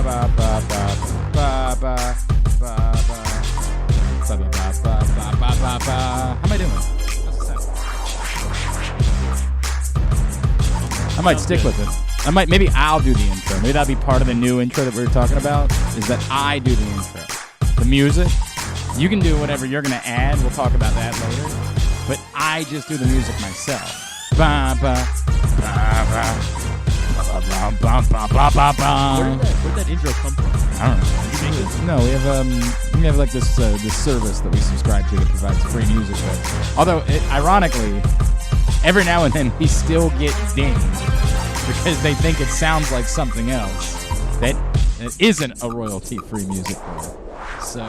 am I doing? I might stick with it. Maybe I'll do the intro. Maybe that'll be part of the new intro that we were talking about, is that I do the intro. The music, you can do whatever you're going to add. We'll talk about that later. But I just do the music myself. Where did that intro come from? I don't know. No, we have like this service that we subscribe to that provides free music. Although, ironically, every now and then we still get dinged because they think it sounds like something else that isn't a royalty-free music. So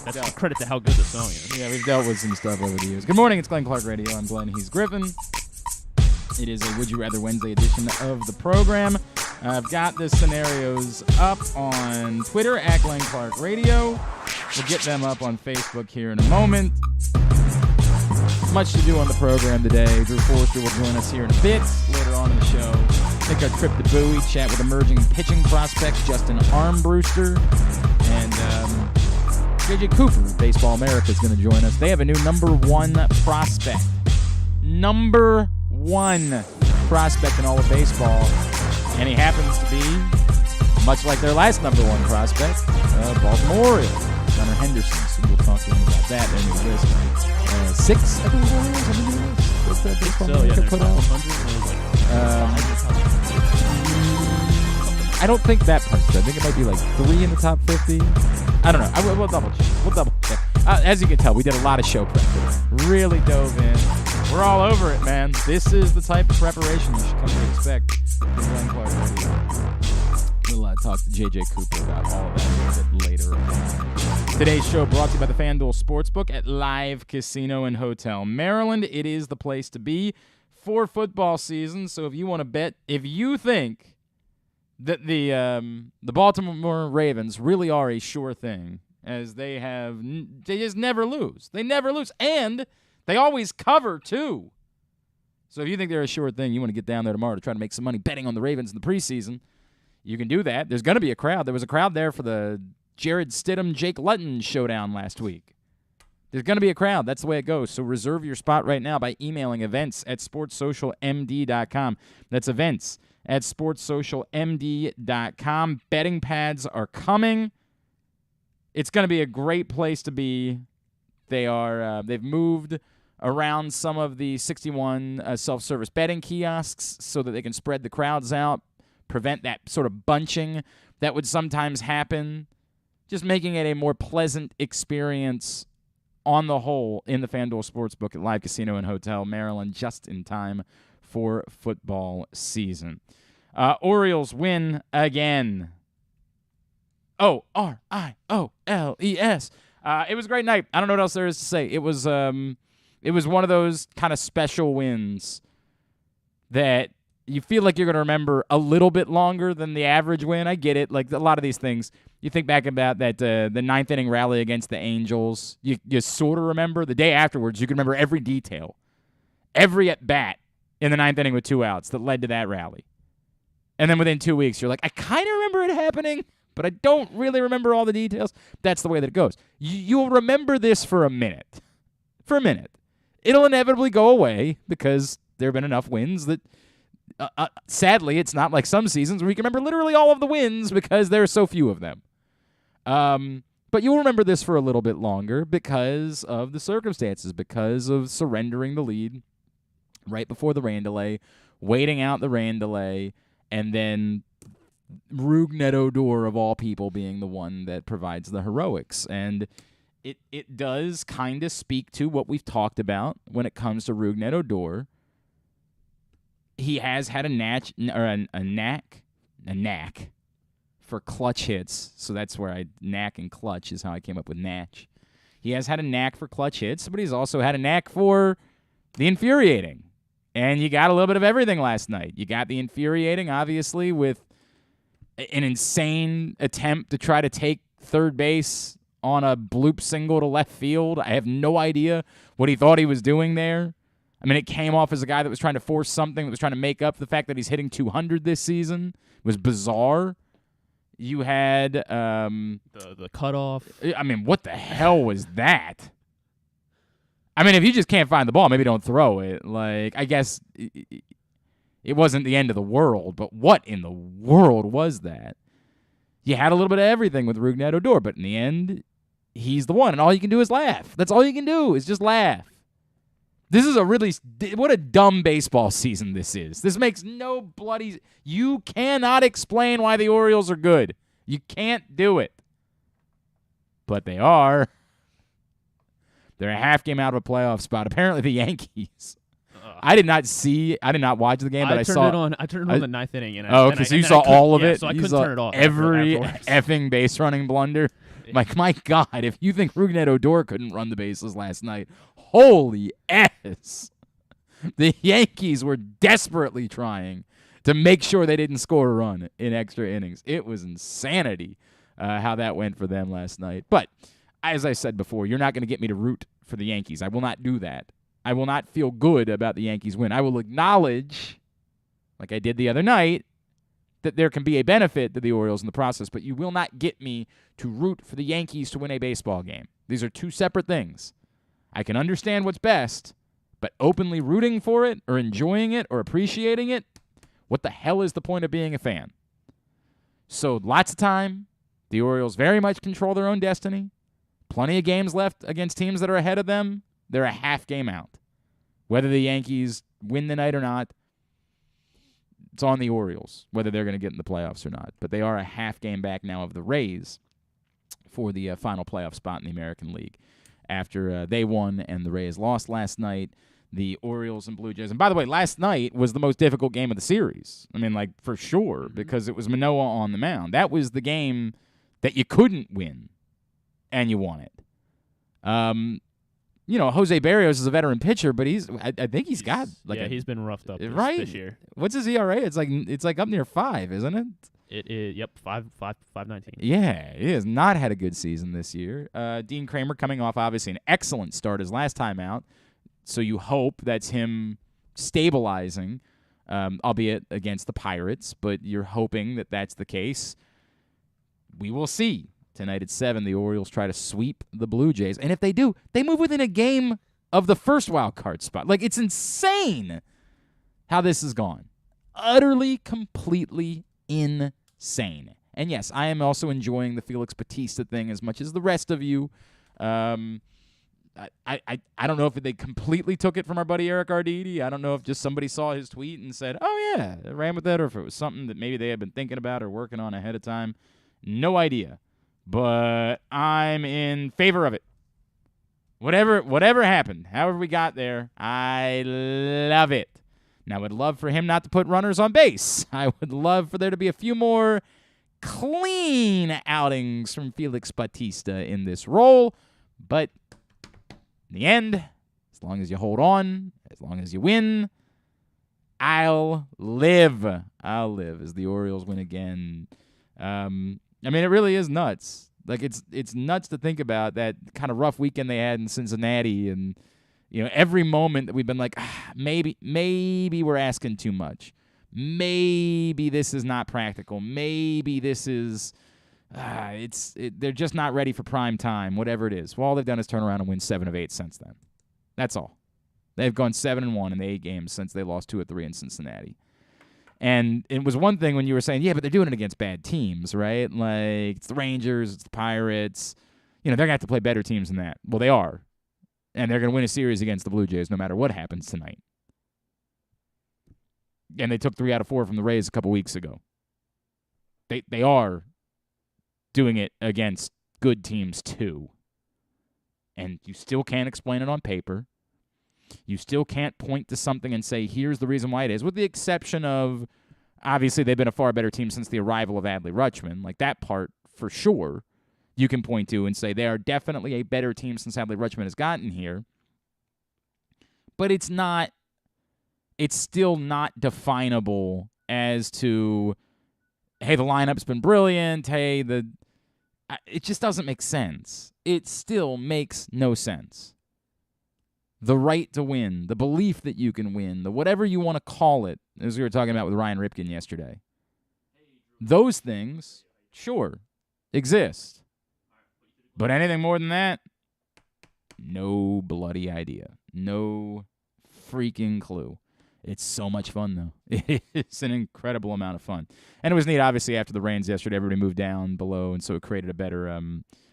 that's a credit to how good the song is. Yeah, we've dealt with some stuff over the years. Good morning, it's Glenn Clark Radio. I'm Glenn, he's Griffin. It is a Would You Rather Wednesday edition of the program. I've got the scenarios up on Twitter at Glenn Clark Radio. We'll get them up on Facebook here in a moment. Much to do on the program today. Drew Forrester will join us here in a bit later on in the show. Take our trip to Bowie, chat with emerging pitching prospect Justin Armbruester. And JJ Cooper of Baseball America is going to join us. They have a new number one prospect. Number one prospect in all of baseball. And he happens to be, much like their last number one prospect, Baltimore Orioles, Gunnar Henderson. So we'll talk to him about that. Their new list. 6, I think, Orioles. What's that Baseball America put out? I don't think that part's good. I think it might be like 3 in the top 50. I don't know. We'll double check. As you can tell, we did a lot of show prep today. Really dove in. We're all over it, man. This is the type of preparation you should come to expect from Glenn Clark Radio. We'll talk to JJ Cooper about all of that a little bit later on. Today's show brought to you by the FanDuel Sportsbook at Live Casino and Hotel Maryland. It is the place to be for football season. So if you want to bet, if you think that the Baltimore Ravens really are a sure thing, as they just never lose. They never lose. And they always cover, too. So if you think they're a sure thing, you want to get down there tomorrow to try to make some money betting on the Ravens in the preseason, you can do that. There's going to be a crowd. There was a crowd there for the Jared Stidham, Jake Luton showdown last week. There's going to be a crowd. That's the way it goes. So reserve your spot right now by emailing events@sportssocialmd.com. That's events@sportssocialmd.com. Betting pads are coming. It's going to be a great place to be. They've moved around some of the 61 self-service betting kiosks so that they can spread the crowds out, prevent that sort of bunching that would sometimes happen, just making it a more pleasant experience on the whole in the FanDuel Sportsbook at Live Casino and Hotel Maryland, just in time for football season. Orioles win again. Orioles. It was a great night. I don't know what else there is to say. It was one of those kind of special wins that you feel like you're going to remember a little bit longer than the average win. I get it. Like a lot of these things, you think back about that the ninth inning rally against the Angels. You sort of remember. The day afterwards, you can remember every detail, every at-bat in the ninth inning with 2 outs that led to that rally. And then within 2 weeks, you're like, I kind of remember it happening, but I don't really remember all the details. That's the way that it goes. You'll remember this for a minute. For a minute. It'll inevitably go away because there have been enough wins that, sadly, it's not like some seasons where you can remember literally all of the wins because there are so few of them. But you'll remember this for a little bit longer because of the circumstances, because of surrendering the lead right before the rain delay, waiting out the rain delay, and then Rougned Odor, of all people, being the one that provides the heroics. And it does kind of speak to what we've talked about when it comes to Rougned Odor. He has had a knack for clutch hits. So that's where knack and clutch is how I came up with Natch. He has had a knack for clutch hits, but he's also had a knack for the infuriating. And you got a little bit of everything last night. You got the infuriating, obviously, with an insane attempt to try to take third base on a bloop single to left field. I have no idea what he thought he was doing there. I mean, it came off as a guy that was trying to force something, that was trying to make up the fact that he's hitting 200 this season. It was bizarre. You had the cutoff. I mean, what the hell was that? I mean, if you just can't find the ball, maybe don't throw it. Like, I guess it wasn't the end of the world, but what in the world was that? You had a little bit of everything with Rougned Odor, but in the end, he's the one, and all you can do is laugh. That's all you can do is just laugh. This is what a dumb baseball season this is. This makes no bloody... You cannot explain why the Orioles are good. You can't do it. But they are. They're a half game out of a playoff spot. Apparently the Yankees. I did not watch the game, but I saw it. I turned it on the ninth inning. Okay, so you saw all of it? So I couldn't turn it off. Every afterwards. effing base running blunder. Like, my God, if you think Rougned Odor couldn't run the bases last night, holy ass. The Yankees were desperately trying to make sure they didn't score a run in extra innings. It was insanity how that went for them last night. But as I said before, you're not going to get me to root for the Yankees. I will not do that. I will not feel good about the Yankees win. I will acknowledge, like I did the other night, that there can be a benefit to the Orioles in the process, but you will not get me to root for the Yankees to win a baseball game. These are two separate things. I can understand what's best, but openly rooting for it or enjoying it or appreciating it, what the hell is the point of being a fan? So lots of time. The Orioles very much control their own destiny. Plenty of games left against teams that are ahead of them. They're a half game out. Whether the Yankees win the night or not, it's on the Orioles, whether they're going to get in the playoffs or not. But they are a half game back now of the Rays for the final playoff spot in the American League. After they won and the Rays lost last night, the Orioles and Blue Jays. And by the way, last night was the most difficult game of the series. I mean, like, for sure, because it was Manoah on the mound. That was the game that you couldn't win, and you won it. Jose Barrios is a veteran pitcher, but I think he's got he's been roughed up this year. What's his ERA? It's like up near 5, isn't it? It is. Yep, 5.19. Yeah, he has not had a good season this year. Dean Kramer coming off obviously an excellent start his last time out, so you hope that's him stabilizing, albeit against the Pirates. But you're hoping that that's the case. We will see. Tonight at 7, the Orioles try to sweep the Blue Jays. And if they do, they move within a game of the first wild card spot. Like, it's insane how this has gone. Utterly, completely insane. And yes, I am also enjoying the Felix Bautista thing as much as the rest of you. I don't know if they completely took it from our buddy Eric Arditi. I don't know if just somebody saw his tweet and said, oh, yeah, I ran with that, or if it was something that maybe they had been thinking about or working on ahead of time. No idea. But I'm in favor of it. Whatever happened, however we got there, I love it. Now, I would love for him not to put runners on base. I would love for there to be a few more clean outings from Felix Bautista in this role. But in the end, as long as you hold on, as long as you win, I'll live. As the Orioles win again. I mean, it really is nuts. Like, it's nuts to think about that kind of rough weekend they had in Cincinnati, and every moment that we've been like, maybe we're asking too much. Maybe this is not practical. Maybe this is they're just not ready for prime time. Whatever it is, well, all they've done is turn around and win 7 of 8 since then. That's all. They've gone 7-1 in the 8 games since they lost 2 of 3 in Cincinnati. And it was one thing when you were saying, yeah, but they're doing it against bad teams, right? Like, it's the Rangers, it's the Pirates. They're going to have to play better teams than that. Well, they are. And they're going to win a series against the Blue Jays no matter what happens tonight. And they took 3 out of 4 from the Rays a couple weeks ago. They are doing it against good teams, too. And you still can't explain it on paper. You still can't point to something and say, here's the reason why it is, with the exception of, obviously, they've been a far better team since the arrival of Adley Rutschman. Like, that part, for sure, you can point to and say they are definitely a better team since Adley Rutschman has gotten here. But it's still not definable as to, hey, the lineup's been brilliant, hey, it just doesn't make sense. It still makes no sense. The right to win, the belief that you can win, the whatever you want to call it, as we were talking about with Ryan Ripken yesterday. Those things sure, exist. But anything more than that, no bloody idea. No freaking clue. It's so much fun, though. It's an incredible amount of fun. And it was neat, obviously, after the rains yesterday, everybody moved down below, and so it created a better,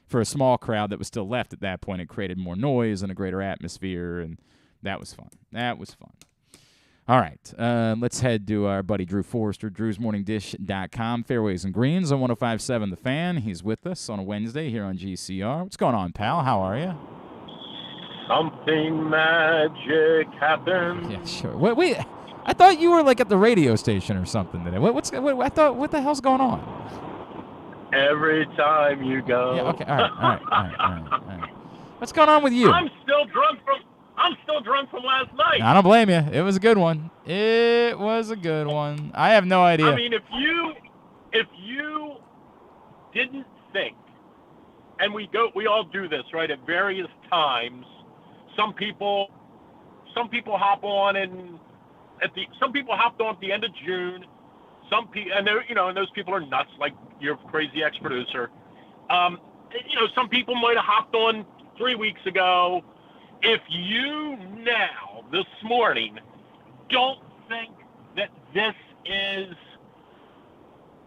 for a small crowd that was still left at that point, it created more noise and a greater atmosphere, and that was fun. That was fun. All right, let's head to our buddy Drew Forrester, drewsmorningdish.com, Fairways and Greens on 105.7 The Fan. He's with us on a Wednesday here on GCR. What's going on, pal? How are you? Something magic happened. Yeah, sure. Wait, I thought you were like at the radio station or something today. What the hell's going on? Every time you go. Yeah, okay, all right. What's going on with you? I'm still drunk from last night. I don't blame you. It was a good one. I have no idea. I mean, if you didn't think, and we all do this, right, at various times. Some people hop on some people hopped on at the end of June. And those people are nuts, like your crazy ex-producer. Some people might have hopped on 3 weeks ago. If you now, this morning, don't think that this is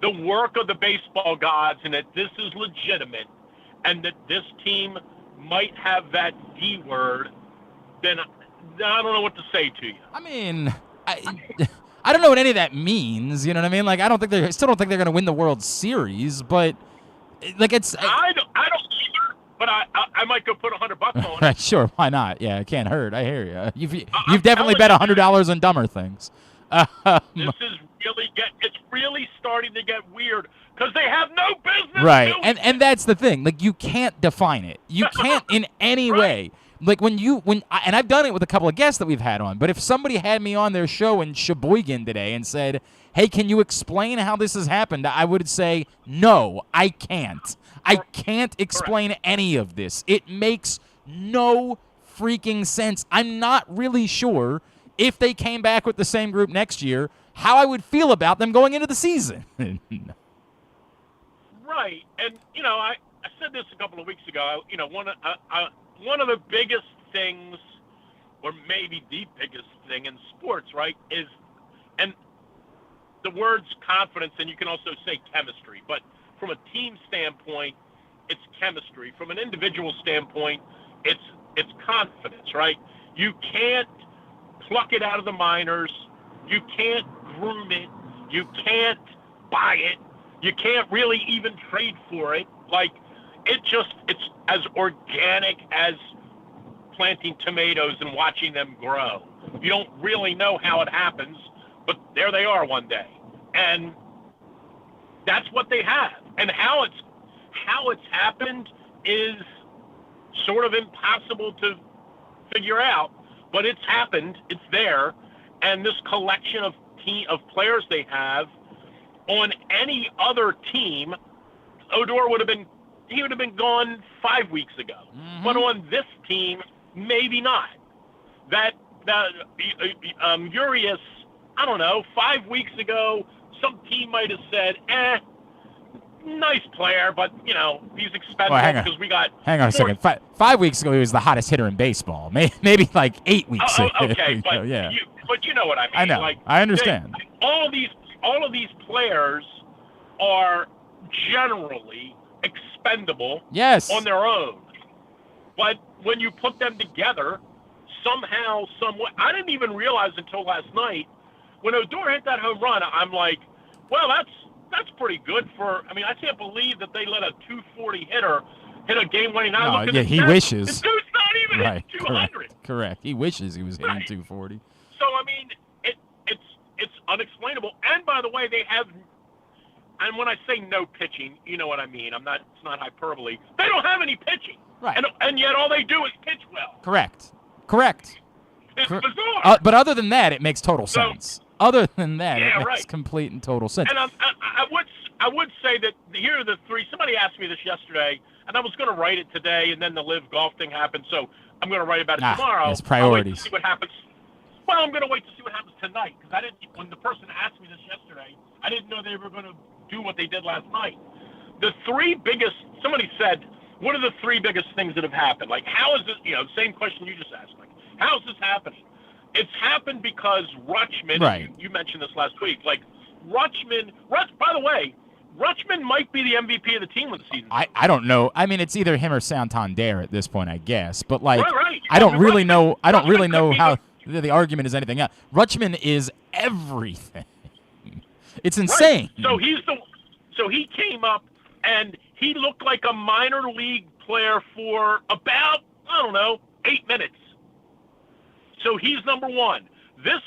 the work of the baseball gods and that this is legitimate and that this team might have that D word, then I don't know what to say to you. I mean, I don't know what any of that means. You know what I mean? Like, I still don't think they're going to win the World Series, but like it's. I don't either, but I might go put $100 on it. Sure, why not? Yeah, it can't hurt. I hear you. You've definitely bet $100 on dumber things. This is it's really starting to get weird because they have no business. Right, and that's the thing. Like, you can't define it. You can't in any way. Like and I've done it with a couple of guests that we've had on. But if somebody had me on their show in Sheboygan today and said, "Hey, can you explain how this has happened?" I would say, "No, I can't. I can't explain any of this. It makes no freaking sense. I'm not really sure if they came back with the same group next year, how I would feel about them going into the season." Right, and I said this a couple of weeks ago. One of the biggest things, or maybe the biggest thing in sports, right, is, and the words confidence, and you can also say chemistry, but from a team standpoint, it's chemistry. From an individual standpoint, it's confidence, right? You can't pluck it out of the minors. You can't groom it. You can't buy it. You can't really even trade for it. Like, it's as organic as planting tomatoes and watching them grow. You don't really know how it happens, but there they are one day. And that's what they have. And how it's happened is sort of impossible to figure out, but it's happened. It's there. And this collection of players they have, on any other team, Odor would have been gone 5 weeks ago. Mm-hmm. But on this team, maybe not. Urias, I don't know, 5 weeks ago, some team might have said, nice player, but, he's expensive because we got... Hang on a second. 5 weeks ago, he was the hottest hitter in baseball. Maybe like 8 weeks ago. Okay, but, yeah. But you know what I mean. I know. Like, I understand. All of these players are generally expendable on their own. But when you put them together, somehow, someway, I didn't even realize until last night, when Odor hit that home run, I'm like, well, that's pretty good for, I can't believe that they let a 240 hitter hit a game-winning. He wishes. The dude's not even right, hitting 200. Correct. He wishes he was hitting 240. So, it's unexplainable. And, by the way, they have, and when I say no pitching, you know what I mean. It's not hyperbole. They don't have any pitching. Right. And yet all they do is pitch well. Correct. It's bizarre. But other than that, it makes total sense. Other than that, it makes complete and total sense. And I would say that here are the three. Somebody asked me this yesterday, and I was going to write it today, and then the live golf thing happened, so I'm going to write about it tomorrow. It's priorities. I'll wait to see what happens. Well, I'm going to wait to see what happens tonight, because when the person asked me this yesterday, I didn't know they were going to do what they did last night. the three biggest. Somebody said, what are the three biggest things that have happened? Like, how is this? Same question you just asked. Like, how is this happening? It's happened because Rutschman. Right. You mentioned this last week. Like, Rutschman. By the way, Rutschman might be the MVP of the team when the season. I don't know. I mean, it's either him or Santander at this point, I guess. But like, right. I don't really know. I don't really Rutschman know how the argument is anything else. Rutschman is everything. It's insane. Right. So he came up and he looked like a minor league player for about 8 minutes. So he's number one. This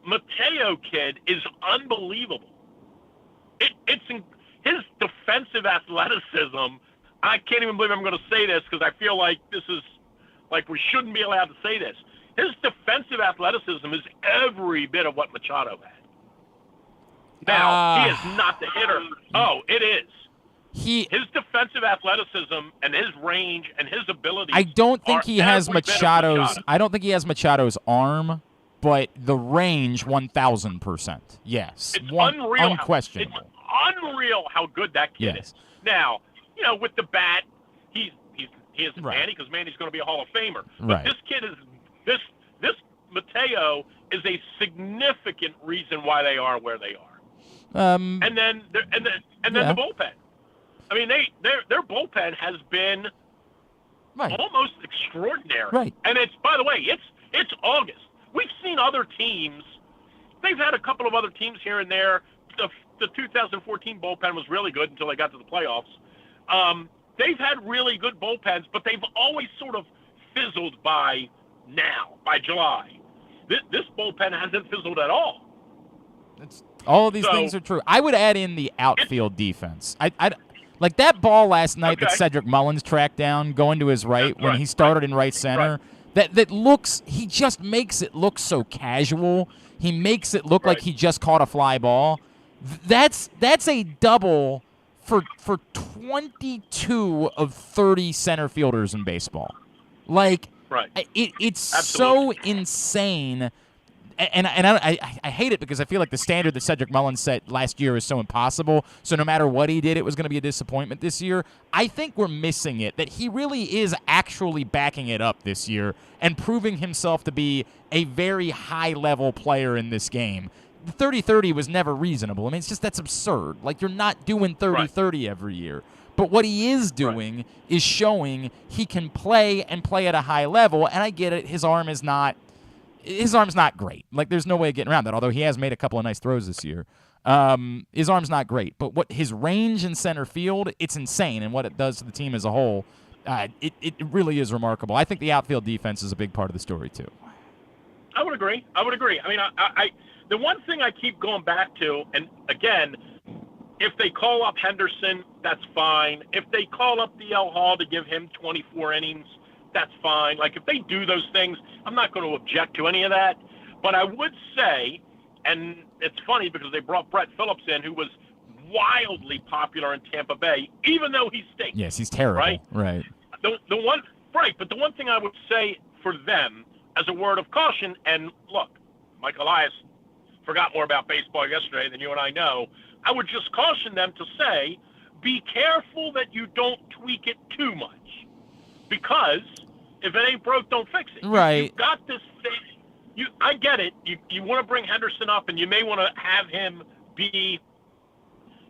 Mateo kid is unbelievable. It's his defensive athleticism. I can't even believe I'm going to say this because I feel like this is like we shouldn't be allowed to say this. His defensive athleticism is every bit of what Machado had. Now, he is not the hitter. Oh, it is. His defensive athleticism and his range and his ability. I don't think he has Machado's. I don't think he has Machado's arm, but the range 1,000%. Yes, it's unreal. Unquestionable. It's unreal how good that kid is. Now, with the bat, he isn't Manny because Manny's going to be a Hall of Famer. But this kid is this Mateo is a significant reason why they are where they are. And then the bullpen. I mean, their bullpen has been almost extraordinary. Right. And it's, by the way, it's August. We've seen other teams. They've had a couple of other teams here and there. The 2014 bullpen was really good until they got to the playoffs. They've had really good bullpens, but they've always sort of fizzled by July. This bullpen hasn't fizzled at all. All of these things are true. I would add in the outfield defense. I like that ball last night that Cedric Mullins tracked down going to his right when he started in right center. That looks, he just makes it look so casual. He makes it look like he just caught a fly ball. That's a double for 22 of 30 center fielders in baseball. Like, it's so insane. And I hate it because I feel like the standard that Cedric Mullins set last year is so impossible. So no matter what he did, it was going to be a disappointment this year. I think we're missing it, that he really is actually backing it up this year and proving himself to be a very high-level player in this game. The 30-30 was never reasonable. I mean, it's just that's absurd. Like, you're not doing 30-30 every year. But what he is doing is showing he can play and play at a high level, and I get it. His arm's not great. Like, there's no way of getting around that, although he has made a couple of nice throws this year. His arm's not great. But what his range in center field, it's insane. And what it does to the team as a whole, it really is remarkable. I think the outfield defense is a big part of the story, too. I would agree. I mean, I the one thing I keep going back to, and again, if they call up Henderson, that's fine. If they call up DL Hall to give him 24 innings, that's fine. Like, if they do those things, I'm not going to object to any of that. But I would say, and it's funny because they brought Brett Phillips in, who was wildly popular in Tampa Bay, even though he stinks. Yes, he's terrible. Right. But the one thing I would say for them as a word of caution, and look, Mike Elias forgot more about baseball yesterday than you and I know. I would just caution them to say, be careful that you don't tweak it too much. Because if it ain't broke, don't fix it. Right. You've got this thing. I get it. You want to bring Henderson up, and you may want to have him be,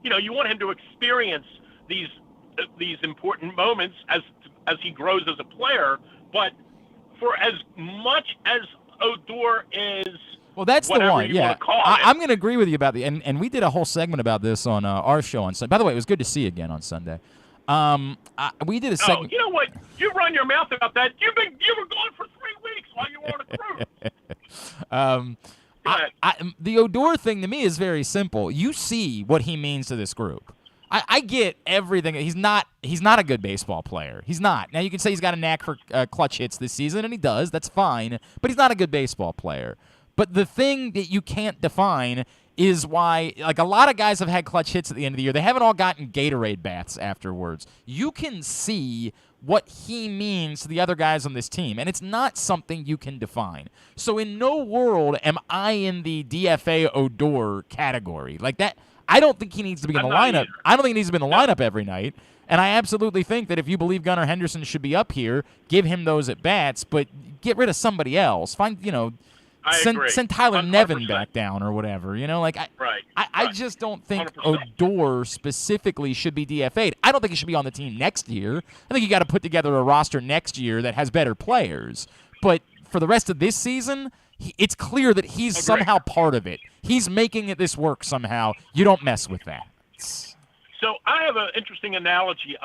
you want him to experience these important moments as he grows as a player. But for as much as Odor is, well, that's the one. Yeah, I'm going to agree with you about and we did a whole segment about this on our show on Sunday. By the way, it was good to see you again on Sunday. We did a segment. Oh, you know what? You run your mouth about that. You were gone for 3 weeks while you were on a cruise. The Odor thing to me is very simple. You see what he means to this group. I get everything. He's not a good baseball player. He's not. Now you can say he's got a knack for clutch hits this season, and he does. That's fine. But he's not a good baseball player. But the thing that you can't define is why, like, a lot of guys have had clutch hits at the end of the year. They haven't all gotten Gatorade baths afterwards. You can see what he means to the other guys on this team, and it's not something you can define. So in no world am I in the DFA Odor category. Like that, I don't think he needs to be in the lineup. Either. I don't think he needs to be in the lineup every night. And I absolutely think that if you believe Gunnar Henderson should be up here, give him those at bats, but get rid of somebody else. Find, send Tyler 100%. Nevin back down or whatever. I just don't think 100%. Odor specifically should be DFA'd. I don't think he should be on the team next year. I think you got to put together a roster next year that has better players. But for the rest of this season, it's clear that he's somehow part of it. He's making this work somehow. You don't mess with that. So I have an interesting analogy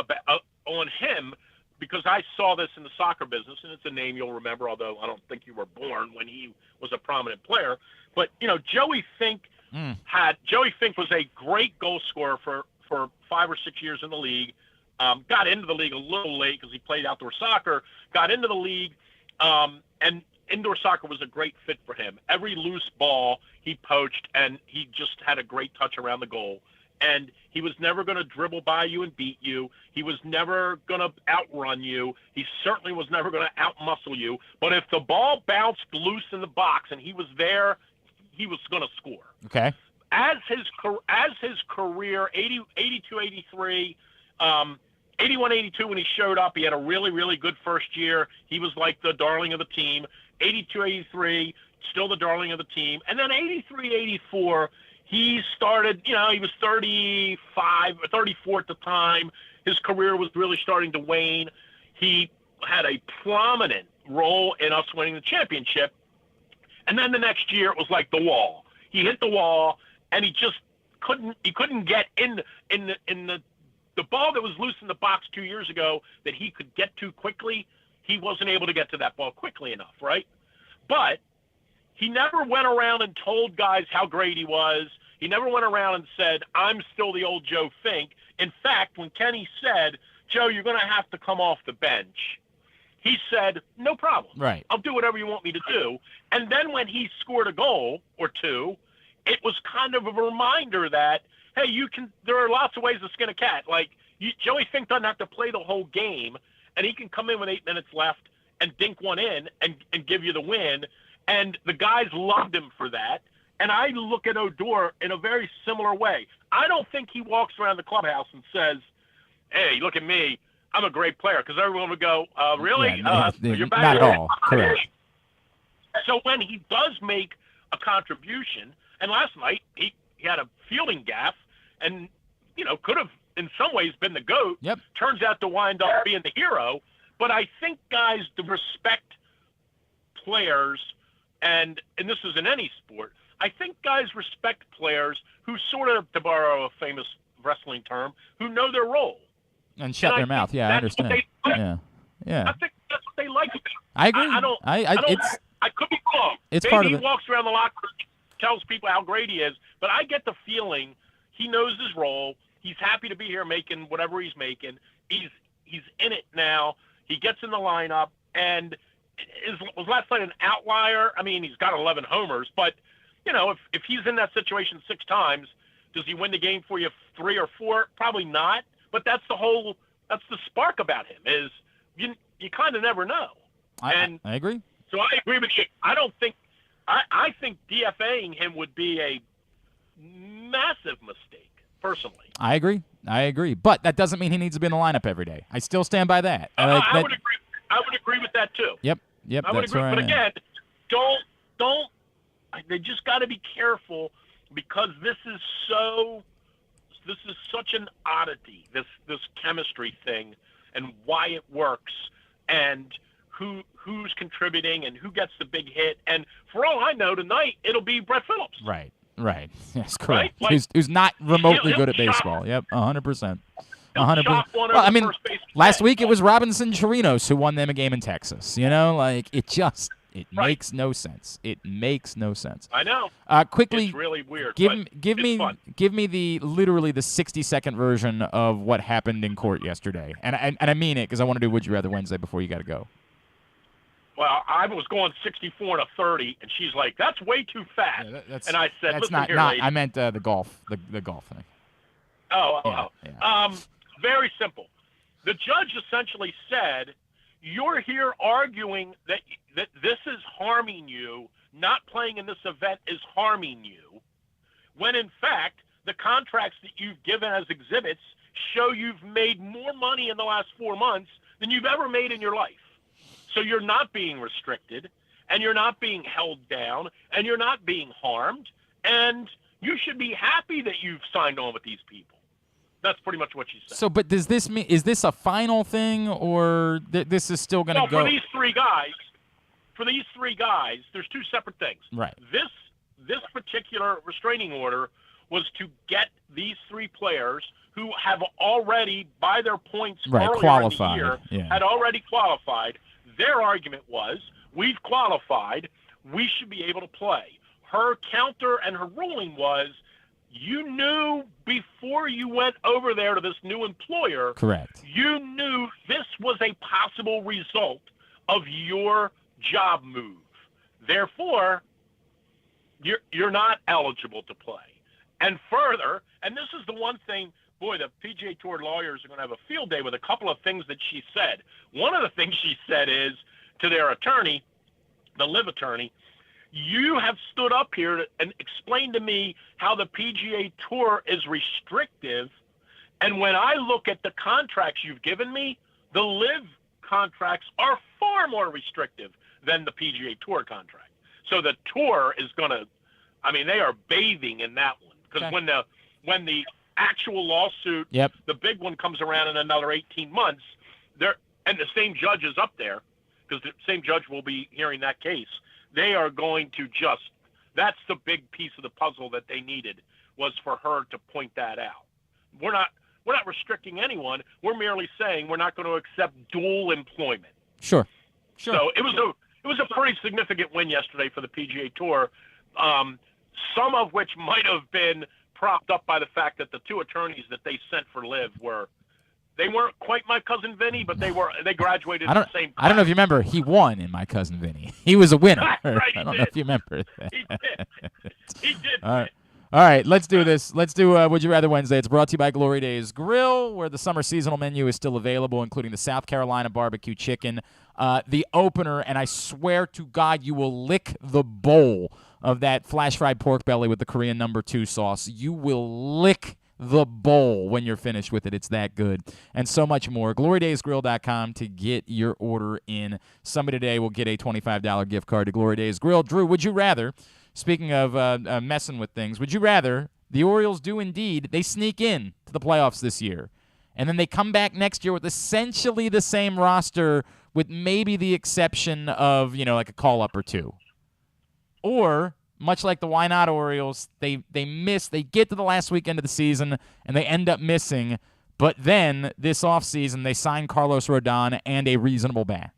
on him because I saw this in the soccer business, and it's a name you'll remember, although I don't think you were born when he was a prominent player. But, Joey Fink was a great goal scorer for 5 or 6 years in the league. Got into the league a little late because he played outdoor soccer, got into the league, and indoor soccer was a great fit for him. Every loose ball he poached, and he just had a great touch around the goal. And he was never going to dribble by you and beat you. He was never going to outrun you. He certainly was never going to outmuscle you. But if the ball bounced loose in the box and he was there, he was going to score. Okay. As his career, 82, 83, 81, 82, when he showed up, he had a really, really good first year. He was like the darling of the team. 82, 83, still the darling of the team. And then 83, 84, he started, he was 35 or 34 at the time. His career was really starting to wane. He had a prominent role in us winning the championship. And then the next year it was like the wall. He hit the wall, and he just couldn't get in the ball that was loose in the box 2 years ago that he could get to quickly. He wasn't able to get to that ball quickly enough, right? But he never went around and told guys how great he was. He never went around and said, I'm still the old Joe Fink. In fact, when Kenny said, Joe, you're going to have to come off the bench, he said, no problem. Right. I'll do whatever you want me to do. And then when he scored a goal or two, it was kind of a reminder that, hey, there are lots of ways to skin a cat. Like, Joey Fink doesn't have to play the whole game, and he can come in with 8 minutes left and dink one in and give you the win. And the guys loved him for that. And I look at Odor in a very similar way. I don't think he walks around the clubhouse and says, hey, look at me, I'm a great player, because everyone would go, really? You're back? Not at all. Correct. So when he does make a contribution, and last night he had a fielding gaffe and, could have in some ways been the GOAT, Yep. Turns out to wind up being the hero. But I think guys to respect players, and this is in any sport, I think guys respect players who sort of, to borrow a famous wrestling term, who know their role. And shut their mouth. Yeah, I understand. Yeah. I think that's what they like. I agree. I could be wrong. It's Maybe part of he it. walks around the locker room, tells people how great he is, but I get the feeling he knows his role. He's happy to be here making whatever he's making. He's in it now. He gets in the lineup, and was last night an outlier? I mean, he's got 11 homers, but if he's in that situation 6 times, does he win the game for you 3 or 4? Probably not. But that's the spark about him is you kind of never know. I agree. So I agree with you. I think DFAing him would be a massive mistake, personally. I agree. But that doesn't mean he needs to be in the lineup every day. I still stand by that. I would agree. I would agree with that too. Yep. I would agree. But again, don't. They just got to be careful because this is such an oddity. This chemistry thing and why it works and who's contributing and who gets the big hit. And for all I know, tonight it'll be Brett Phillips. Right. Yes, correct. Right? Like, who's not remotely he'll good at chop, baseball. Yep, 100%. 100%. Well, I mean, last week it was Robinson Chirinos who won them a game in Texas. It makes no sense. It makes no sense. I know. Quickly, it's really weird. Give me the 60-second version of what happened in court yesterday, and I mean it because I want to do Would You Rather Wednesday before you got to go. Well, I was going 64 and a 30, and she's like, "That's way too fast." Yeah, and I said, "That's Listen not. lady. I meant the golf, the golf thing." Oh. Yeah. Very simple. The judge essentially said, "You're here arguing that this is harming you. Not playing in this event is harming you, when in fact the contracts that you've given as exhibits show you've made more money in the last 4 months than you've ever made in your life. So you're not being restricted, and you're not being held down, and you're not being harmed, and you should be happy that you've signed on with these people. That's pretty much what she said. So, but does this mean, is this a final thing, or this is still going to go? For these three guys, there's two separate things. Right. This particular restraining order was to get these three players who have already, by their points earlier qualified. in the year, had already qualified. Their argument was, we've qualified, we should be able to play. Her counter and her ruling was, you knew before you went over there to this new employer, correct, you knew this was a possible result of your job move. Therefore, you're not eligible to play. And further, and this is the one thing, boy, the PGA Tour lawyers are going to have a field day with a couple of things that she said. One of the things she said is to their attorney, the live attorney, you have stood up here and explained to me how the PGA Tour is restrictive, and when I look at the contracts you've given me, the live contracts are far more restrictive than the PGA Tour contract. So the Tour is going to, they are bathing in that one. Because when the actual lawsuit, the big one, comes around in another 18 months, and the same judge is up there, because the same judge will be hearing that case, they are going to that's the big piece of the puzzle that they needed, was for her to point that out. We're not restricting anyone. We're merely saying we're not going to accept dual employment. Sure. So it was a pretty significant win yesterday for the PGA Tour. Some of which might have been propped up by the fact that the two attorneys that they sent for Liv they weren't quite My Cousin Vinny, but they graduated in the same class. I don't know if you remember, he won in My Cousin Vinny. He was a winner. Right, I don't know if you remember that. He did. All right, let's do this. Let's do Would You Rather Wednesday. It's brought to you by Glory Days Grill, where the summer seasonal menu is still available, including the South Carolina barbecue chicken, the opener, and I swear to God you will lick the bowl of that flash fried pork belly with the Korean No. 2 sauce. You will lick the bowl when you're finished with it. It's that good. And so much more. GloryDaysGrill.com to get your order in. Somebody today will get a $25 gift card to Glory Days Grill. Drew, would you rather, speaking of messing with things, would you rather the Orioles do indeed, they sneak in to the playoffs this year, and then they come back next year with essentially the same roster with maybe the exception of, like a call-up or two? Or, much like the Why Not Orioles, they get to the last weekend of the season, and they end up missing, but then this offseason they sign Carlos Rodon and a reasonable bat.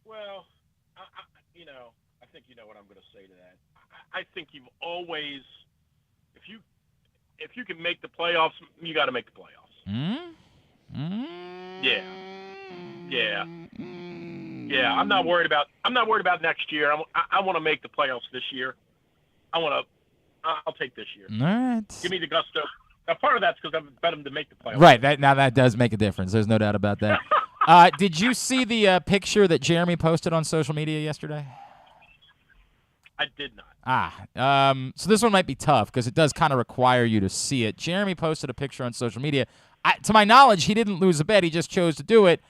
Well, I think you know what I'm going to say to that. I think you've always, if you can make the playoffs, you got to make the playoffs. Yeah. Yeah, I'm not worried about next year. I want to make the playoffs this year. I'll take this year. All right. Give me the gusto. Now, part of that's because I bet them to make the playoffs. Right. That does make a difference. There's no doubt about that. Did you see the picture that Jeremy posted on social media yesterday? I did not. So this one might be tough because it does kind of require you to see it. Jeremy posted a picture on social media. To my knowledge, he didn't lose a bet. He just chose to do it.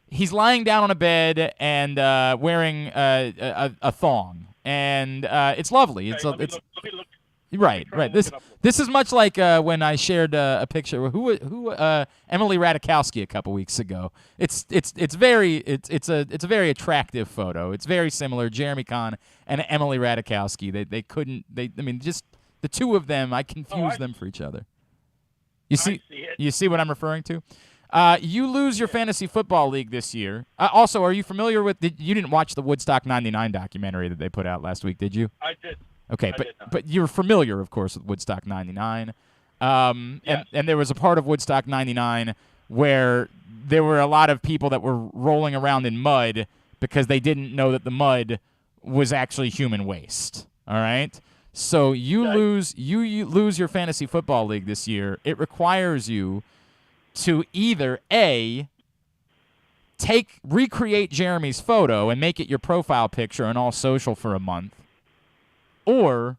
He's lying down on a bed and wearing a thong, and it's lovely. It's let me look. Right. This is much like when I shared a picture who Emily Ratajkowski a couple weeks ago. It's a very attractive photo. It's very similar, Jeremy Kahn and Emily Ratajkowski. Just the two of them, I confuse them for each other. You see what I'm referring to? You lose your fantasy football league this year. Also, are you familiar with? You didn't watch the Woodstock '99 documentary that they put out last week, did you? I did. Okay, but you're familiar, of course, with Woodstock '99. Yes. And there was a part of Woodstock '99 where there were a lot of people that were rolling around in mud because they didn't know that the mud was actually human waste. All right. So you lose your fantasy football league this year. It requires you to either A, recreate Jeremy's photo and make it your profile picture on all social for a month, or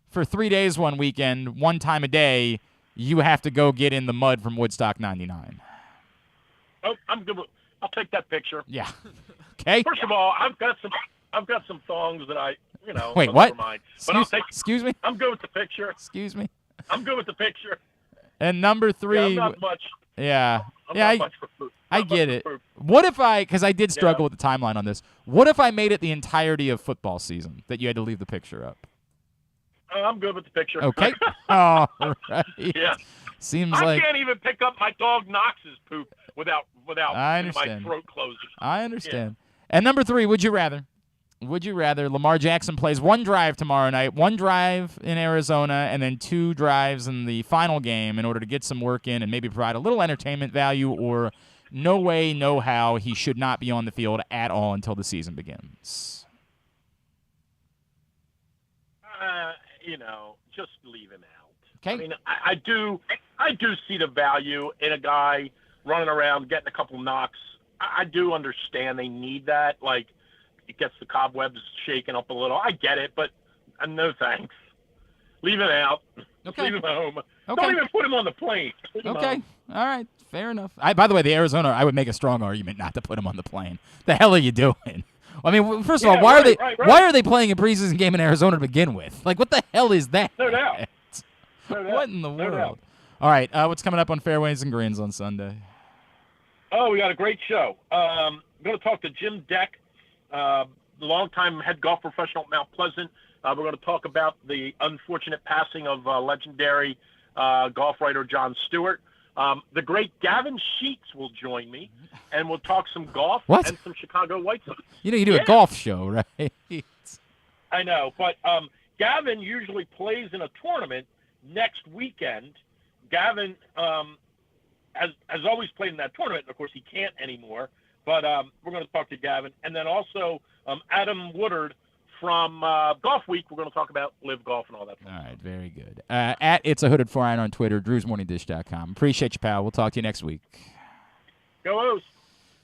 for 3 days one weekend, one time a day, you have to go get in the mud from Woodstock 99. Oh, I'm good. I'll take that picture. Yeah. Okay. First of all, I've got some thongs that I, Wait, what? Mind. But excuse me? I'm good with the picture. Excuse me? I'm good with the picture. And number 3. Yeah, I'm not much. Yeah. I'm not much for food. I get it. What if because I did struggle with the timeline on this. What if I made it the entirety of football season that you had to leave the picture up? I'm good with the picture. Okay. All right. Yeah. Seems I like can't even pick up my dog Knox's poop without I my understand. throat closing. I understand. Yeah. And number 3, would you rather? Would you rather Lamar Jackson plays 1 drive tomorrow night, 1 drive in Arizona, and then 2 drives in the final game in order to get some work in and maybe provide a little entertainment value, or no way, no how, he should not be on the field at all until the season begins? Just leave him out. Okay. I mean, I do see the value in a guy running around getting a couple knocks. I do understand they need that. Like, it gets the cobwebs shaken up a little. I get it, but no thanks. Leave it out. Okay. Leave him home. Okay. Don't even put him on the plane. Okay. All right. Fair enough. By the way, the Arizona, I would make a strong argument not to put him on the plane. The hell are you doing? I mean, first of all, why are they playing a preseason game in Arizona to begin with? Like, what the hell is that? No doubt. What in the world? All right. What's coming up on Fairways and Greens on Sunday? Oh, we got a great show. I'm going to talk to Jim Deck, the longtime head golf professional at Mount Pleasant. We're going to talk about the unfortunate passing of legendary golf writer Jon Stewart. The great Gavin Sheets will join me, and we'll talk some golf and some Chicago White Sox. You do a golf show, right? I know, but Gavin usually plays in a tournament next weekend. Gavin has always played in that tournament. Of course, he can't anymore, but we're going to talk to Gavin. And then also Adam Woodard from Golf Week. We're going to talk about live golf and all that. All right, very good. At It's a Hooded 4-Iron on Twitter, drewsmorningdish.com. Appreciate you, pal. We'll talk to you next week. Go O's.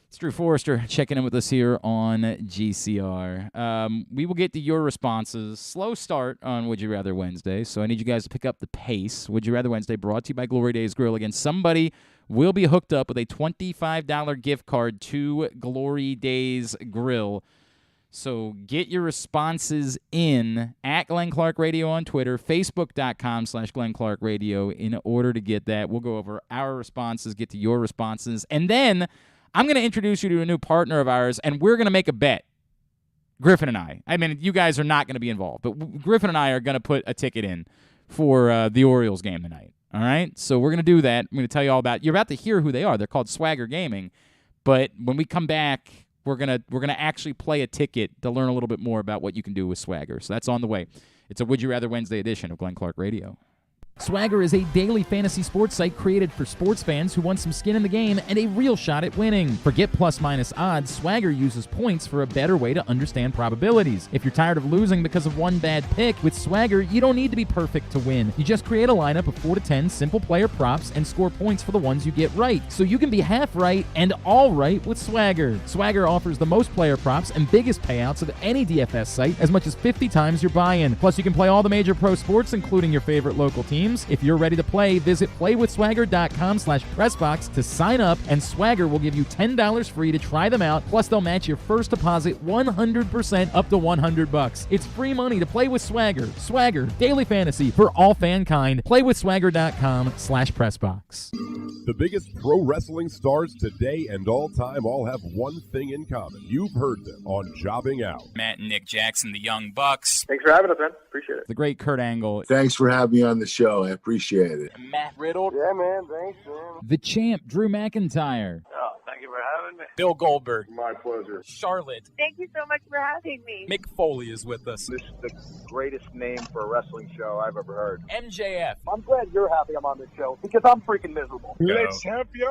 It's Drew Forrester checking in with us here on GCR. We will get to your responses. Slow start on Would You Rather Wednesday, so I need you guys to pick up the pace. Would You Rather Wednesday brought to you by Glory Days Grill. Again, somebody will be hooked up with a $25 gift card to Glory Days Grill. So get your responses in at Glenn Clark Radio on Twitter, Facebook.com/Glenn Clark Radio in order to get that. We'll go over our responses, get to your responses, and then I'm going to introduce you to a new partner of ours, and we're going to make a bet. Griffin and I. I mean, you guys are not going to be involved, but Griffin and I are going to put a ticket in for the Orioles game tonight. All right? So we're going to do that. I'm going to tell you all about it. You're about to hear who they are. They're called Swagger Gaming. But when we come back, we're gonna actually play a ticket to learn a little bit more about what you can do with Swagger. So that's on the way. It's a Would You Rather Wednesday edition of Glenn Clark Radio. Swagger is a daily fantasy sports site created for sports fans who want some skin in the game and a real shot at winning. Forget plus-minus odds, Swagger uses points for a better way to understand probabilities. If you're tired of losing because of one bad pick, with Swagger, you don't need to be perfect to win. You just create a lineup of 4 to 10 simple player props and score points for the ones you get right. So you can be half right and all right with Swagger. Swagger offers the most player props and biggest payouts of any DFS site, as much as 50 times your buy-in. Plus, you can play all the major pro sports, including your favorite local teams. If you're ready to play, visit playwithswagger.com/pressbox to sign up, and Swagger will give you $10 free to try them out. Plus, they'll match your first deposit 100% up to $100. It's free money to play with Swagger. Swagger, daily fantasy for all fankind. Playwithswagger.com/pressbox. The biggest pro wrestling stars today and all time all have one thing in common. You've heard them on Jobbing Out. Matt and Nick Jackson, the Young Bucks. Thanks for having us, man. Appreciate it. The great Kurt Angle. Thanks for having me on the show. I appreciate it. Matt Riddle. Yeah, man. Thanks, man. The champ, Drew McIntyre. Oh, thank you for having me. Bill Goldberg. My pleasure. Charlotte. Thank you so much for having me. Mick Foley is with us. This is the greatest name for a wrestling show I've ever heard. MJF. I'm glad you're happy I'm on this show because I'm freaking miserable. Let's champion.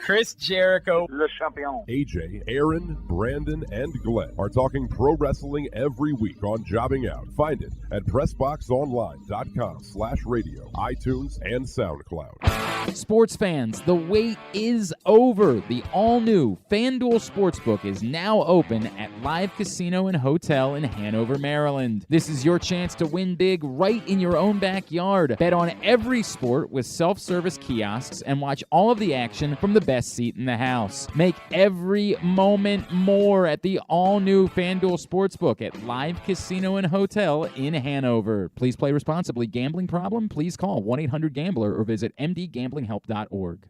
Chris Jericho, Le Champion. AJ, Aaron, Brandon, and Glenn are talking pro wrestling every week on Jobbing Out. Find it at PressBoxOnline.com/radio, iTunes, and SoundCloud. Sports fans, the wait is over. The all-new FanDuel Sportsbook is now open at Live Casino and Hotel in Hanover, Maryland. This is your chance to win big right in your own backyard. Bet on every sport with self-service kiosks and watch all of the action from the best seat in the house. Make every moment more at the all-new FanDuel Sportsbook at Live Casino and Hotel in Hanover. Please play responsibly. Gambling problem? Please call 1-800-GAMBLER or visit mdgamblinghelp.org.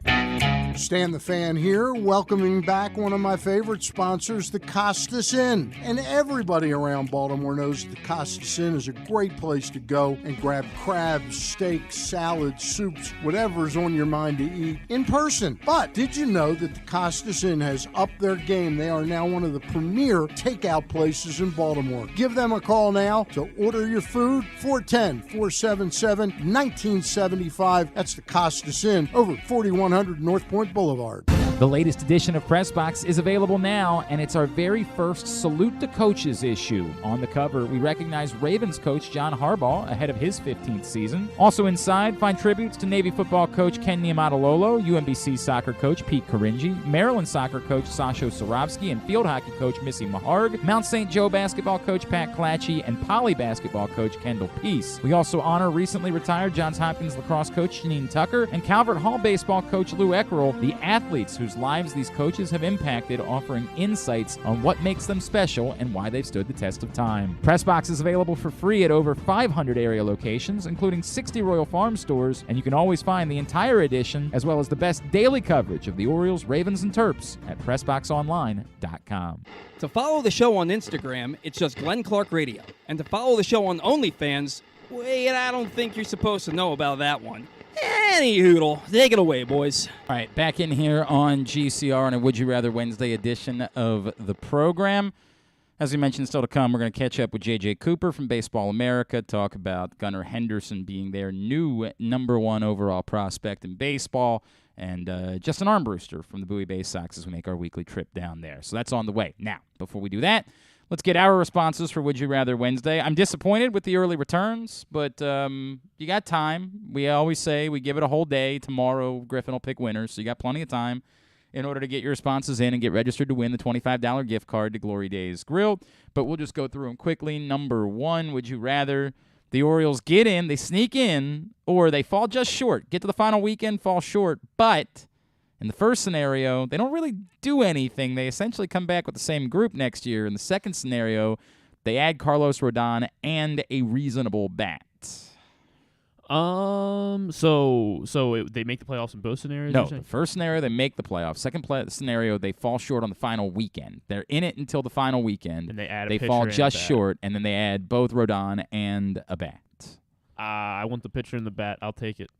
Stan the Fan here, welcoming back one of my favorite sponsors, the Costas Inn. And everybody around Baltimore knows the Costas Inn is a great place to go and grab crabs, steaks, salads, soups, whatever's on your mind to eat in person. But did you know that the Costas Inn has upped their game? They are now one of the premier takeout places in Baltimore. Give them a call now to order your food, 410-477-1975. That's the Costas Inn, over 4100 North Point Boulevard. The latest edition of PressBox is available now, and it's our very first Salute the Coaches issue. On the cover, we recognize Ravens coach John Harbaugh ahead of his 15th season. Also inside, find tributes to Navy football coach Ken Niumatalolo, UMBC soccer coach Pete Caringi, Maryland soccer coach Sasho Sorovsky, and field hockey coach Missy Maharg, Mount St. Joe basketball coach Pat Clatchy, and Poly basketball coach Kendall Peace. We also honor recently retired Johns Hopkins lacrosse coach Janine Tucker and Calvert Hall baseball coach Lou Eckerl, the athletes whose lives these coaches have impacted, offering insights on what makes them special and why they've stood the test of time. PressBox is available for free at over 500 area locations, including 60 Royal Farm stores, and you can always find the entire edition as well as the best daily coverage of the Orioles, Ravens, and Terps at PressBoxOnline.com. To follow the show on Instagram, it's just Glenn Clark Radio. And to follow the show on OnlyFans, wait, I don't think you're supposed to know about that one. Any hoodle. Take it away, boys. All right, back in here on GCR on a Would You Rather Wednesday edition of the program. As we mentioned, still to come, we're going to catch up with J.J. Cooper from Baseball America, talk about Gunnar Henderson being their new #1 overall prospect in baseball, and Justin Armbruester from the Bowie Baysox as we make our weekly trip down there. So that's on the way. Now, before we do that, let's get our responses for Would You Rather Wednesday. I'm disappointed with the early returns, but you got time. We always say we give it a whole day. Tomorrow, Griffin will pick winners, so you got plenty of time in order to get your responses in and get registered to win the $25 gift card to Glory Days Grill. But we'll just go through them quickly. Number 1, would you rather the Orioles get in, they sneak in, or they fall just short, get to the final weekend, fall short, but in the first scenario, they don't really do anything. They essentially come back with the same group next year. In the second scenario, they add Carlos Rodon and a reasonable bat. They make the playoffs in both scenarios? No, the first scenario, they make the playoffs. Second scenario, they fall short on the final weekend. They're in it until the final weekend. And they add a They pitcher fall and a just bat. short, and then they add both Rodon and a bat. I want the pitcher and the bat. I'll take it.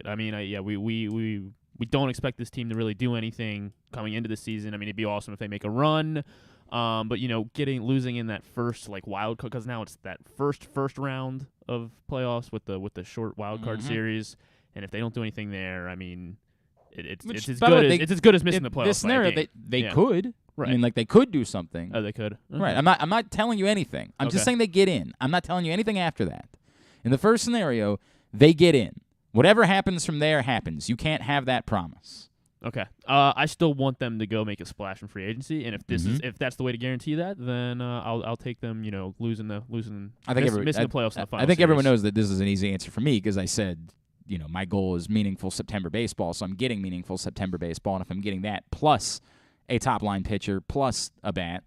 I mean, we don't expect this team to really do anything coming into the season. I mean, it'd be awesome if they make a run. But losing in that first wild card, because now it's that first round of playoffs with the short wild card series, and if they don't do anything there, I mean, it's as good as missing the playoffs. This scenario, they could. Right. I mean, they could do something. Oh, they could. Okay. Right. I'm not telling you anything. I'm just saying they get in. I'm not telling you anything after that. In the first scenario, they get in. Whatever happens from there happens. You can't have that promise. Okay. I still want them to go make a splash in free agency, and if that's the way to guarantee that, then I'll take them. Missing the playoffs in the final. I think everyone knows that this is an easy answer for me because I said, my goal is meaningful September baseball, so I'm getting meaningful September baseball, and if I'm getting that plus a top line pitcher plus a bat,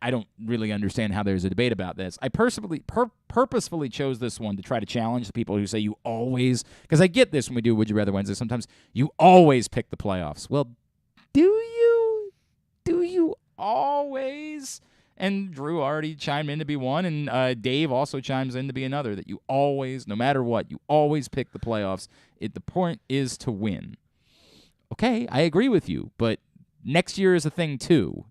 I don't really understand how there's a debate about this. I purposefully chose this one to try to challenge the people who say you always, because I get this when we do Would You Rather Wednesday, sometimes you always pick the playoffs. Well, do you? Do you always? And Drew already chimed in to be one, and Dave also chimes in to be another, that you always, no matter what, you always pick the playoffs. The point is to win. Okay, I agree with you, but next year is a thing too.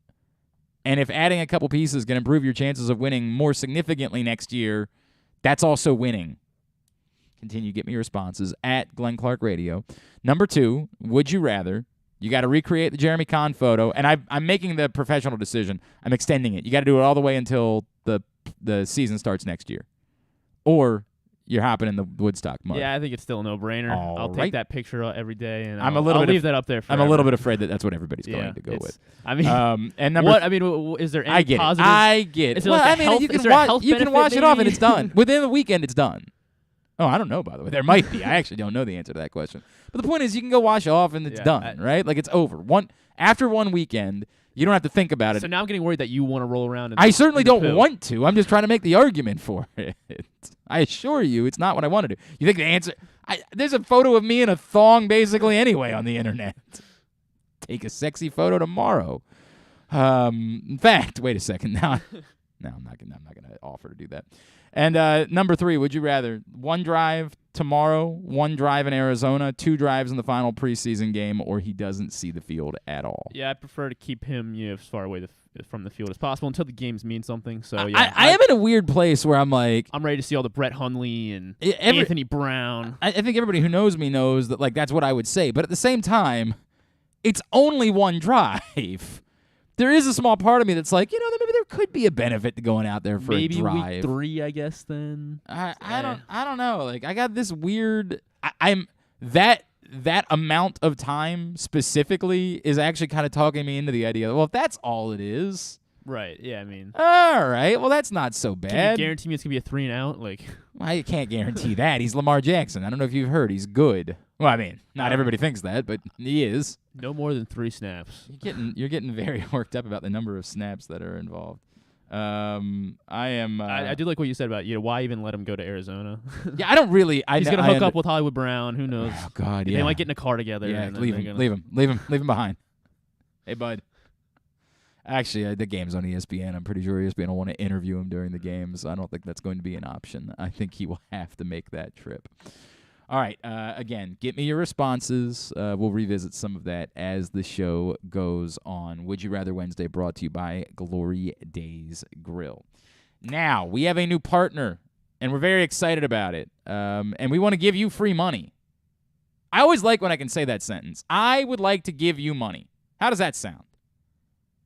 And if adding a couple pieces is going to improve your chances of winning more significantly next year, that's also winning. Continue to get me your responses at Glenn Clark Radio. Number 2, would you rather You got to recreate the Jeremy Kahn photo, and I'm making the professional decision. I'm extending it. You got to do it all the way until the season starts next year, or you're hopping in the Woodstock mud. Yeah, I think it's still a no-brainer. I'll take that picture every day, and I'll leave that up there forever. I'm a little bit afraid that that's what everybody's going to go with. I mean, and is there any positive? I get it. Is there like you can wash it off and it's done. Within the weekend, it's done. Oh, I don't know, by the way. There might be. I actually don't know the answer to that question. But the point is, you can go wash off and it's done, right? Like, it's over. After one weekend, you don't have to think about it. So now I'm getting worried that you want to roll around. I certainly don't want to. I'm just trying to make the argument for it. I assure you, it's not what I want to do. You think the answer? There's a photo of me in a thong, basically, anyway, on the internet. Take a sexy photo tomorrow. In fact, wait a second. No, I'm not gonna offer to do that. And number 3, would you rather one drive tomorrow, one drive in Arizona, 2 drives in the final preseason game, or he doesn't see the field at all? Yeah, I prefer to keep him as far away from the field as possible until the games mean something. So yeah, I am in a weird place where I'm like, I'm ready to see all the Brett Hundley and Anthony Brown. I think everybody who knows me knows that that's what I would say. But at the same time, it's only one drive. There is a small part of me that's like, maybe there could be a benefit to going out there for a drive. Maybe week 3, I guess. Then I don't know. Like, I got this weird. I'm that amount of time specifically is actually kind of talking me into the idea. Well, if that's all it is, right? Yeah, I mean, all right. Well, that's not so bad. Can you guarantee me it's gonna be a 3 and out? Like, I can't guarantee that. He's Lamar Jackson. I don't know if you've heard. He's good. Well, I mean, not everybody thinks that, but he is. No more than 3 snaps. You're getting very worked up about the number of snaps that are involved. I am. I do like what you said about why even let him go to Arizona. Yeah, I don't really. He's gonna hook up with Hollywood Brown. Who knows? Oh God, yeah. They might get in a car together. Yeah, and leave him behind. Hey, bud. Actually, the game's on ESPN. I'm pretty sure ESPN will want to interview him during the games. I don't think that's going to be an option. I think he will have to make that trip. All right. Again, get me your responses. We'll revisit some of that as the show goes on. Would You Rather Wednesday, brought to you by Glory Days Grill. Now, we have a new partner, and we're very excited about it. And we want to give you free money. I always like when I can say that sentence. I would like to give you money. How does that sound?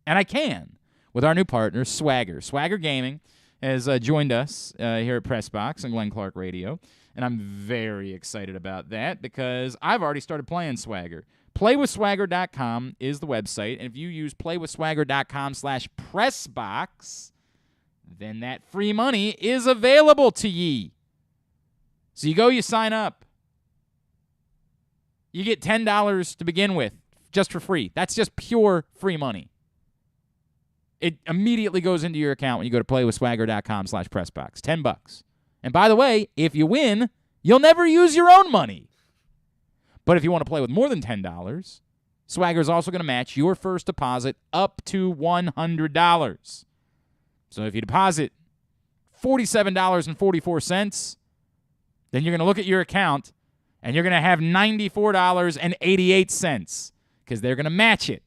And I can with our new partner, Swagger. Swagger Gaming has joined us here at PressBox and Glenn Clark Radio. And I'm very excited about that because I've already started playing Swagger. Playwithswagger.com is the website. And if you use playwithswagger.com/pressbox, then that free money is available to ye. So you sign up. You get $10 to begin with, just for free. That's just pure free money. It immediately goes into your account when you go to playwithswagger.com/pressbox. $10. And by the way, if you win, you'll never use your own money. But if you want to play with more than $10, Swagger is also going to match your first deposit up to $100. So if you deposit $47.44, then you're going to look at your account and you're going to have $94.88 because they're going to match it.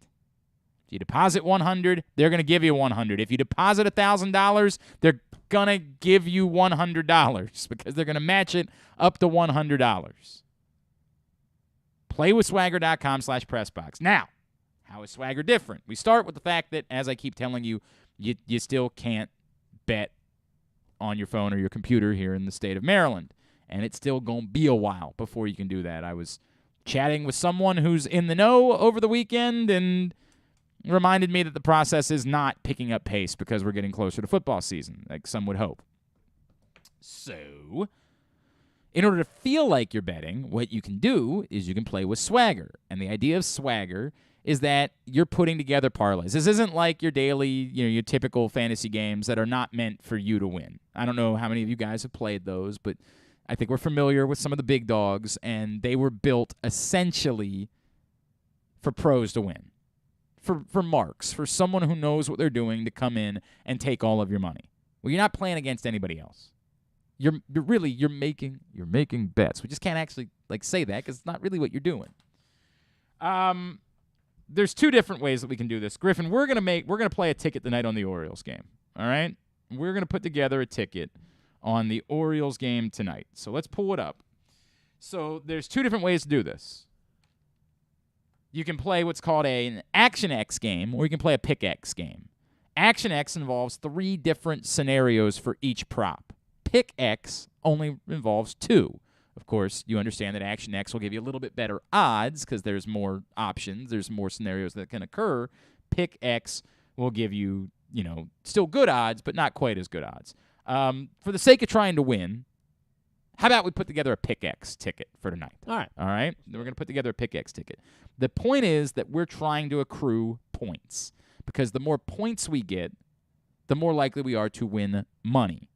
If you deposit $100, they're going to give you $100. If you deposit $1,000, they're going to give you $100 because they're going to match it up to $100. Playwithswagger.com/pressbox. Now, how is Swagger different? We start with the fact that, as I keep telling you, you still can't bet on your phone or your computer here in the state of Maryland. And it's still going to be a while before you can do that. I was chatting with someone who's in the know over the weekend and reminded me that the process is not picking up pace because we're getting closer to football season, like some would hope. So, in order to feel like you're betting, what you can do is you can play with Swagger. And the idea of Swagger is that you're putting together parlays. This isn't like your daily, your typical fantasy games that are not meant for you to win. I don't know how many of you guys have played those, but I think we're familiar with some of the big dogs, and they were built essentially for pros to win. For marks, for someone who knows what they're doing to come in and take all of your money. Well, you're not playing against anybody else. You're making bets. We just can't actually say that because it's not really what you're doing. There's 2 different ways that we can do this. Griffin, we're gonna play a ticket tonight on the Orioles game. All right? We're gonna put together a ticket on the Orioles game tonight. So let's pull it up. So there's 2 different ways to do this. You can play what's called an Action X game, or you can play a Pick X game. Action X involves 3 different scenarios for each prop. Pick X only involves 2. Of course, you understand that Action X will give you a little bit better odds because there's more options, there's more scenarios that can occur. Pick X will give you, still good odds, but not quite as good odds. For the sake of trying to win, how about we put together a Pick X ticket for tonight? All right. Then we're going to put together a Pick X ticket. The point is that we're trying to accrue points because the more points we get, the more likely we are to win money.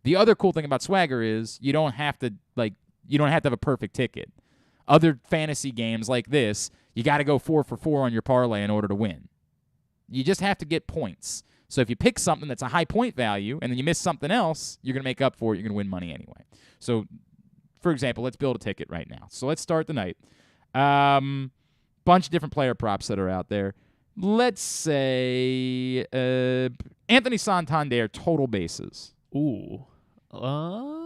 The other cool thing about Swagger is you don't have to have a perfect ticket. Other fantasy games like this, you got to go 4 for 4 on your parlay in order to win. You just have to get points. So if you pick something that's a high point value and then you miss something else, you're going to make up for it. You're going to win money anyway. So, for example, let's build a ticket right now. So let's start the night. Bunch of different player props that are out there. Let's say Anthony Santander total bases. Ooh.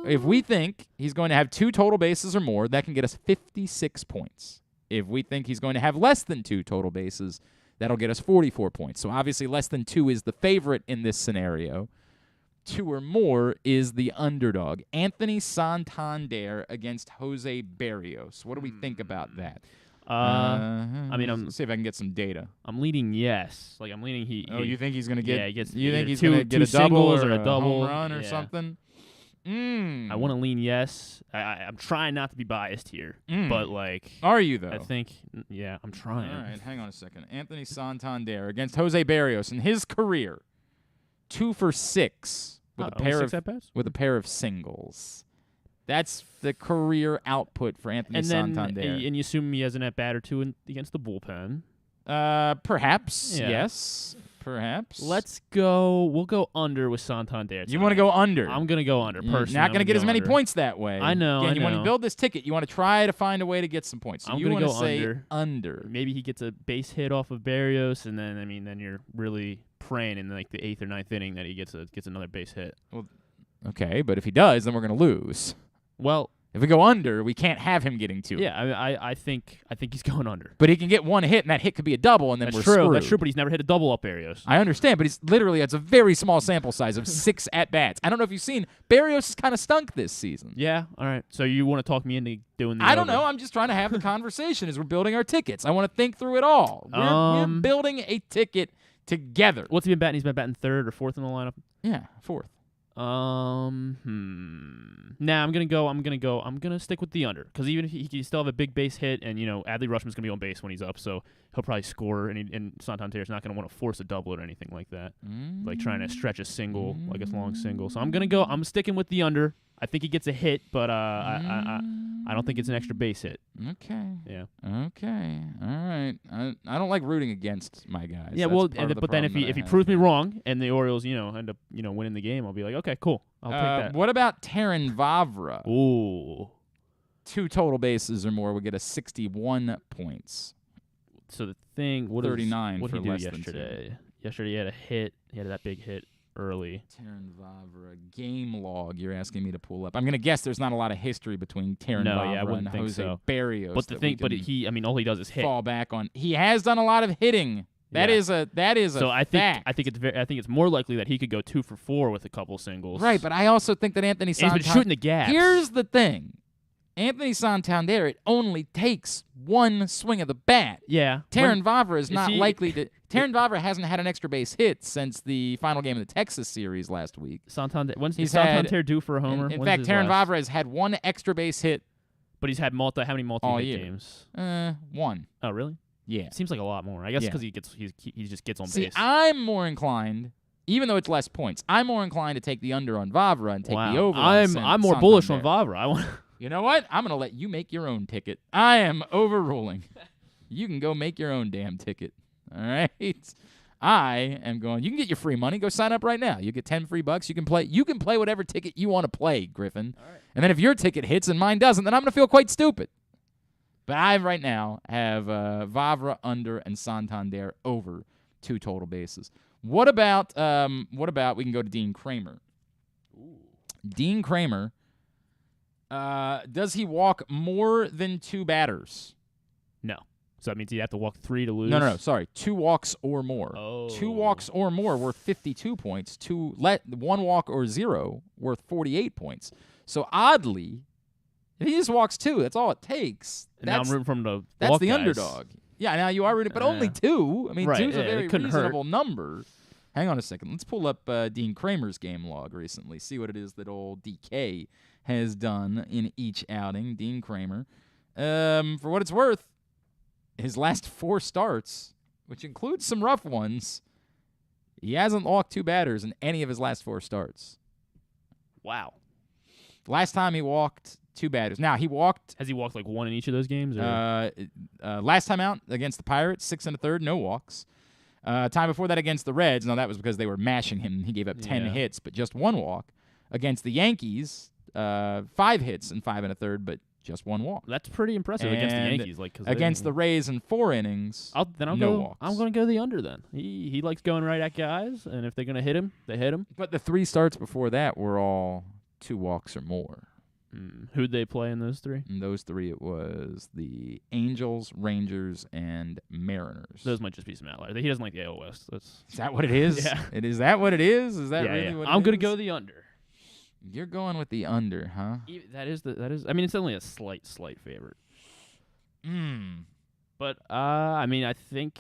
If we think he's going to have 2 total bases or more, that can get us 56 points. If we think he's going to have less than 2 total bases, that'll get us 44 points. So obviously less than 2 is the favorite in this scenario. 2 or more is the underdog. Anthony Santander against Jose Barrios. What do we think about that? Let's see if I can get some data. I'm leaning yes. I'm leaning you think he's going to get? Yeah, he gets. You think he's going to get a double or a double home run or something? I want to lean yes. I'm trying not to be biased here, but are you though? I think I'm trying. All right, hang on a second. Anthony Santander against Jose Barrios in his career, 2 for 6 with a pair of singles. That's the career output for Anthony Santander. And you assume he has an at bat or 2 against the bullpen. Perhaps. Yeah. Yes. Perhaps. Let's go. We'll go under with Santander tonight. You want to go under? I'm going to go under, personally. You're not going to get as many points that way. I know. Again, when you build this ticket, you want to try to find a way to get some points. So I'm going to go say under. Maybe he gets a base hit off of Barrios, and then you're really praying in the 8th or 9th inning that he gets another base hit. Well, okay, but if he does, then we're going to lose. Well, if we go under, we can't have him getting 2. Yeah, I think he's going under. But he can get 1 hit, and that hit could be a double, and then we're screwed. That's true, but he's never hit a double up Barrios. I understand, but it's a very small sample size of 6 at-bats. I don't know if you've seen, Barrios has kind of stunk this season. Yeah, all right. So you want to talk me into doing the I don't know. I'm just trying to have the conversation as we're building our tickets. I want to think through it all. We're building a ticket together. What's he been batting? He's been batting 3rd or 4th in the lineup? Yeah, 4th. Nah, I'm gonna stick with the under because even if he can still have a big base hit, and Adley Rutschman's gonna be on base when he's up, so he'll probably score, and Santander's not gonna want to force a double or anything like that, like trying to stretch a single, like a long single. So I'm sticking with the under. I think he gets a hit, but I don't think it's an extra base hit. Okay. Yeah. Okay. All right. I don't like rooting against my guys. Yeah. But then if he proves me wrong and the Orioles end up winning the game, I'll be like, okay, cool, I'll take that. What about Terrin Vavra? Ooh. 2 total bases or more would get us 61 points. So the thing, what 39 did for he do less yesterday? than 2. Yesterday he had a hit. He had that big hit early. Terrin Vavra game log. You're asking me to pull up. I'm going to guess there's not a lot of history between Terrin Vavra and Jose Barrios. But all he does is hit. Fall back on. He has done a lot of hitting. That is a so I fact. think it's more likely that he could go 2 for 4 with a couple singles. Right, but I also think that Anthony Santander. He's been shooting the gaps. Here's the thing. Anthony Santander, it only takes 1 swing of the bat. Yeah. Terrin Vavra is not likely to. Terrin Vavra hasn't had an extra base hit since the final game of the Texas series last week. Santander. When's Santander due for a homer? In fact, Terrin Vavra has had 1 extra base hit. But he's had how many multi-hit games? 1. Oh, really? Yeah. It seems like a lot more. I guess because he just gets on base. See, I'm more inclined, even though it's less points, I'm more inclined to take the under on Vavra and take the over on I'm more bullish on Vavra. You know what? I'm going to let you make your own ticket. I am overruling. You can go make your own damn ticket. All right? I am going. You can get your free money. Go sign up right now. You get 10 free bucks. You can play whatever ticket you want to play, Griffin. All right. And then if your ticket hits and mine doesn't, then I'm going to feel quite stupid. But I right now have Vavra under and Santander over 2 total bases. What about we can go to Dean Kramer. Ooh. Dean Kramer. Does he walk more than 2 batters? No. So that means he'd have to walk 3 to lose? No. Sorry. 2 walks or more. Oh. 2 walks or more worth 52 points. 1 walk or 0 worth 48 points. So oddly, if he just walks 2, that's all it takes. And now I'm rooting for him to That's walk the guys. underdog. Yeah, now you are rooting, but only 2. I mean, Right, 2's a yeah, very it couldn't reasonable number. Hang on a second. Let's pull up Dean Kramer's game log recently, see what it is that old DK has done in each outing. Dean Kramer. For what it's worth, his last 4 starts, which includes some rough ones, he hasn't walked 2 batters in any of his last 4 starts. Wow. Last time he walked 2 batters. Now, he walked... Has he walked like 1 in each of those games? Or? Last time out against the Pirates, 6 1/3, no walks. Time before that against the Reds, no, that was because they were mashing him. He gave up 10 hits, but just 1 walk. Against the Yankees, 5 hits and 5 1/3, but just 1 walk. That's pretty impressive against the Yankees. Against the Rays in 4 innings, no walks. I'm going to go the under then. He likes going right at guys, and if they're going to hit him, they hit him. But the 3 starts before that were all 2 walks or more. Who'd they play in those 3? In those 3, it was the Angels, Rangers, and Mariners. Those might just be some outliers. He doesn't like the AL West. Is that what it is? Yeah. Is that what it is? Is that really what it is? I'm going to go the under. You're going with the under, huh? That is. I mean, it's only a slight favorite. But I mean, I think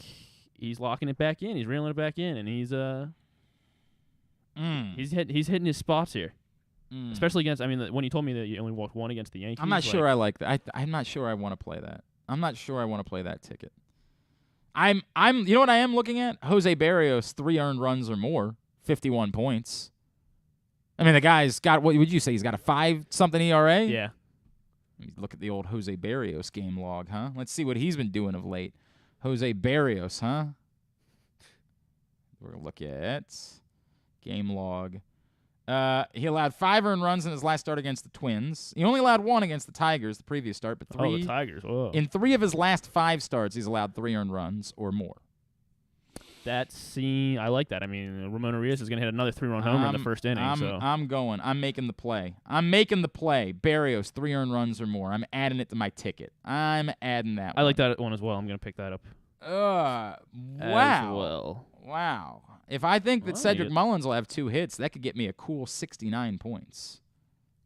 he's locking it back in. He's reeling it back in, and he's hitting his spots here. Especially against. I mean, when you told me that you only walked 1 against the Yankees, I'm not sure I like that. I'm not sure I want to play that. I'm not sure I want to play that ticket. You know what I am looking at? Jose Barrios, 3 earned runs or more, 51 points. I mean, the guy's got, what would you say? He's got a 5-something ERA? Yeah. Look at the old Jose Barrios game log, huh? Let's see what he's been doing of late. Jose Barrios, huh? We're going to look at game log. He allowed 5 earned runs in his last start against the Twins. He only allowed 1 against the Tigers the previous start, but 3. Oh, the Tigers. Whoa. In 3 of his last 5 starts, he's allowed 3 earned runs or more. I like that. I mean, Ramon Urias is going to hit another 3-run homer in the first inning. I'm going. I'm making the play. Barrios, 3 earned runs or more. I'm adding it to my ticket. I'm adding that one. I like that one as well. I'm going to pick that up. Wow. As well. Wow. If I think that Cedric Mullins will have 2 hits, that could get me a cool 69 points.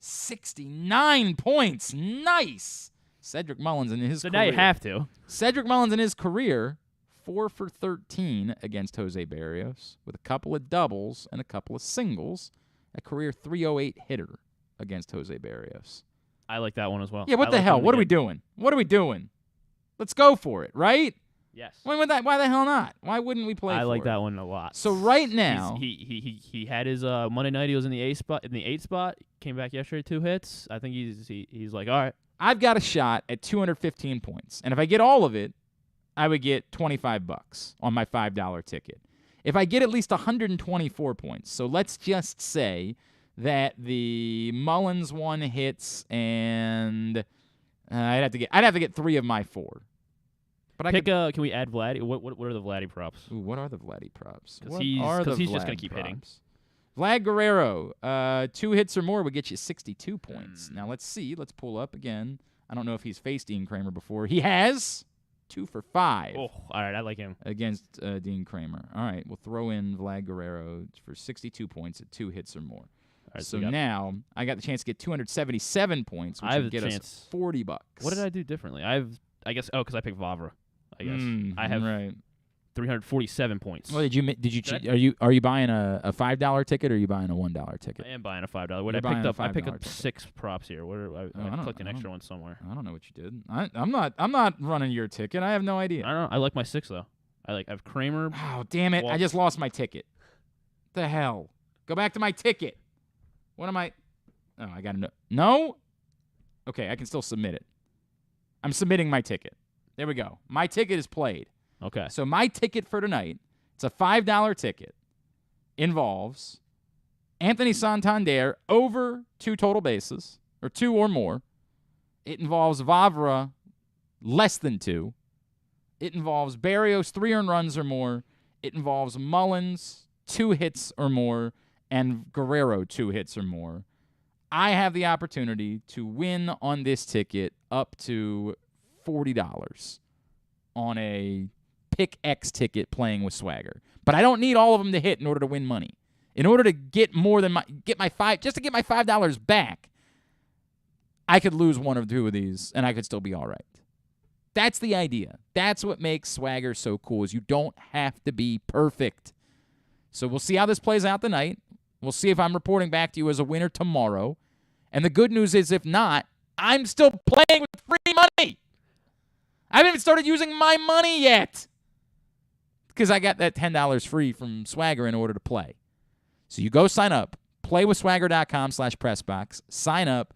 69 points. Nice. Cedric Mullins in his career. So now you have to. Cedric Mullins in his career, 4 for 13 against Jose Barrios with a couple of doubles and a couple of singles. A career 308 hitter against Jose Barrios. I like that one as well. Yeah, what the hell? What are we doing? Let's go for it, right? Yes. Why the hell not? Why wouldn't we play? I for like it? that one a lot. So right now, he had his Monday night. He was in the 8th spot. Came back yesterday, 2 hits. I think he's like, all right. I've got a shot at 215 points, and if I get all of it, I would get $25 on my $5 ticket. If I get at least 124 points, so let's just say that the Mullins one hits, and I'd have to get 3 of my 4. But can we add Vladdy? What are the Vladdy props? Ooh, what are the Vladdy props? Because he's just going to keep hitting. Vlad Guerrero, 2 hits or more would get you 62 points. Now let's see. Let's pull up again. I don't know if he's faced Dean Kramer before. He has 2 for 5. Oh, all right. I like him. Against Dean Kramer. All right, we'll throw in Vlad Guerrero for 62 points at 2 hits or more. All right, so now I got the chance to get 277 points, which would get us $40. What did I do differently? I guess because I picked Vavra. I guess I have 347 points. Well, are you buying a $5 ticket or are you buying a $1 ticket? I am buying a $5. I picked up 6 props here. I clicked an extra one somewhere. I don't know what you did. I'm not running your ticket. I have no idea. I don't know. I like my 6 though. I have Kramer. Oh damn it! I just lost my ticket. The hell? Go back to my ticket. What am I? Oh, I gotta know. No. Okay, I can still submit it. I'm submitting my ticket. There we go. My ticket is played. Okay. So my ticket for tonight, it's a $5 ticket, involves Anthony Santander over 2 total bases, or 2 or more. It involves Vavra less than 2. It involves Barrios 3 earned runs or more. It involves Mullins 2 hits or more, and Guerrero 2 hits or more. I have the opportunity to win on this ticket up to $40. on a pick X ticket playing with Swagger. But I don't need all of them to hit in order to win money. In order to get more than get my $5 back, I could lose one or two of these and I could still be all right. That's the idea. That's what makes Swagger so cool, is you don't have to be perfect. So we'll see how this plays out tonight. We'll see if I'm reporting back to you as a winner tomorrow. And the good news is, if not, I'm still playing with free money. I haven't even started using my money yet because I got that $10 free from Swagger in order to play. So you go sign up, playwithswagger.com/pressbox, sign up,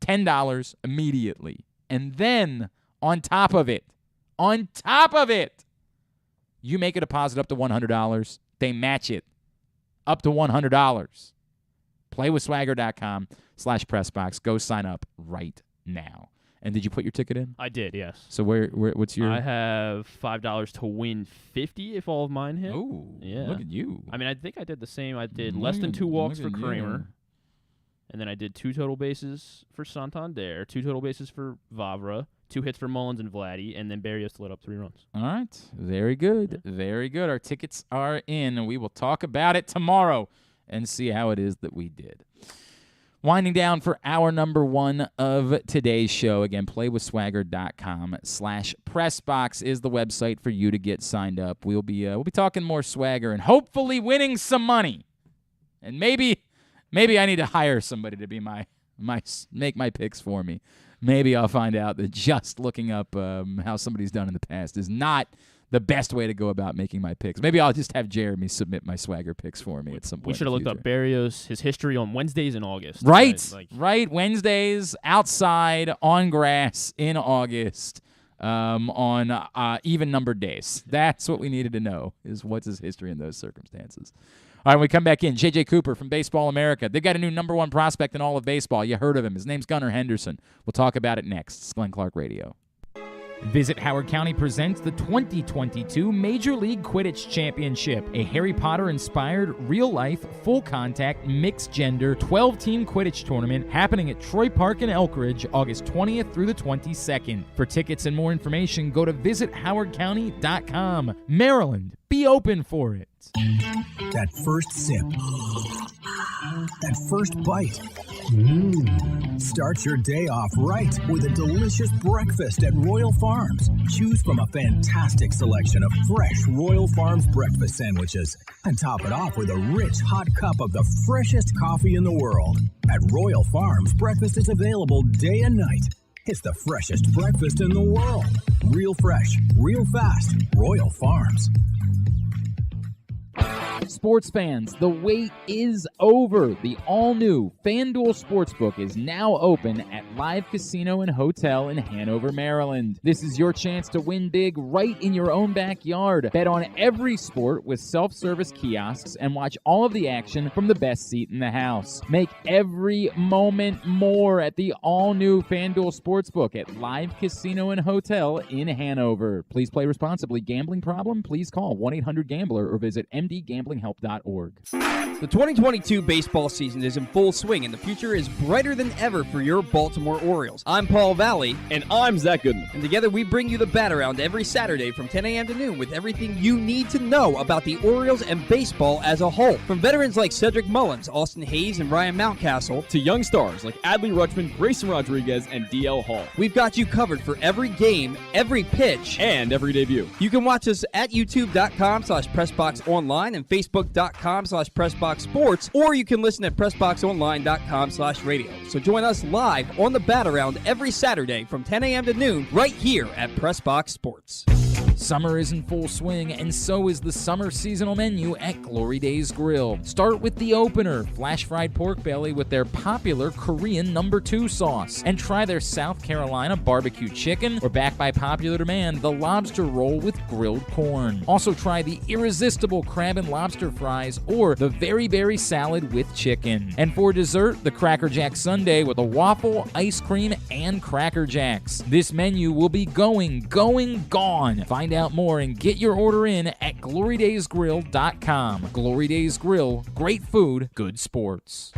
$10 immediately. And then on top of it, you make a deposit up to $100. They match it up to $100. Playwithswagger.com/pressbox. Go sign up right now. And did you put your ticket in? I did, yes. So what's your? I have $5 to win 50 if all of mine hit. Oh, yeah. Look at you. I mean, I think I did the same. I did less than 2 walks for Kramer. And then I did 2 total bases for Santander, 2 total bases for Vavra, 2 hits for Mullins and Vladdy, and then Berrios lit up 3 runs. All right. Very good. Yeah. Very good. Our tickets are in, and we will talk about it tomorrow and see how it is that we did. Winding down for hour number 1 of today's show. Again, playwithswagger.com/pressbox is the website for you to get signed up. We'll be talking more Swagger and hopefully winning some money. And maybe I need to hire somebody to be make my picks for me. Maybe I'll find out that just looking up how somebody's done in the past is not the best way to go about making my picks. Maybe I'll just have Jeremy submit my Swagger picks for me at some point. We should have looked up Berrios, his history on Wednesdays in August. Right. Wednesdays outside on grass in August on even-numbered days. That's what we needed to know, is what's his history in those circumstances. All right, when we come back in, J.J. Cooper from Baseball America. They've got a new number 1 prospect in all of baseball. You heard of him. His name's Gunnar Henderson. We'll talk about it next. It's Glenn Clark Radio. Visit Howard County presents the 2022 Major League Quidditch Championship, a Harry Potter-inspired, real-life, full-contact, mixed-gender, 12-team Quidditch tournament happening at Troy Park in Elkridge, August 20th through the 22nd. For tickets and more information, go to visithowardcounty.com. Maryland, be open for it. That first sip. That first bite. Start your day off right with a delicious breakfast at Royal Farms. Choose from a fantastic selection of fresh Royal Farms breakfast sandwiches and top it off with a rich hot cup of the freshest coffee in the world. At Royal Farms, breakfast is available day and night. It's the freshest breakfast in the world. Real fresh, real fast. Royal Farms. Sports fans, the wait is over. The all-new FanDuel Sportsbook is now open at Live Casino and Hotel in Hanover, Maryland. This is your chance to win big right in your own backyard. Bet on every sport with self-service kiosks and watch all of the action from the best seat in the house. Make every moment more at the all-new FanDuel Sportsbook at Live Casino and Hotel in Hanover. Please play responsibly. Gambling problem? Please call 1-800-GAMBLER or visit mdgamblinghelp.org. The 2022 baseball season is in full swing, and the future is brighter than ever for your Baltimore Orioles. I'm Paul Valley. And I'm Zach Goodman. And together we bring you the Bat Around every Saturday from 10 a.m. to noon with everything you need to know about the Orioles and baseball as a whole. From veterans like Cedric Mullins, Austin Hayes, and Ryan Mountcastle, to young stars like Adley Rutschman, Grayson Rodriguez, and DL Hall. We've got you covered for every game, every pitch, and every debut. You can watch us at youtube.com/PressBoxOnline and Facebook.com/PressBoxSports, or you can listen at PressBoxOnline.com/radio. So join us live on the Bat Around every Saturday from 10 a.m. to noon right here at PressBox Sports. Summer is in full swing, and so is the summer seasonal menu at Glory Days Grill. Start with the opener, flash-fried pork belly with their popular Korean No. 2 sauce. And try their South Carolina barbecue chicken, or back by popular demand, the lobster roll with grilled corn. Also try the irresistible crab and lobster fries, or the very berry salad with chicken. And for dessert, the Cracker Jack sundae with a waffle, ice cream, and Cracker Jacks. This menu will be gone. Find out more and get your order in at glorydaysgrill.com. Glory Days Grill, great food, good sports.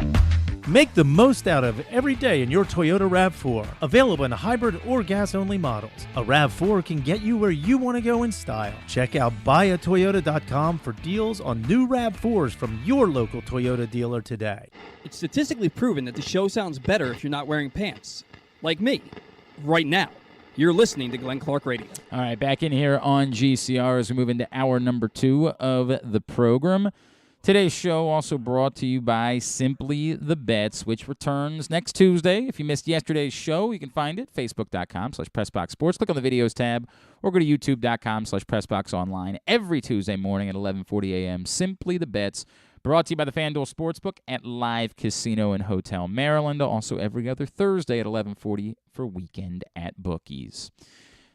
Make the most out of every day in your Toyota RAV4. Available in hybrid or gas-only models. A RAV4 can get you where you want to go in style. Check out buyatoyota.com for deals on new RAV4s from your local Toyota dealer today. It's statistically proven that the show sounds better if you're not wearing pants. Like me. Right now. You're listening to Glenn Clark Radio. All right, back in here on GCR as we move into hour number 2 of the program. Today's show also brought to you by Simply the Bets, which returns next Tuesday. If you missed yesterday's show, you can find it, facebook.com/PressBoxSports. Click on the videos tab or go to youtube.com/PressBoxOnline every Tuesday morning at 11:40 a.m. Simply the Bets, brought to you by the FanDuel Sportsbook at Live Casino and Hotel Maryland. Also every other Thursday at 11:40 for Weekend at Bookies.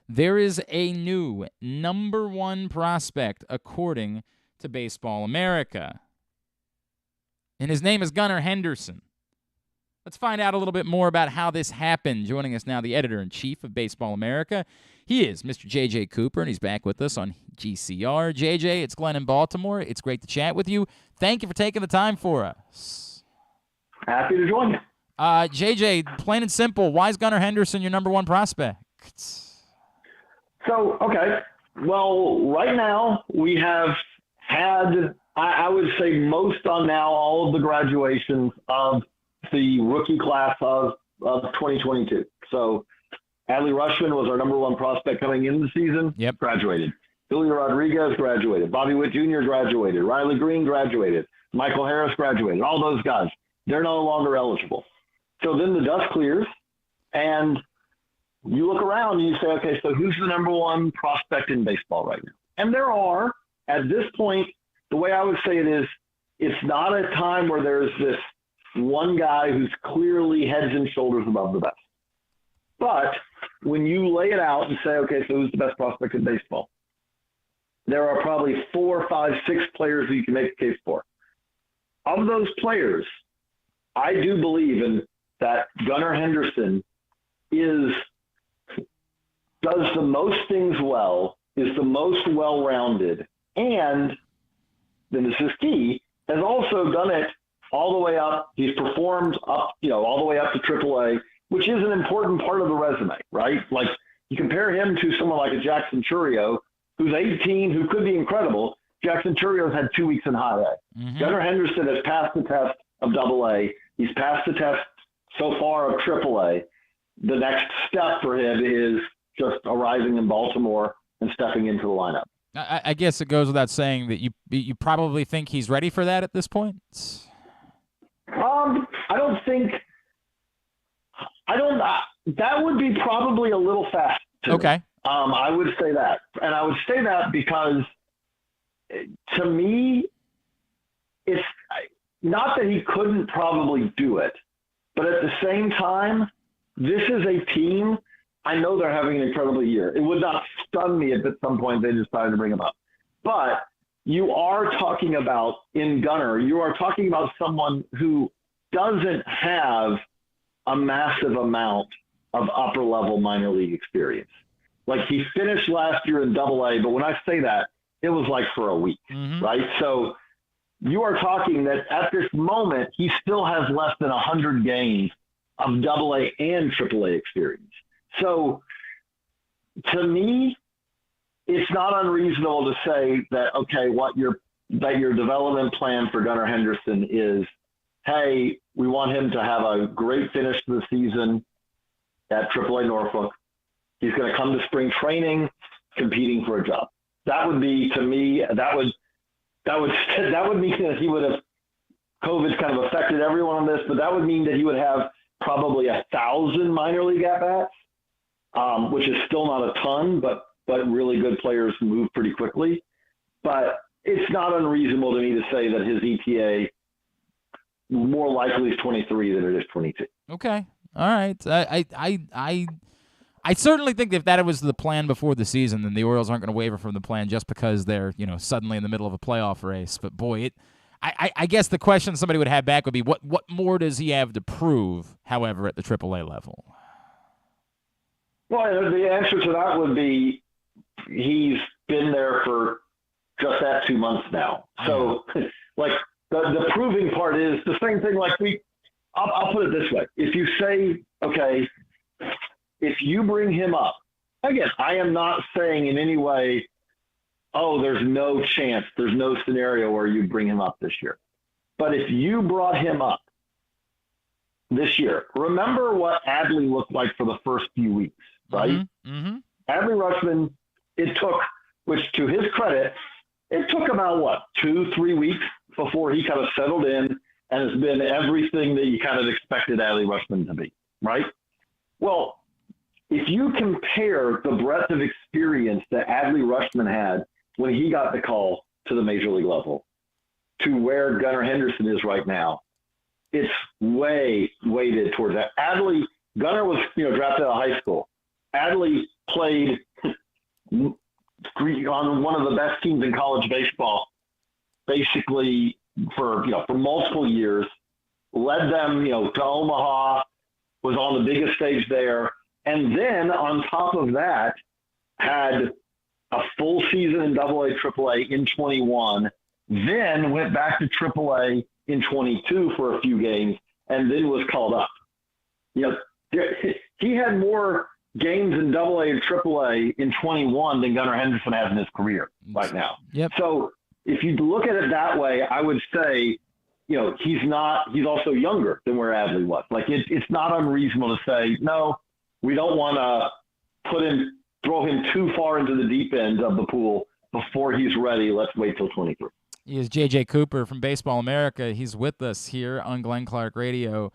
There is a new number 1 prospect according to Baseball America, and his name is Gunnar Henderson. Let's find out a little bit more about how this happened. Joining us now, the editor-in-chief of Baseball America. He is Mr. J.J. Cooper, and he's back with us on GCR. J.J., it's Glenn in Baltimore. It's great to chat with you. Thank you for taking the time for us. Happy to join you. J.J., plain and simple, why is Gunnar Henderson your number 1 prospect? So, okay. Well, right now we have had, I would say, most on now all of the graduations of the rookie class of 2022. So Adley Rutschman was our number 1 prospect coming into the season. Yep. Graduated. Julio Rodriguez graduated. Bobby Witt Jr. graduated. Riley Green graduated. Michael Harris graduated. All those guys, they're no longer eligible. So then the dust clears, and you look around and you say, okay, so who's the number 1 prospect in baseball right now? And there are, at this point, the way I would say it is, it's not a time where there's this one guy who's clearly heads and shoulders above the best. But when you lay it out and say, okay, so who's the best prospect in baseball? There are probably 4, 5, 6 players that you can make a case for. Of those players, I do believe in that Gunnar Henderson does the most things well, is the most well-rounded, and then this is key, has also done it all the way up. He's performed up, all the way up to AAA, which is an important part of the resume, right? Like, you compare him to someone like a Jackson Chourio, who's 18, who could be incredible. Jackson Chourio's had 2 weeks in high A. Mm-hmm. Gunnar Henderson has passed the test of AA. He's passed the test so far of AAA. The next step for him is just arriving in Baltimore and stepping into the lineup. I guess it goes without saying that you probably think he's ready for that at this point? That would be probably a little fast. Okay. I would say that. And I would say that because to me, it's not that he couldn't probably do it, but at the same time, this is a team. I know they're having an incredible year. It would not stun me if at some point they decided to bring him up. But you are talking about, in Gunnar, you are talking about someone who doesn't have a massive amount of upper-level minor league experience. Like, he finished last year in AA, but when I say that, it was like for a week, right? So you are talking that at this moment, he still has less than 100 games of AA and AAA experience. So to me, it's not unreasonable to say that, okay, that your development plan for Gunnar Henderson is, hey, we want him to have a great finish to the season at AAA Norfolk. He's going to come to spring training competing for a job. That would be, to me, that would mean that he would have, COVID's kind of affected everyone on this, but that would mean that he would have probably 1,000 minor league at-bats, which is still not a ton, but really good players move pretty quickly. But it's not unreasonable to me to say that his ETA more likely is 23 than it is 22. Okay. All right. I certainly think if that was the plan before the season, then the Orioles aren't going to waver from the plan just because they're, suddenly in the middle of a playoff race. But boy, I guess the question somebody would have back would be, what more does he have to prove, however, at the AAA level? Well, the answer to that would be he's been there for just that 2 months now. So, like, the proving part is the same thing like I'll put it this way. If you say, okay, if you bring him up, again, I am not saying in any way, oh, there's no chance, there's no scenario where you bring him up this year. But if you brought him up this year, remember what Adley looked like for the first few weeks, right? Mm-hmm. Adley Rutschman, it took, which to his credit, it took about, 2-3 weeks before he kind of settled in and has been everything that you kind of expected Adley Rutschman to be, right? Well, if you compare the breadth of experience that Adley Rutschman had when he got the call to the major league level to where Gunnar Henderson is right now, it's way weighted towards that. Gunnar was, drafted out of high school. Adley played on one of the best teams in college baseball, basically for multiple years, led them, to Omaha, was on the biggest stage there. And then on top of that, had a full season in AA, AAA in 21, then went back to AAA in 22 for a few games, and then was called up. He had more games in AA and AAA in 21 than Gunnar Henderson has in his career right now. Yep. So if you look at it that way, I would say, he's also younger than where Adley was. Like it's not unreasonable to say, no, we don't want to throw him too far into the deep end of the pool before he's ready. Let's wait till 23. He is J.J. Cooper from Baseball America. He's with us here on Glenn Clark Radio.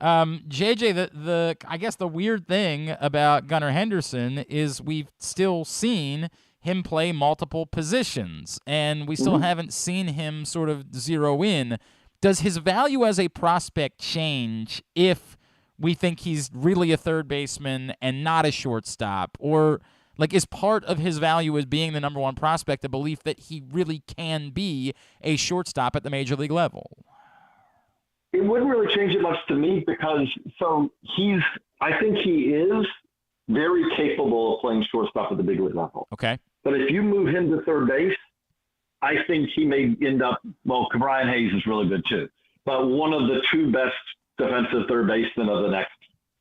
JJ, I guess the weird thing about Gunnar Henderson is we've still seen him play multiple positions, and we still haven't seen him sort of zero in. Does his value as a prospect change if we think he's really a third baseman and not a shortstop? Or is part of his value as being the number one prospect a belief that he really can be a shortstop at the major league level? It wouldn't really change it much to me because I think he is very capable of playing shortstop at the big league level. Okay. But if you move him to third base, I think he may end up, Brian Hayes is really good too, but one of the two best defensive third basemen of the next,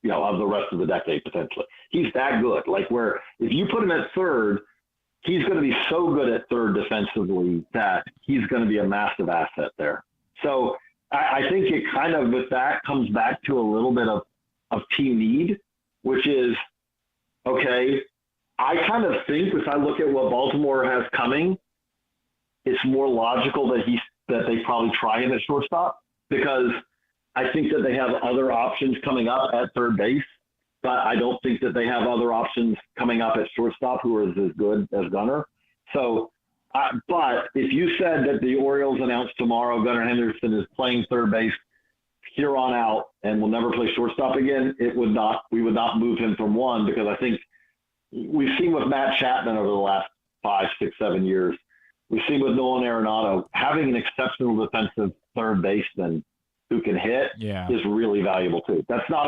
of the rest of the decade potentially. He's that good. Where if you put him at third, he's going to be so good at third defensively that he's going to be a massive asset there. So I think it kind of, with that, comes back to a little bit of team need, which is, okay, I kind of think if I look at what Baltimore has coming, it's more logical that they probably try him at shortstop because I think that they have other options coming up at third base, but I don't think that they have other options coming up at shortstop who are as good as Gunnar. So, but if you said that the Orioles announced tomorrow Gunnar Henderson is playing third base here on out and will never play shortstop again, we would not move him from one because I think we've seen with Matt Chapman over the last 5, 6, 7 years. We've seen with Nolan Arenado having an exceptional defensive third baseman who can hit is really valuable too. That's not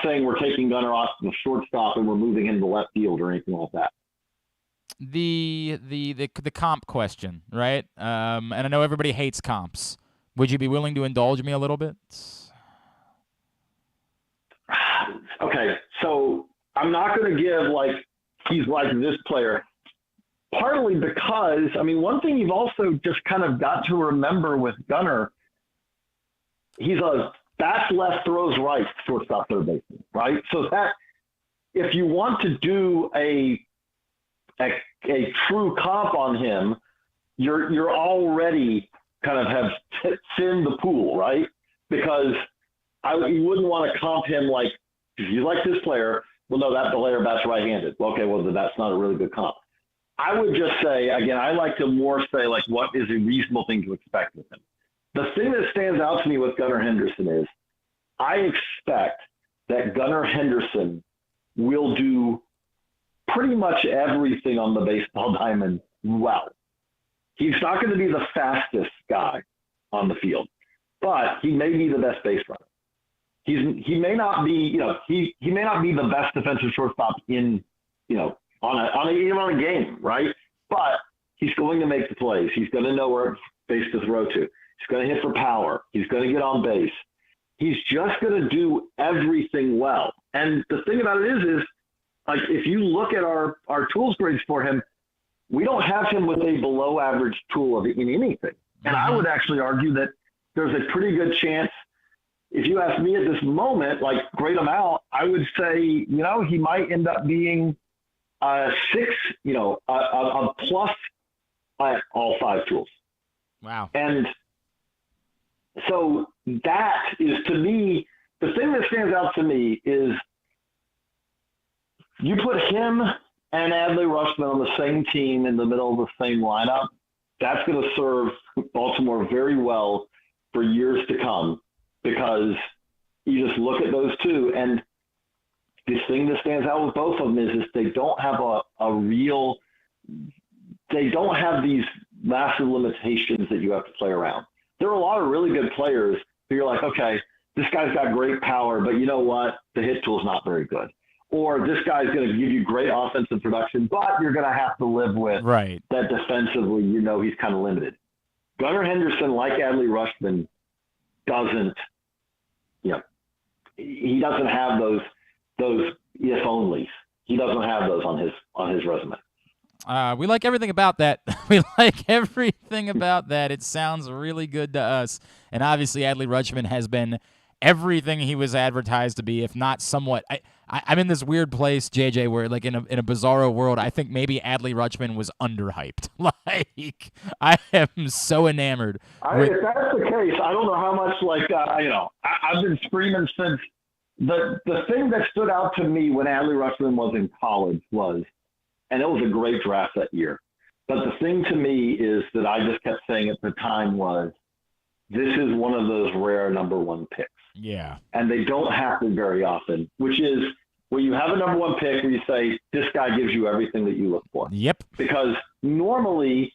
saying we're taking Gunnar off the shortstop and we're moving him to left field or anything like that. The comp question, right? And I know everybody hates comps. Would you be willing to indulge me a little bit? Okay, so I'm not going to give he's like this player. Partly because, one thing you've also just kind of got to remember with Gunnar, he's a bats left, throws right shortstop third baseman, right? So that if you want to do a true comp on him, you're already kind of have thinned the pool, right? Because you wouldn't want to comp him if you like this player, well, no, that player bats right-handed. Okay, well, that's not a really good comp. I would just say, again, I like to more say, what is a reasonable thing to expect with him? The thing that stands out to me with Gunnar Henderson is I expect that Gunnar Henderson will do pretty much everything on the baseball diamond well. He's not going to be the fastest guy on the field, but he may be the best base runner. He may not be, he may not be the best defensive shortstop in, on a game, right? But he's going to make the plays. He's going to know where base to throw to. He's going to hit for power. He's going to get on base. he's just going to do everything well. And the thing about it is like if you look at our tools grades for him, we don't have him with a below average tool in anything. And I would actually argue that there's a pretty good chance, if you ask me at this moment, like grade him out, I would say, he might end up being a 6, a plus at all 5 tools. Wow. And so that is, to me, the thing that stands out to me is you put him and Adley Rutschman on the same team in the middle of the same lineup, that's going to serve Baltimore very well for years to come, because you just look at those two, and the thing that stands out with both of them is they don't have they don't have these massive limitations that you have to play around. There are a lot of really good players who you're like, okay, this guy's got great power, but you know what? The hit tool's not very good. Or this guy's going to give you great offensive production, but you're going to have to live with that defensively, he's kind of limited. Gunnar Henderson, like Adley Rutschman, doesn't, he doesn't have those if-onlys. He doesn't have those on his resume. We like everything about that. We like everything about that. It sounds really good to us. And obviously, Adley Rutschman has been everything he was advertised to be, if not somewhat. I'm in this weird place, JJ, where like in a bizarro world, I think maybe Adley Rutschman was underhyped. Like, I am so enamored. If that's the case, I don't know how much I've been screaming since the thing that stood out to me when Adley Rutschman was in college was, and it was a great draft that year, but the thing to me is that I just kept saying at the time was, this is one of those rare number 1 picks. Yeah. And they don't happen very often, which is where you have a number 1 pick where you say, this guy gives you everything that you look for. Yep. Because normally,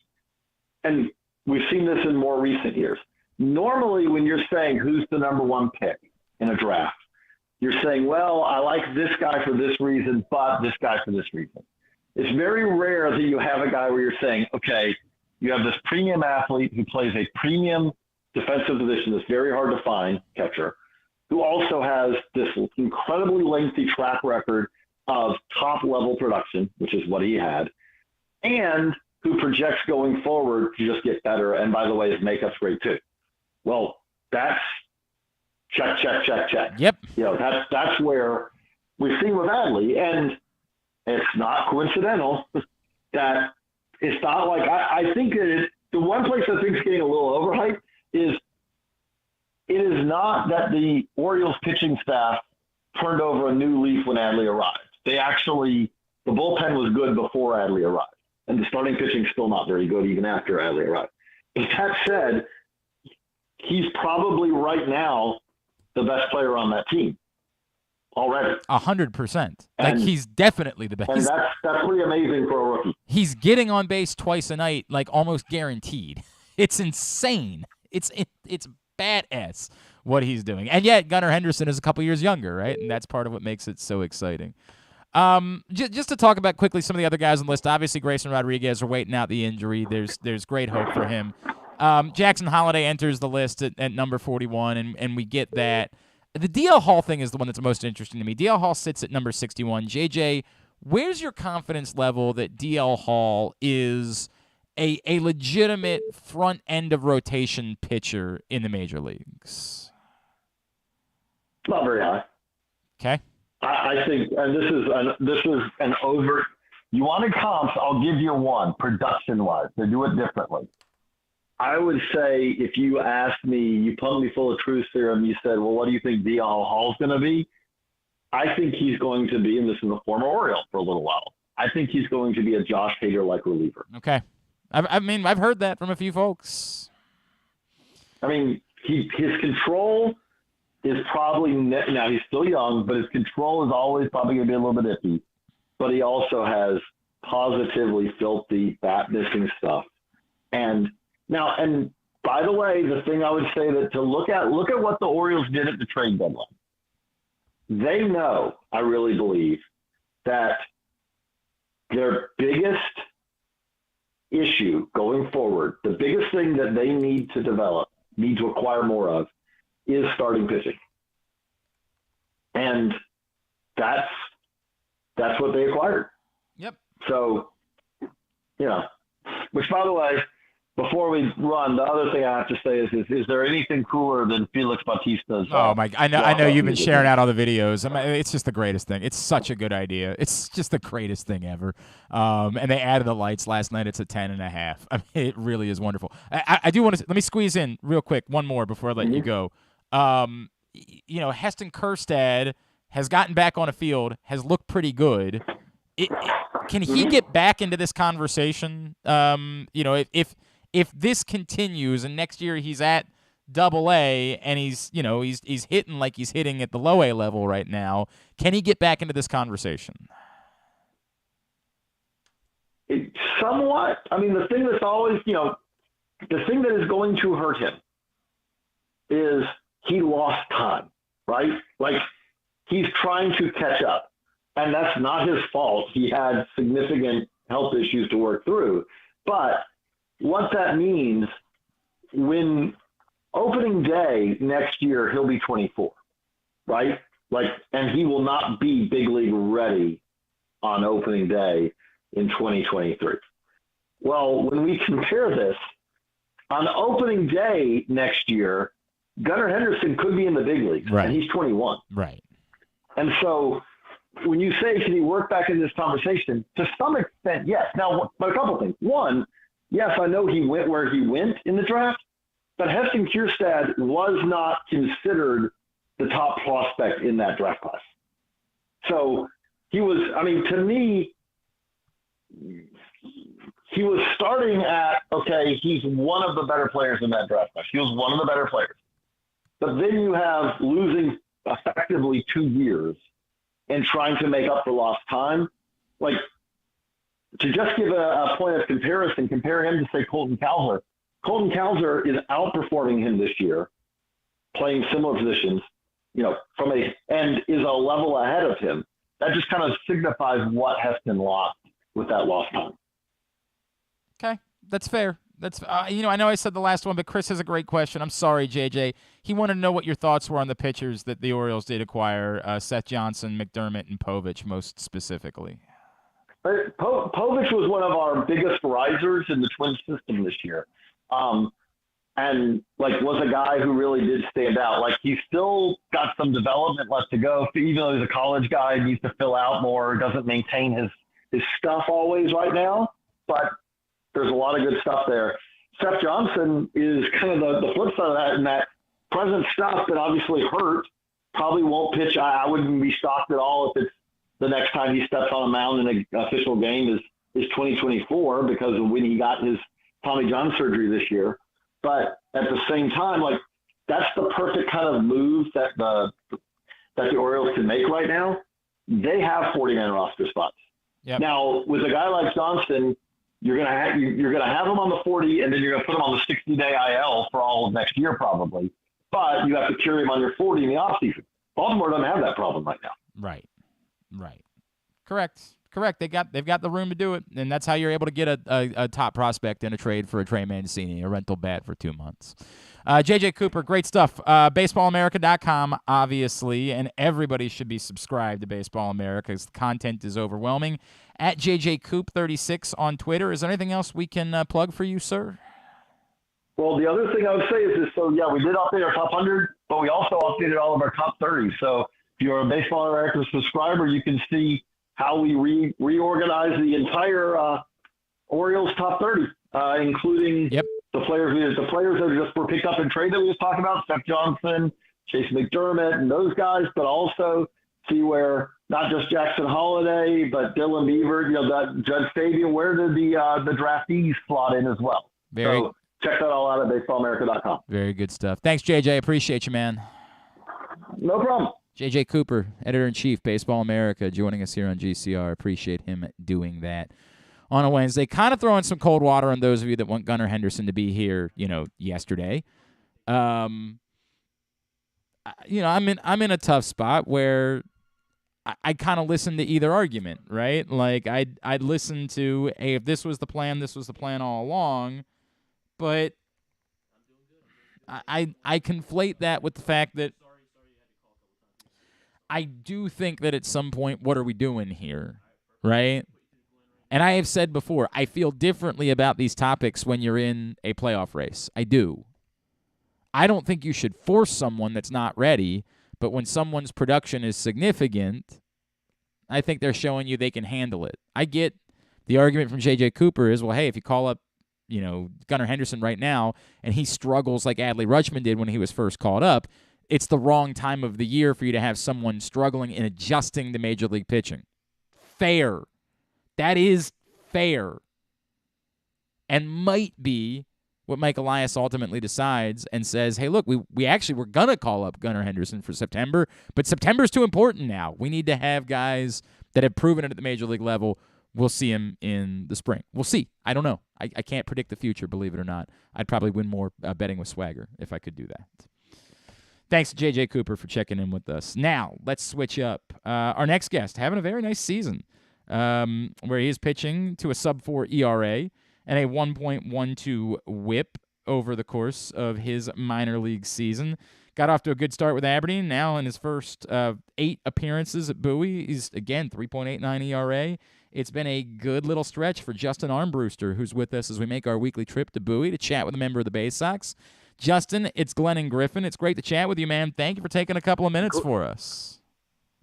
and we've seen this in more recent years, normally when you're saying who's the number 1 pick in a draft, you're saying, well, I like this guy for this reason, but this guy for this reason. It's very rare that you have a guy where you're saying, okay, you have this premium athlete who plays a premium defensive position that's very hard to find, catcher, who also has this incredibly lengthy track record of top-level production, which is what he had, and who projects going forward to just get better. And by the way, his makeup's great too. Well, that's check. Yep. That's where we've seen with Adley, and it's not coincidental that it's not like I think that the one place I think is getting a little overhyped is it is not that the Orioles pitching staff turned over a new leaf when Adley arrived. The bullpen was good before Adley arrived, and the starting pitching is still not very good even after Adley arrived. But that said, he's probably right now the best player on that team already. 100%. Like, he's definitely the best. And that's pretty amazing for a rookie. He's getting on base twice a night, like almost guaranteed. It's insane. It's badass what he's doing. And yet Gunnar Henderson is a couple years younger, right? And that's part of what makes it so exciting. Just to talk about quickly some of the other guys on the list. Obviously, Grayson Rodriguez are waiting out the injury. There's great hope for him. Jackson Holliday enters the list at number 41, and we get that. The DL Hall thing is the one that's most interesting to me. DL Hall sits at number 61. JJ, where's your confidence level that DL Hall is a legitimate front end of rotation pitcher in the major leagues? Not very high. Okay. I think, and this is an over. You wanted comps? I'll give you one. Production wise, they do it differently. I would say if you asked me, you pumped me full of truth serum, you said, well, what do you think DL Hall's going to be? I think he's going to be, and this is a former Oriole for a little while, I think he's going to be a Josh Hader-like reliever. Okay. I've heard that from a few folks. I mean, his control is probably, now he's still young, but his control is always probably going to be a little bit iffy. But he also has positively filthy bat missing stuff. And by the way, the thing I would say that to look at what the Orioles did at the trade deadline. They know, I really believe, that their biggest issue going forward, the biggest thing that they need to acquire more of, is starting pitching. And that's what they acquired. Yep. So, which, by the way, before we run, the other thing I have to say is there anything cooler than Felix Bautista's? Oh my! I know you've been sharing out all the videos. I mean, it's just the greatest thing. It's such a good idea. It's just the greatest thing ever. And they added the lights last night. It's a 10.5. I mean, it really is wonderful. I do want to let me squeeze in real quick one more before I let you go. Heston Kjerstad has gotten back on a field, has looked pretty good. Can he get back into this conversation? If this continues and next year he's at Double-A and he's hitting like he's hitting at the Low-A level right now, can he get back into this conversation? Somewhat. I mean, the thing that's always, the thing that is going to hurt him is he lost time, right? Like, he's trying to catch up, and that's not his fault. He had significant health issues to work through, but what that means, when opening day next year, he'll be 24, right? And he will not be big league ready on opening day in 2023. Well, when we compare this, on opening day next year, Gunnar Henderson could be in the big leagues, right, and he's 21. Right. And so when you say, can he work back into this conversation? To some extent, yes. Now, but a couple things. One, yes, I know he went where he went in the draft, but Heston Kjerstad was not considered the top prospect in that draft class. So he was, to me, he was starting at, okay, he's one of the better players in that draft class. He was one of the better players. But then you have losing effectively 2 years and trying to make up for lost time. Like, to just give a point of comparison, compare him to, say, Colton Cowser. Colton Cowser is outperforming him this year, playing similar positions, and is a level ahead of him. That just kind of signifies what Heston lost with that lost time. Okay, that's fair. That's I know I said the last one, but Chris has a great question. I'm sorry, JJ. He wanted to know what your thoughts were on the pitchers that the Orioles did acquire, Seth Johnson, McDermott, and Povich most specifically. Povich was one of our biggest risers in the Twins system this year. And was a guy who really did stand out. He's still got some development left to go. Even though he's a college guy, needs to fill out more, doesn't maintain his stuff always right now, but there's a lot of good stuff there. Seth Johnson is kind of the flip side of that, and that present stuff that obviously hurt, probably won't pitch. I wouldn't be shocked at all if it's the next time he steps on a mound in an official game is 2024, because of when he got his Tommy John surgery this year. But at the same time, that's the perfect kind of move that the Orioles can make right now. They have 40-man roster spots. Yep. Now, with a guy like Johnson, you're gonna have him on the 40, and then you're gonna put him on the 60-day IL for all of next year probably. But you have to carry him on your 40 in the offseason. Baltimore doesn't have that problem right now. Right. Correct. They've got the room to do it, and that's how you're able to get a top prospect in a trade for a Trey Mancini, a rental bat for 2 months. JJ Cooper, great stuff. BaseballAmerica.com, obviously, and everybody should be subscribed to Baseball America because the content is overwhelming. At JJCoop36 on Twitter. Is there anything else we can plug for you, sir? Well, the other thing I would say is this. So, yeah, we did update our top 100, but we also updated all of our top 30. So if you're a Baseball America subscriber, you can see how we reorganize the entire Orioles top 30, including the players that just were picked up in trade that we was talking about, Seth Johnson, Chase McDermott, and those guys, but also see where not just Jackson Holiday, but Dylan Beaver, that Judge Fabian, where did the draftees slot in as well? So check that all out at baseballamerica.com. Very good stuff. Thanks, JJ. Appreciate you, man. No problem. JJ Cooper, Editor-in-Chief, Baseball America, joining us here on GCR. Appreciate him doing that on a Wednesday. Kind of throwing some cold water on those of you that want Gunnar Henderson to be here, yesterday. I'm in a tough spot where I kind of listen to either argument, right? I'd listen to, hey, if this was the plan all along. But I conflate that with the fact that I do think that at some point, what are we doing here, right? And I have said before, I feel differently about these topics when you're in a playoff race. I do. I don't think you should force someone that's not ready, but when someone's production is significant, I think they're showing you they can handle it. I get the argument from J.J. Cooper is, well, hey, if you call up, Gunnar Henderson right now and he struggles like Adley Rutschman did when he was first called up, it's the wrong time of the year for you to have someone struggling and adjusting to Major League pitching. Fair. That is fair. And might be what Mike Elias ultimately decides and says, hey, look, we actually were going to call up Gunnar Henderson for September, but September's too important now. We need to have guys that have proven it at the Major League level. We'll see him in the spring. We'll see. I don't know. I can't predict the future, believe it or not. I'd probably win more betting with Swagger if I could do that. Thanks to J.J. Cooper for checking in with us. Now, let's switch up. Our next guest having a very nice season where he is pitching to a sub-4 ERA and a 1.12 whip over the course of his minor league season. Got off to a good start with Aberdeen. Now in his first 8 appearances at Bowie, he's, again, 3.89 ERA. It's been a good little stretch for Justin Armbruester, who's with us as we make our weekly trip to Bowie to chat with a member of the Baysox. Justin, it's Glenn and Griffin. It's great to chat with you, man. Thank you for taking a couple of minutes for us.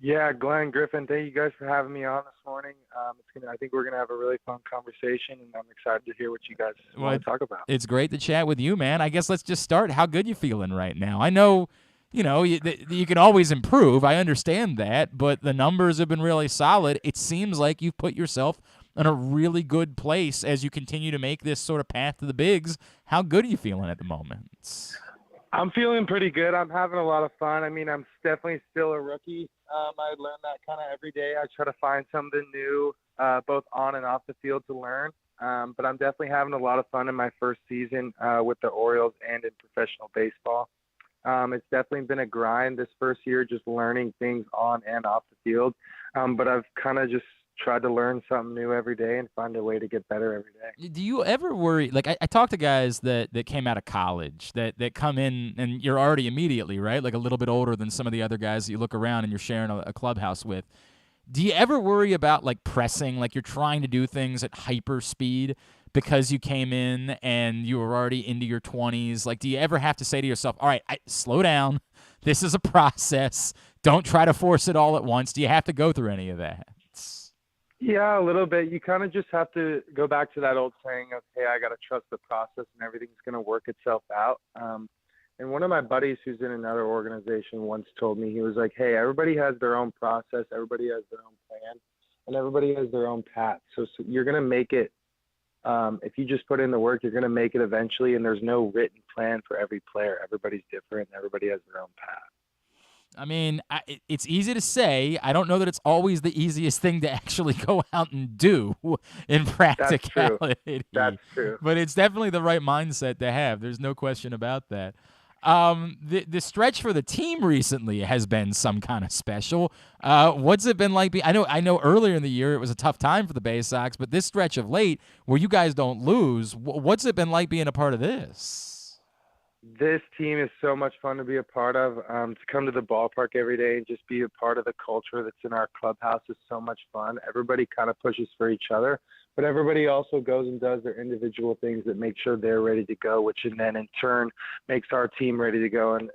Yeah, Glenn, Griffin, thank you guys for having me on this morning. I think we're going to have a really fun conversation, and I'm excited to hear what you guys want to talk about. It's great to chat with you, man. I guess let's just start. How good you feeling right now? I know, you can always improve. I understand that, but the numbers have been really solid. It seems like you've put yourself in a really good place as you continue to make this sort of path to the bigs. How good are you feeling at the moment? I'm feeling pretty good. I'm having a lot of fun. I mean, I'm definitely still a rookie. I learn that kind of every day. I try to find something new, both on and off the field to learn. But I'm definitely having a lot of fun in my first season with the Orioles and in professional baseball. It's definitely been a grind this first year, just learning things on and off the field. But I've kind of just tried to learn something new every day and find a way to get better every day. Do you ever worry? Like I talk to guys that came out of college that come in and you're already immediately, right? Like a little bit older than some of the other guys that you look around and you're sharing a clubhouse with. Do you ever worry about like pressing, like you're trying to do things at hyper speed because you came in and you were already into your 20s? Like, do you ever have to say to yourself, all right, slow down. This is a process. Don't try to force it all at once. Do you have to go through any of that? Yeah, a little bit. You kind of just have to go back to that old saying of, hey, I got to trust the process and everything's going to work itself out. And one of my buddies who's in another organization once told me, he was like, hey, everybody has their own process, everybody has their own plan, and everybody has their own path. So you're going to make it, if you just put in the work, you're going to make it eventually, and there's no written plan for every player. Everybody's different, and everybody has their own path. I mean, it's easy to say. I don't know that it's always the easiest thing to actually go out and do in practicality. That's true. But it's definitely the right mindset to have. There's no question about that. The stretch for the team recently has been some kind of special. What's it been like? I know earlier in the year it was a tough time for the Baysox, but this stretch of late where you guys don't lose, what's it been like being a part of this? This team is so much fun to be a part of. To come to the ballpark every day and just be a part of the culture that's in our clubhouse is so much fun. Everybody kind of pushes for each other, but everybody also goes and does their individual things that make sure they're ready to go, which then in turn makes our team ready to go and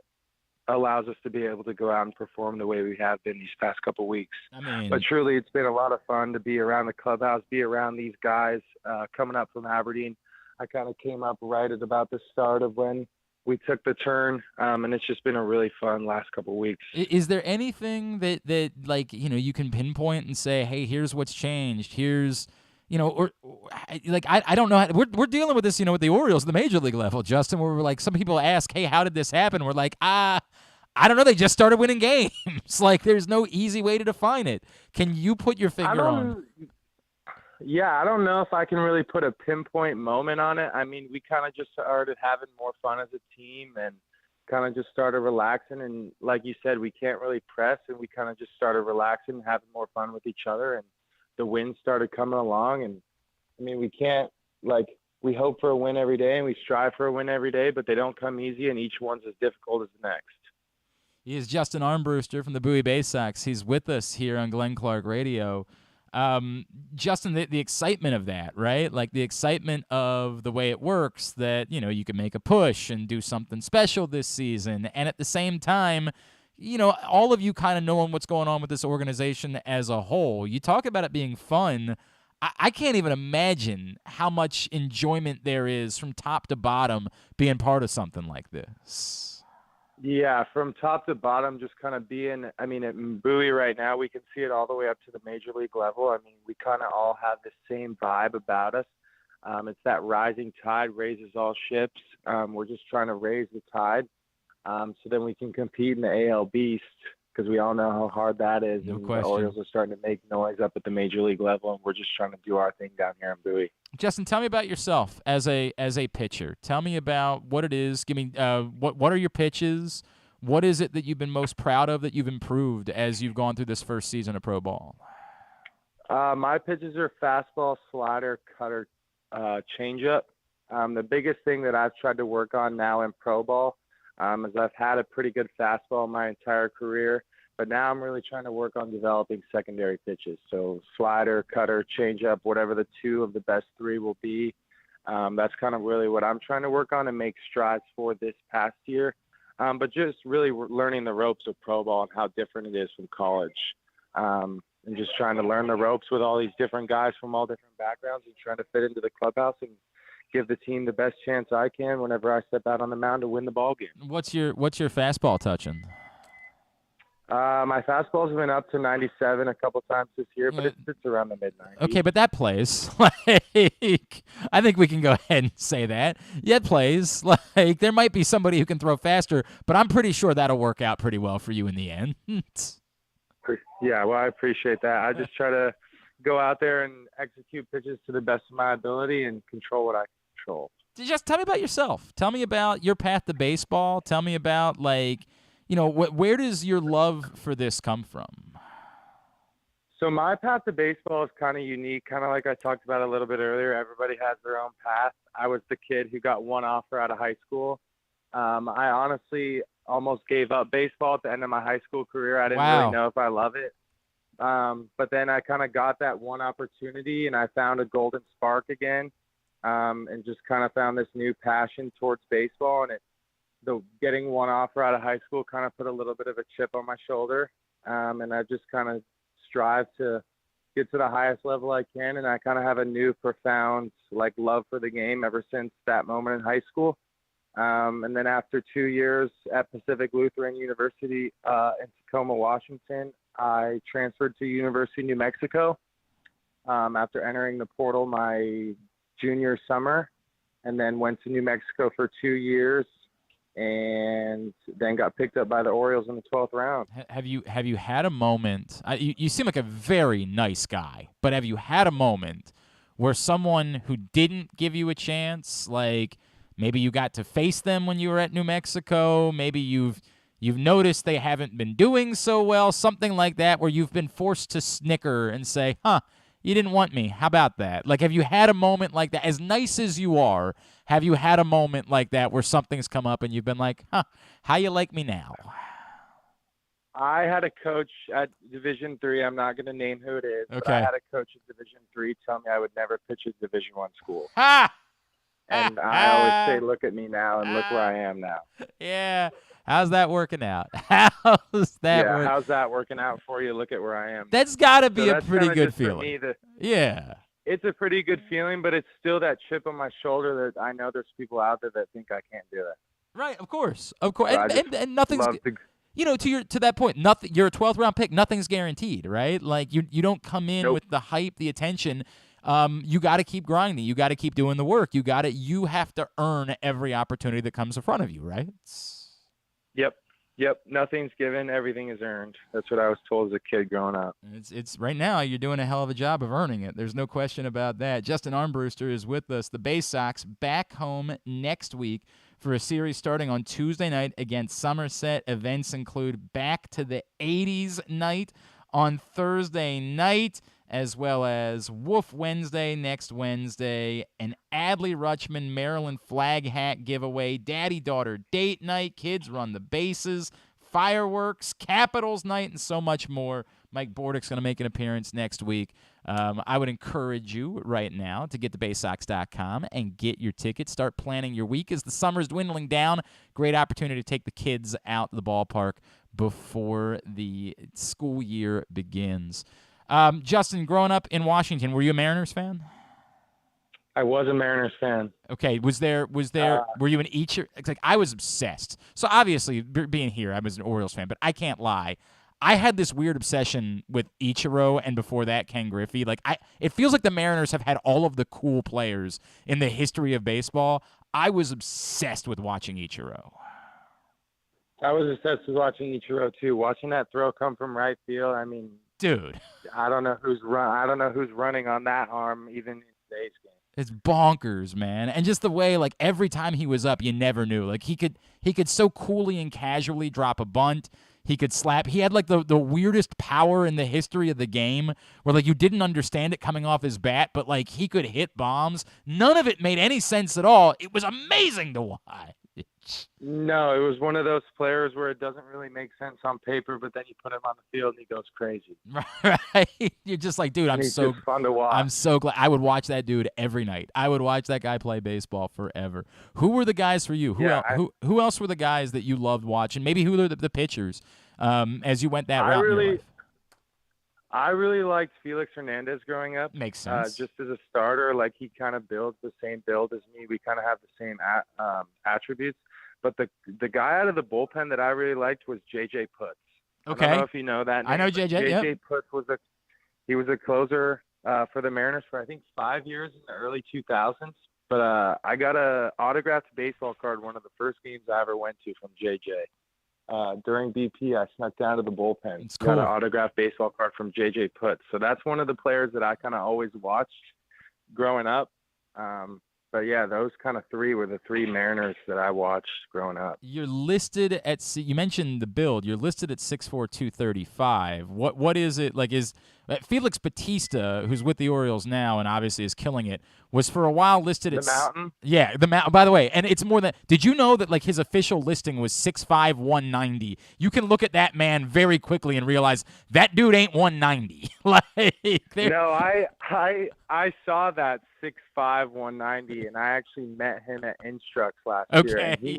allows us to be able to go out and perform the way we have been these past couple weeks. But truly, it's been a lot of fun to be around the clubhouse, be around these guys coming up from Aberdeen. I kind of came up right at about the start of when we took the turn, and it's just been a really fun last couple of weeks. Is there anything that like, you can pinpoint and say, hey, here's what's changed. Here's, or like, I don't know. We're dealing with this, with the Orioles at the Major League level, Justin, where we're like, some people ask, hey, how did this happen? We're like, I don't know. They just started winning games. Like, there's no easy way to define it. Can you put your finger on? Yeah, I don't know if I can really put a pinpoint moment on it. I mean, we kind of just started having more fun as a team and kind of just started relaxing. And like you said, we can't really press, and we kind of just started relaxing and having more fun with each other. And the wins started coming along. And I mean, we hope for a win every day and we strive for a win every day, but they don't come easy, and each one's as difficult as the next. He is Justin Armbruester from the Bowie Baysox. He's with us here on Glenn Clark Radio. Justin, the excitement of that, right? Like the excitement of the way it works, that, you can make a push and do something special this season. And at the same time, all of you kind of knowing what's going on with this organization as a whole. You talk about it being fun. I can't even imagine how much enjoyment there is from top to bottom being part of something like this. Yeah, from top to bottom, just kind of being, at Bowie right now, we can see it all the way up to the major league level. We kind of all have the same vibe about us. It's that rising tide raises all ships. We're just trying to raise the tide so then we can compete in the AL Beast, because we all know how hard that is. No and question. The Orioles are starting to make noise up at the major league level, and we're just trying to do our thing down here in Bowie. Justin, tell me about yourself as a pitcher. Tell me about what it is. Give me what are your pitches? What is it that you've been most proud of that you've improved as you've gone through this first season of pro ball? My pitches are fastball, slider, cutter, changeup. The biggest thing that I've tried to work on now in pro ball is I've had a pretty good fastball my entire career, but now I'm really trying to work on developing secondary pitches. So slider, cutter, changeup, whatever the two of the best three will be. That's kind of really what I'm trying to work on and make strides for this past year. But just really learning the ropes of pro ball and how different it is from college. And just trying to learn the ropes with all these different guys from all different backgrounds and trying to fit into the clubhouse and give the team the best chance I can whenever I step out on the mound to win the ball game. What's your fastball touching? My fastballs have been up to 97 a couple times this year, but it sits around the mid-90s. Okay, but that plays. I think we can go ahead and say that. Yeah, it plays. There might be somebody who can throw faster, but I'm pretty sure that'll work out pretty well for you in the end. Yeah, well, I appreciate that. I just try to go out there and execute pitches to the best of my ability and control what I can control. Just tell me about yourself. Tell me about your path to baseball. Tell me about, where does your love for this come from? So my path to baseball is kind of unique, kind of like I talked about a little bit earlier. Everybody has their own path. I was the kid who got one offer out of high school. I honestly almost gave up baseball at the end of my high school career. I didn't really know if I love it. But then I kind of got that one opportunity, and I found a golden spark again, and just kind of found this new passion towards baseball. And getting one offer out of high school kind of put a little bit of a chip on my shoulder. And I just kind of strive to get to the highest level I can. And I kind of have a new profound love for the game ever since that moment in high school. And then after 2 years at Pacific Lutheran University in Tacoma, Washington, I transferred to University of New Mexico after entering the portal my junior summer, and then went to New Mexico for 2 years, and then got picked up by the Orioles in the 12th round. Have you had a moment? You seem like a very nice guy, but have you had a moment where someone who didn't give you a chance, maybe you got to face them when you were at New Mexico, maybe you've noticed they haven't been doing so well, something like that, where you've been forced to snicker and say, you didn't want me. How about that? Have you had a moment like that? As nice as you are, have you had a moment like that where something's come up and you've been like, how you like me now? I had a coach at Division III. I'm not going to name who it is. Okay. But I had a coach at Division III tell me I would never pitch at Division I school. And I always say, look at me now, and look where I am now. Yeah. How's that working out? How's that working out for you? Look at where I am. That's got to be a pretty good feeling. Yeah. It's a pretty good feeling, but it's still that chip on my shoulder that I know there's people out there that think I can't do it. Right, of course. So and nothing's to that point, nothing. You're a 12th round pick. Nothing's guaranteed, right? You don't come in with the hype, the attention. You got to keep grinding. You got to keep doing the work. You have to earn every opportunity that comes in front of you, right? Yep. Nothing's given. Everything is earned. That's what I was told as a kid growing up. It's right now you're doing a hell of a job of earning it. There's no question about that. Justin Armbruester is with us. The Baysox back home next week for a series starting on Tuesday night against Somerset. Events include Back to the 80s night on Thursday night, as well as Wolf Wednesday next Wednesday, an Adley Rutschman Maryland flag hat giveaway, daddy-daughter date night, kids run the bases, fireworks, Capitals night, and so much more. Mike Bordick's going to make an appearance next week. I would encourage you right now to get to Baysox.com and get your tickets. Start planning your week as the summer's dwindling down. Great opportunity to take the kids out to the ballpark before the school year begins. Justin, growing up in Washington, were you a Mariners fan? I was a Mariners fan. Okay, were you an Ichiro? It's like I was obsessed. So obviously, being here, I was an Orioles fan, but I can't lie. I had this weird obsession with Ichiro, and before that, Ken Griffey. It feels like the Mariners have had all of the cool players in the history of baseball. I was obsessed with watching Ichiro. I was obsessed with watching Ichiro too. Watching that throw come from right field. I mean, dude, I don't know who's running on that arm even in today's game. It's bonkers, man. And just the way, every time he was up, you never knew. He could so coolly and casually drop a bunt. He could slap. He had, the weirdest power in the history of the game where, you didn't understand it coming off his bat, but, he could hit bombs. None of it made any sense at all. It was amazing to watch. No, it was one of those players where it doesn't really make sense on paper, but then you put him on the field and he goes crazy. Right? You're just like, dude, He's just fun to watch. I'm so glad. I would watch that dude every night. I would watch that guy play baseball forever. Who were the guys for you? Who else were the guys that you loved watching? Maybe who were the pitchers as you went that route in your life? I really liked Felix Hernandez growing up. Makes sense. Just as a starter, he kind of builds the same build as me. We kind of have the same attributes. But the guy out of the bullpen that I really liked was J.J. Putz. Okay. I don't know if you know that name. I know J.J. J.J. Putz was a closer for the Mariners for, I think, 5 years in the early 2000s. But I got a autographed baseball card one of the first games I ever went to from J.J. During BP, I snuck down to the bullpen. It's cool. Got an autographed baseball card from J.J. Putz. So that's one of the players that I kind of always watched growing up. But, yeah, those kind of three were the three Mariners that I watched growing up. You're listed at – you mentioned the build. You're listed at 6'4", 235. What is it – is Felix Bautista, who's with the Orioles now and obviously is killing it, was for a while listed at – The Mountain? Yeah, the Mountain. By the way, and it's more than – did you know that, his official listing was 6'5", 190? You can look at that man very quickly and realize that dude ain't 190. No, I saw that 6'5", 190, and I actually met him at Instructs last year. And he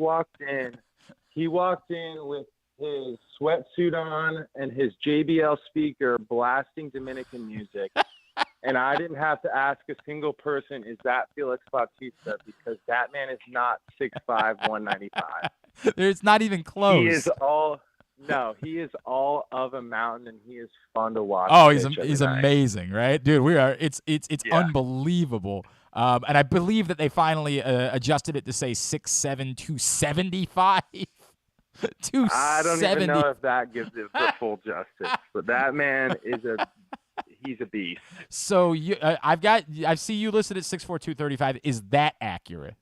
walked in with his sweatsuit on and his JBL speaker blasting Dominican music. And I didn't have to ask a single person, is that Felix Bautista? Because that man is not 6'5", 195. It's not even close. He is all of a mountain, and he is fun to watch. Oh, he's amazing, right? Dude, it's unbelievable. And I believe that they finally adjusted it to say 6'7", 275. I don't even know if that gives it the full justice, but that man he's a beast. So I see you listed at 6'4", 235. Is that accurate?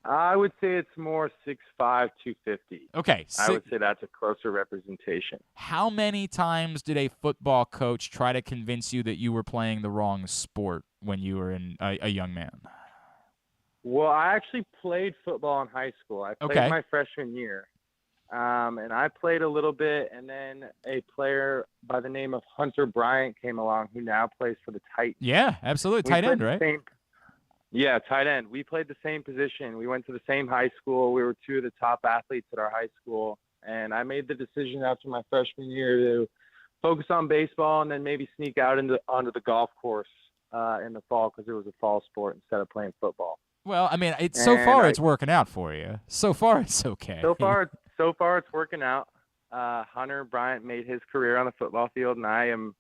I would say it's more 6'5", 250. Okay. I would say that's a closer representation. How many times did a football coach try to convince you that you were playing the wrong sport when you were a young man? Well, I actually played football in high school. I played my freshman year. And I played a little bit, and then a player by the name of Hunter Bryant came along who now plays for the Titans. Yeah, absolutely. Tight end, right? Yeah, tight end. We played the same position. We went to the same high school. We were two of the top athletes at our high school. And I made the decision after my freshman year to focus on baseball and then maybe sneak out onto the golf course in the fall because it was a fall sport instead of playing football. Well, I mean, it's working out for you. So far, it's okay. So far, it's working out. Hunter Bryant made his career on the football field, and I am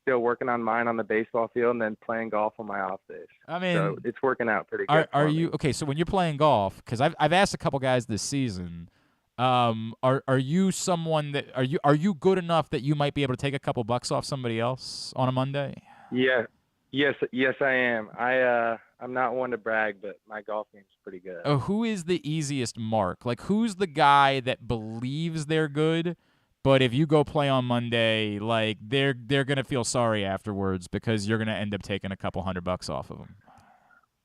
still working on mine on the baseball field and then playing golf on my off days. I mean, so it's working out pretty good. Are you okay? So when you're playing golf, because I've asked a couple guys this season, are you someone that are you good enough that you might be able to take a couple bucks off somebody else on a Monday? Yeah. Yes, I am. I'm not one to brag, but my golf game's pretty good. Oh, who is the easiest mark? Who's the guy that believes they're good, but if you go play on Monday, they're gonna feel sorry afterwards because you're gonna end up taking a couple $100 off of them?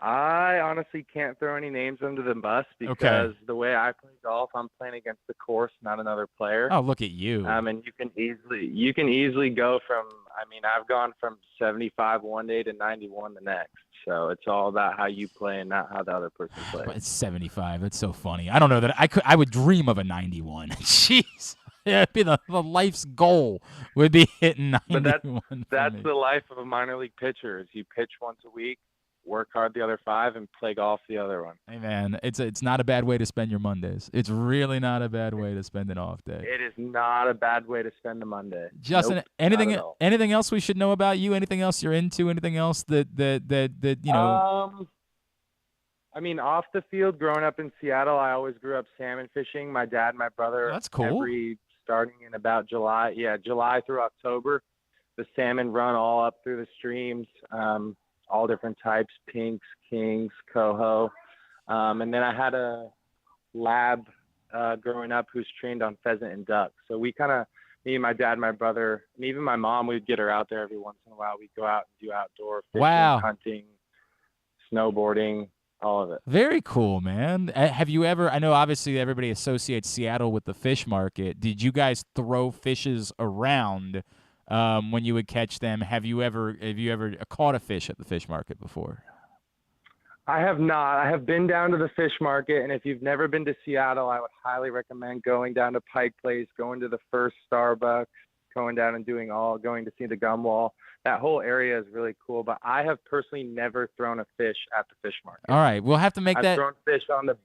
I honestly can't throw any names under the bus because the way I play golf, I'm playing against the course, not another player. Oh, look at you. And you can easily go from, I've gone from 75 one day to 91 the next. So it's all about how you play and not how the other person plays. But it's 75. That's so funny. I don't know that I would dream of a 91. Jeez. Yeah, it'd be the life's goal would be hitting 91. But that's the life of a minor league pitcher is you pitch once a week, work hard the other 5, and play golf the other one. Hey, man, it's not a bad way to spend your Mondays. It's really not a bad way to spend an off day. It is not a bad way to spend a Monday. Justin, nope, anything else we should know about you? Anything else you're into? Anything else that you know? Off the field, growing up in Seattle, I always grew up salmon fishing. My dad and my brother. That's cool. Starting in about July through October, the salmon run all up through the streams. All different types, pinks, kings, coho. And then I had a lab growing up who's trained on pheasant and duck. So me and my dad, my brother, and even my mom, we'd get her out there every once in a while. We'd go out and do outdoor fishing, hunting, snowboarding, all of it. Very cool, man. Have you ever, I know obviously everybody associates Seattle with the fish market. Did you guys throw fishes around when you would catch them? Have you ever caught a fish at the fish market before? I have not. I have been down to the fish market, and if you've never been to Seattle, I would highly recommend going down to Pike Place, going to the first Starbucks, going down and going to see the gum wall. That whole area is really cool, but I have personally never thrown a fish at the fish market. All right, we'll have to make that. I've thrown fish on the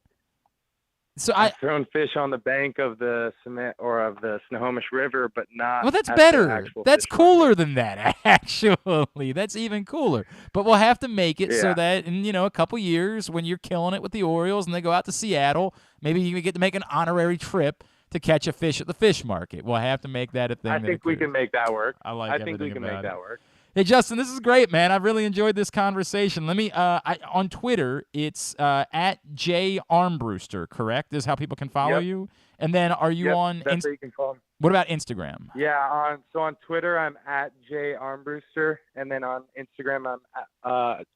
I've thrown fish on the bank of the Snohomish River, but not. Well, that's at better. the actual That's fish cooler market. than that, actually. That's even cooler. But we'll have to make it so that in a couple years, when you're killing it with the Orioles and they go out to Seattle, maybe you get to make an honorary trip to catch a fish at the fish market. We'll have to make that a thing. I think we can make that work. I think we can make that work. Hey, Justin, this is great, man. I've really enjoyed this conversation. Let me, on Twitter, it's at J Armbruester, correct? Is how people can follow you? And then are you on That's how you can follow me. What about Instagram? Yeah, on Twitter, I'm at J Armbruester, and then on Instagram, I'm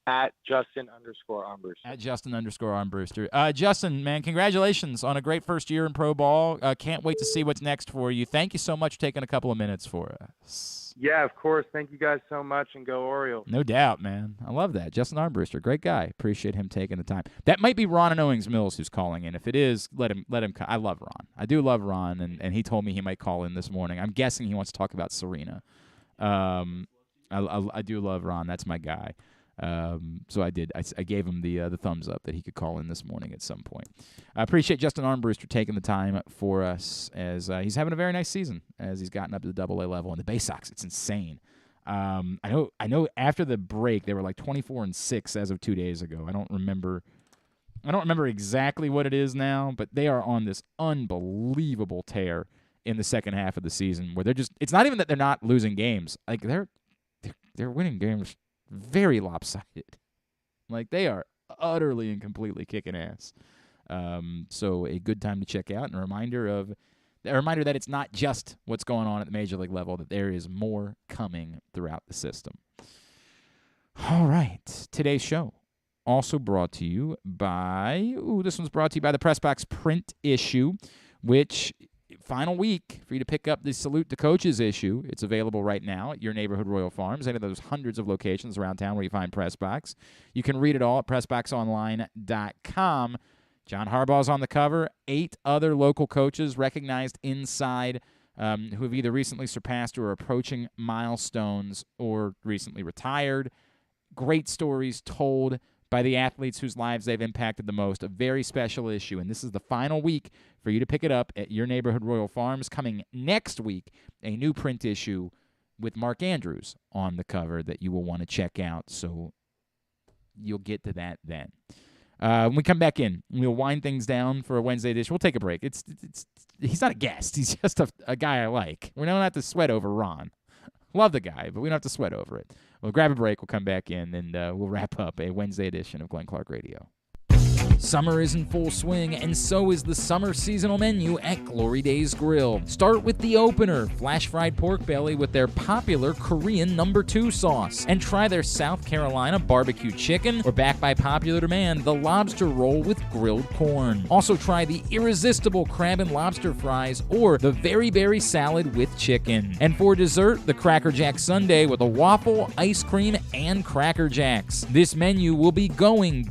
at Justin_Armbruester. At Justin_Armbruester. Justin, man, congratulations on a great first year in pro ball. Can't wait to see what's next for you. Thank you so much for taking a couple of minutes for us. Yeah, of course. Thank you guys so much, and go Orioles. No doubt, man. I love that. Justin Armbruester, great guy. Appreciate him taking the time. That might be Ron and Owings Mills who's calling in. If it is, let him. I love Ron. I do love Ron, and he told me he might call in this morning. I'm guessing he wants to talk about Serena. I do love Ron. That's my guy. So I did. I gave him the thumbs up that he could call in this morning at some point. I appreciate Justin Armbruester taking the time for us as he's having a very nice season as he's gotten up to the AA level. And the Baysox, it's insane. I know. After the break, they were like 24-6 as of 2 days ago. I don't remember exactly what it is now, but they are on this unbelievable tear in the second half of the season where they're just. It's not even that they're not losing games. Like they're winning games. Very lopsided. Like they are utterly and completely kicking ass. So a good time to check out and a reminder that it's not just what's going on at the major league level, that there is more coming throughout the system. All right. Today's show also brought to you by, this one's brought to you by the Pressbox print issue, which final week for you to pick up the Salute to Coaches issue. It's available right now at your neighborhood Royal Farms, any of those hundreds of locations around town where you find Pressbox. You can read it all at PressboxOnline.com. John Harbaugh's on the cover. 8 other local coaches recognized inside who have either recently surpassed or are approaching milestones or recently retired. Great stories told by the athletes whose lives they've impacted the most. A very special issue, and this is the final week for you to pick it up at your neighborhood Royal Farms. Coming next week, a new print issue with Mark Andrews on the cover that you will want to check out, so you'll get to that then. When we come back in, we'll wind things down for a Wednesday edition. We'll take a break. He's not a guest. He's just a guy I like. We don't have to sweat over Ron. Love the guy, but we don't have to sweat over it. We'll grab a break. We'll come back in, and we'll wrap up a Wednesday edition of Glenn Clark Radio. Summer is in full swing, and so is the summer seasonal menu at Glory Days Grill. Start with the opener, flash-fried pork belly with their popular Korean No. 2 sauce, and try their South Carolina barbecue chicken, or back by popular demand, the lobster roll with grilled corn. Also try the irresistible crab and lobster fries, or the very berry salad with chicken. And for dessert, the Cracker Jack sundae with a waffle, ice cream, and Cracker Jacks. This menu will be gone.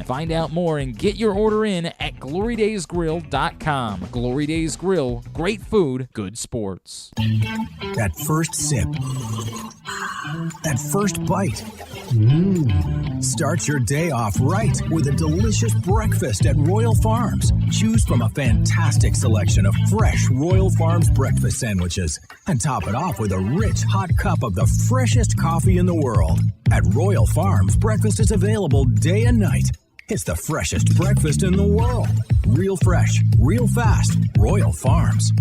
Find out more and get your order in at glorydaysgrill.com. Glory Days Grill, great food, good sports. That first sip. That first bite. Start your day off right with a delicious breakfast at Royal Farms. Choose from a fantastic selection of fresh Royal Farms breakfast sandwiches and top it off with a rich hot cup of the freshest coffee in the world. At Royal Farms, breakfast is available day and night. It's the freshest breakfast in the world. Real fresh, real fast. Royal Farms.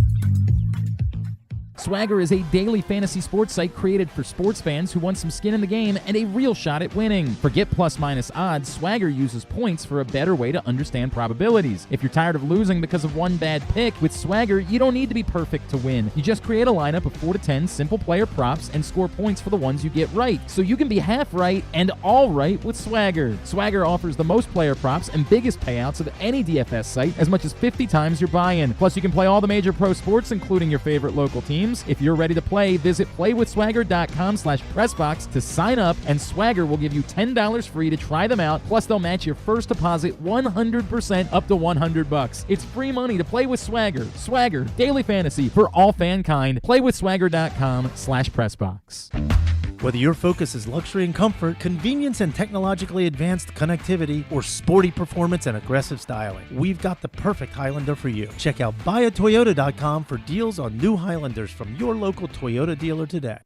Swagger is a daily fantasy sports site created for sports fans who want some skin in the game and a real shot at winning. Forget plus-minus odds, Swagger uses points for a better way to understand probabilities. If you're tired of losing because of one bad pick, with Swagger, you don't need to be perfect to win. You just create a lineup of 4 to 10 simple player props and score points for the ones you get right. So you can be half right and all right with Swagger. Swagger offers the most player props and biggest payouts of any DFS site, as much as 50 times your buy-in. Plus, you can play all the major pro sports, including your favorite local teams. If you're ready to play, visit playwithswagger.com/pressbox to sign up, and Swagger will give you $10 free to try them out. Plus, they'll match your first deposit 100% up to $100. It's free money to play with Swagger. Swagger, daily fantasy for all fankind. Playwithswagger.com/pressbox. Whether your focus is luxury and comfort, convenience and technologically advanced connectivity, or sporty performance and aggressive styling, we've got the perfect Highlander for you. Check out buyatoyota.com for deals on new Highlanders from your local Toyota dealer today.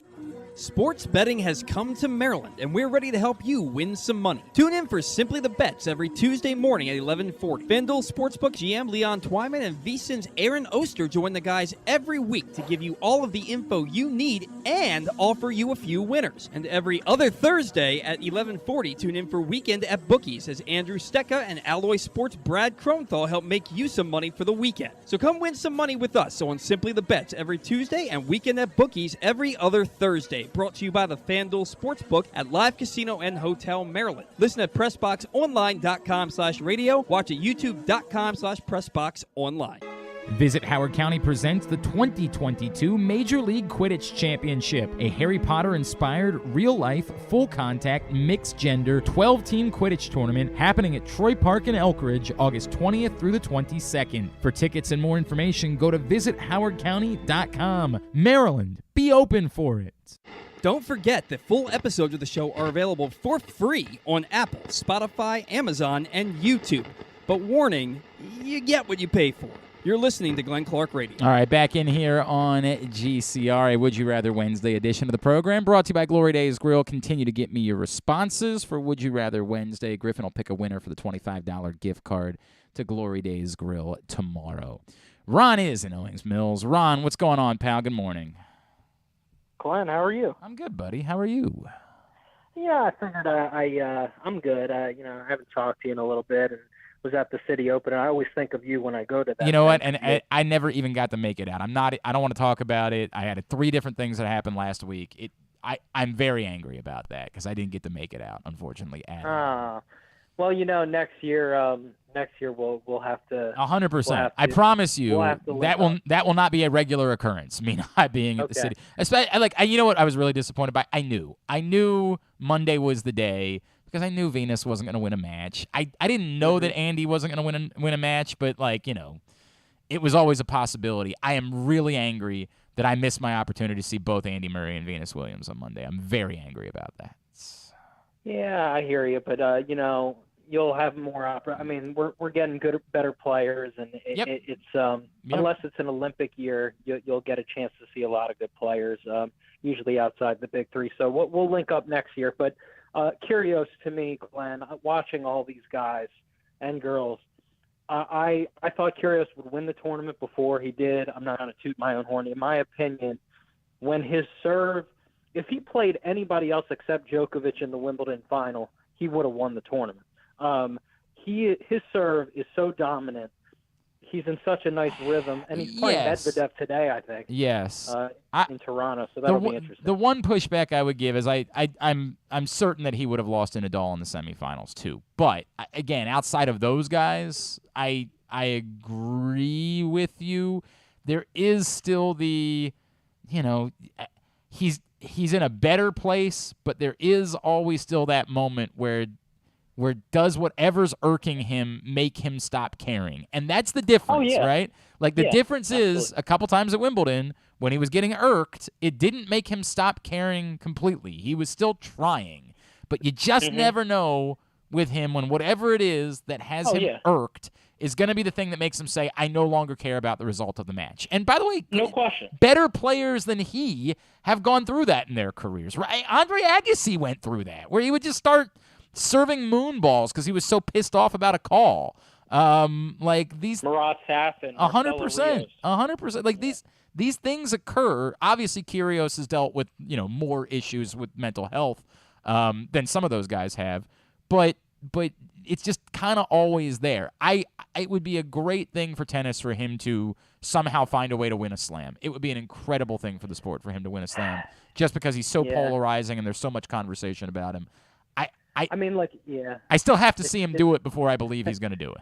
Sports betting has come to Maryland, and we're ready to help you win some money. Tune in for Simply the Bets every Tuesday morning at 11:40. FanDuel Sportsbook GM Leon Twyman and VSiN's Aaron Oster join the guys every week to give you all of the info you need and offer you a few winners. And every other Thursday at 11:40, tune in for Weekend at Bookies as Andrew Stecca and Alloy Sports' Brad Kronthal help make you some money for the weekend. So come win some money with us on Simply the Bets every Tuesday and Weekend at Bookies every other Thursday. Brought to you by the FanDuel Sportsbook at Live Casino and Hotel Maryland. Listen at PressBoxOnline.com/radio. Watch at YouTube.com/PressBoxOnline. Visit Howard County presents the 2022 Major League Quidditch Championship, a Harry Potter-inspired, real-life, full-contact, mixed-gender, 12-team Quidditch tournament happening at Troy Park in Elkridge, August 20th through the 22nd. For tickets and more information, go to visithowardcounty.com. Maryland, be open for it. Don't forget that full episodes of the show are available for free on Apple, Spotify, Amazon, and YouTube. But warning, you get what you pay for. You're listening to Glenn Clark Radio. All right, back in here on GCR, a Would You Rather Wednesday edition of the program, brought to you by Glory Days Grill. Continue to get me your responses for Would You Rather Wednesday. Griffin will pick a winner for the $25 gift card to Glory Days Grill tomorrow. Ron is in Owings Mills. Ron, what's going on, pal? Good morning. Glenn, how are you? I'm good, buddy. How are you? Yeah, I figured I'm good. I haven't talked to you in a little bit and was at the City Open. And I always think of you when I go to that. You know what? And I never even got to make it out. I don't want to talk about it. I had 3 different things that happened last week. I'm very angry about that because I didn't get to make it out, unfortunately. Well, next year we'll have to 100%. I promise you that will not be a regular occurrence. Me not being at the City. Especially, you know what I was really disappointed by? I knew Monday was the day because I knew Venus wasn't going to win a match. I didn't know that Andy wasn't going to win a match, but it was always a possibility. I am really angry that I missed my opportunity to see both Andy Murray and Venus Williams on Monday. I'm very angry about that. Yeah, I hear you, but you'll have more we're getting better players, and it's unless it's an Olympic year, you'll get a chance to see a lot of good players, usually outside the big 3. So we'll link up next year. But curious to me, Glenn, watching all these guys and girls, I thought Kyrgios would win the tournament before he did. I'm not going to toot my own horn. In my opinion, when his serve, if he played anybody else except Djokovic in the Wimbledon final, he would have won the tournament. his serve is so dominant. He's in such a nice rhythm, and he's playing Medvedev today, I think. Yes. In Toronto, so that'll be interesting. The one pushback I would give is I'm certain that he would have lost to Nadal in the semifinals too. But again, outside of those guys, I agree with you. There is still the, he's in a better place, but there is always still that moment where does whatever's irking him make him stop caring? And that's the difference, right? Like the difference is a couple times at Wimbledon when he was getting irked, it didn't make him stop caring completely. He was still trying. But you just never know with him when whatever it is that has him irked is going to be the thing that makes him say, I no longer care about the result of the match. And by the way, no question, better players than he have gone through that in their careers. Right? Andre Agassi went through that, where he would just start serving moon balls because he was so pissed off about a call. Like these Marat Safin, 100%. Like these things occur. Obviously, Kyrgios has dealt with more issues with mental health than some of those guys have, but it's just kind of always there. It would be a great thing for tennis for him to somehow find a way to win a slam. It would be an incredible thing for the sport for him to win a slam, just because he's so polarizing and there's so much conversation about him. I still have to see him do it before I believe he's going to do it.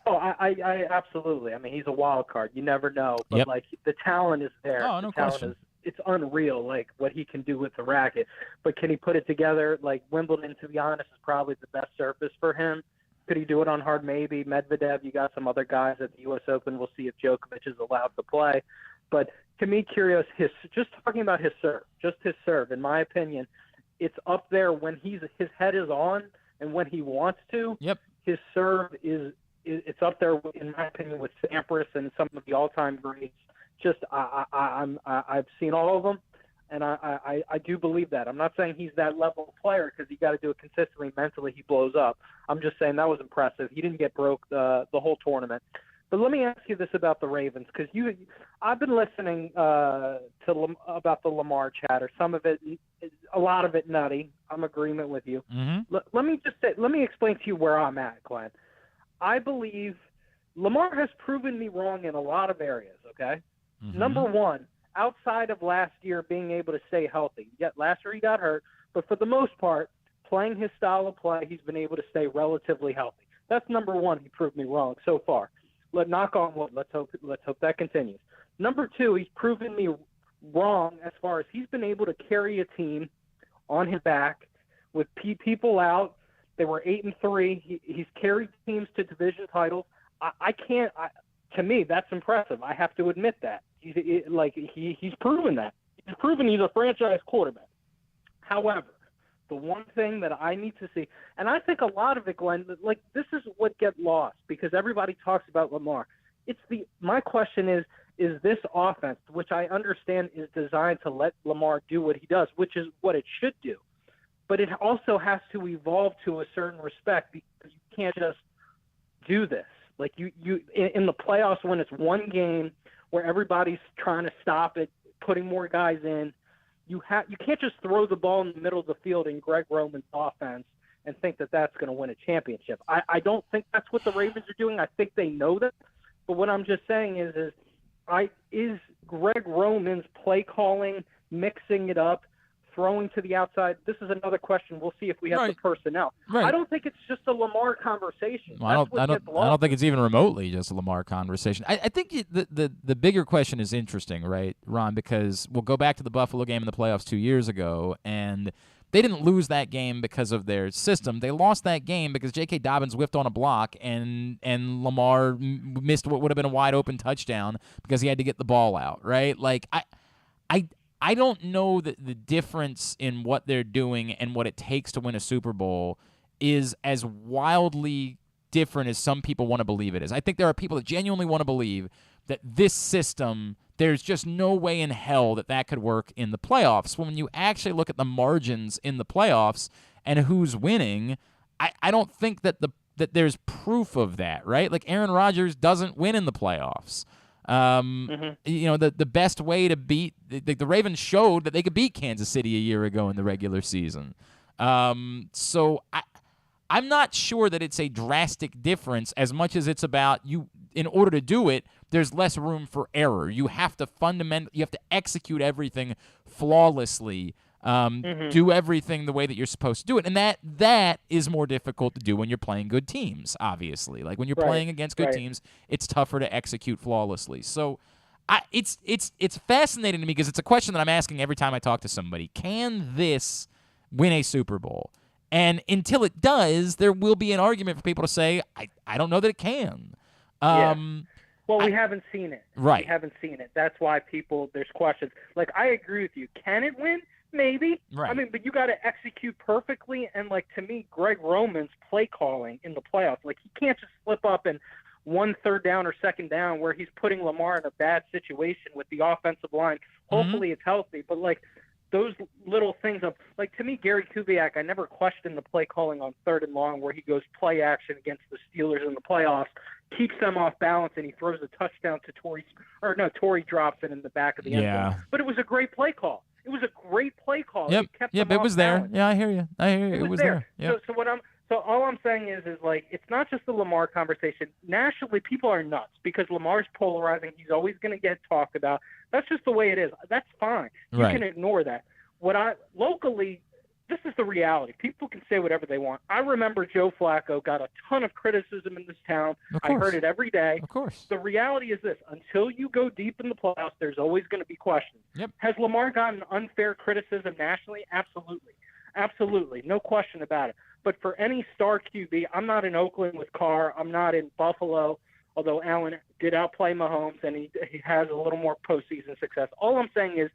Oh, I absolutely. I mean, he's a wild card. You never know, but like the talent is there. Oh, no question. It's unreal, like what he can do with the racket. But can he put it together? Like Wimbledon, to be honest, is probably the best surface for him. Could he do it on hard? Maybe. Medvedev, you got some other guys at the U.S. Open. We'll see if Djokovic is allowed to play. But to me, Kyrgios, just talking about his serve, in my opinion, it's up there when his head is on and when he wants to. His serve it's up there, in my opinion, with Sampras and some of the all-time greats. Just I've seen all of them, and I do believe that. I'm not saying he's that level of player because you got to do it consistently. Mentally, he blows up. I'm just saying that was impressive. He didn't get broke the whole tournament. But let me ask you this about the Ravens, because I've been listening about the Lamar chatter. Some of it, a lot of it nutty. I'm in agreement with you. Let me explain to you where I'm at, Glenn. I believe Lamar has proven me wrong in a lot of areas, okay? Number one, outside of last year being able to stay healthy. Yet last year he got hurt, but for the most part, playing his style of play, he's been able to stay relatively healthy. That's number one. He proved me wrong so far. Knock on wood. Let's hope that continues. Number two, he's proven me wrong as far as he's been able to carry a team on his back with people out. They were 8-3. He's carried teams to division titles. To me, that's impressive. I have to admit that. He's proven that. He's proven he's a franchise quarterback. However, the one thing that I need to see, and I think a lot of it, Glenn, like this is what gets lost because everybody talks about Lamar. My question is this offense, which I understand is designed to let Lamar do what he does, which is what it should do, but it also has to evolve to a certain respect because you can't just do this. Like you in the playoffs when it's one game where everybody's trying to stop it, putting more guys in. You can't just throw the ball in the middle of the field in Greg Roman's offense and think that that's going to win a championship. I don't think that's what the Ravens are doing. I think they know that. But what I'm just saying is Greg Roman's play calling, mixing it up, throwing to the outside. This is another question. We'll see if we have the personnel. Right. I don't think it's just a Lamar conversation. Well, I don't think it's even remotely just a Lamar conversation. I think the bigger question is interesting, right, Ron? Because we'll go back to the Buffalo game in the playoffs 2 years ago, and they didn't lose that game because of their system. They lost that game because J.K. Dobbins whiffed on a block, and Lamar missed what would have been a wide open touchdown because he had to get the ball out, right? Like I don't know that the difference in what they're doing and what it takes to win a Super Bowl is as wildly different as some people want to believe it is. I think there are people that genuinely want to believe that this system, there's just no way in hell that could work in the playoffs. When you actually look at the margins in the playoffs and who's winning, I don't think that there's proof of that, right? Like Aaron Rodgers doesn't win in the playoffs. The best way to beat the Ravens showed that they could beat Kansas City a year ago in the regular season. So I'm not sure that it's a drastic difference as much as it's about you. In order to do it, there's less room for error. You have to execute everything flawlessly, do everything the way that you're supposed to do it, and that is more difficult to do when you're playing good teams. Obviously, like when you're playing against good teams, it's tougher to execute flawlessly. So, it's fascinating to me because it's a question that I'm asking every time I talk to somebody. Can this win a Super Bowl? And until it does, there will be an argument for people to say, I don't know that it can. Well, we haven't seen it. Right. We haven't seen it. That's why there's questions. Like, I agree with you. Can it win? Maybe. Right. I mean, but you got to execute perfectly. And, like, to me, Greg Roman's play calling in the playoffs, like, he can't just slip up and 1 third down or second down where he's putting Lamar in a bad situation with the offensive line. Hopefully it's healthy. But, like, those little things of, like, to me, Gary Kubiak, I never questioned the play calling on 3rd and long where he goes play action against the Steelers in the playoffs, keeps them off balance, and he throws a touchdown to Torrey drops it in the back of the end zone. But it was a great play call. It was a great play call. Yep. It was there. Yeah, I hear you. It was there. Yep. So all I'm saying is like, it's not just the Lamar conversation. Nationally, people are nuts because Lamar's polarizing. He's always going to get talked about. That's just the way it is. That's fine. You can ignore that. Locally, this is the reality. People can say whatever they want. I remember Joe Flacco got a ton of criticism in this town. I heard it every day. Of course. The reality is this. Until you go deep in the playoffs, there's always going to be questions. Yep. Has Lamar gotten unfair criticism nationally? Absolutely. Absolutely. No question about it. But for any star QB, I'm not in Oakland with Carr. I'm not in Buffalo, although Allen did outplay Mahomes, and he has a little more postseason success. All I'm saying is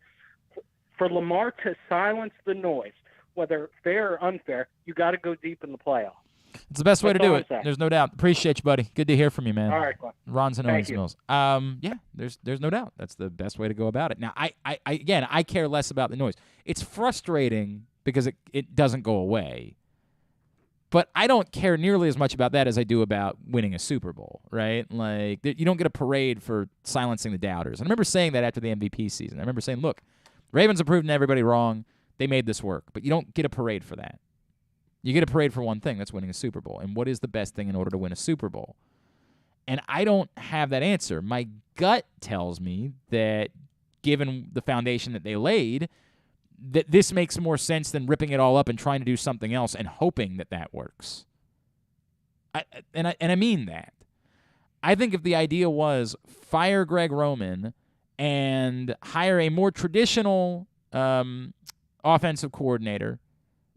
for Lamar to silence the noise, whether fair or unfair, you got to go deep in the playoffs. It's the best way to do it. There's no doubt. Appreciate you, buddy. Good to hear from you, man. All right, Glenn. Ron's and Owens Mills. Yeah, there's no doubt. That's the best way to go about it. Now, I care less about the noise. It's frustrating because it doesn't go away. But I don't care nearly as much about that as I do about winning a Super Bowl, right? Like, you don't get a parade for silencing the doubters. I remember saying that after the MVP season. I remember saying, look, Ravens have proven everybody wrong. They made this work. But you don't get a parade for that. You get a parade for one thing. That's winning a Super Bowl. And what is the best thing in order to win a Super Bowl? And I don't have that answer. My gut tells me that given the foundation that they laid, that this makes more sense than ripping it all up and trying to do something else and hoping that works. I mean that. I think if the idea was fire Greg Roman and hire a more traditional offensive coordinator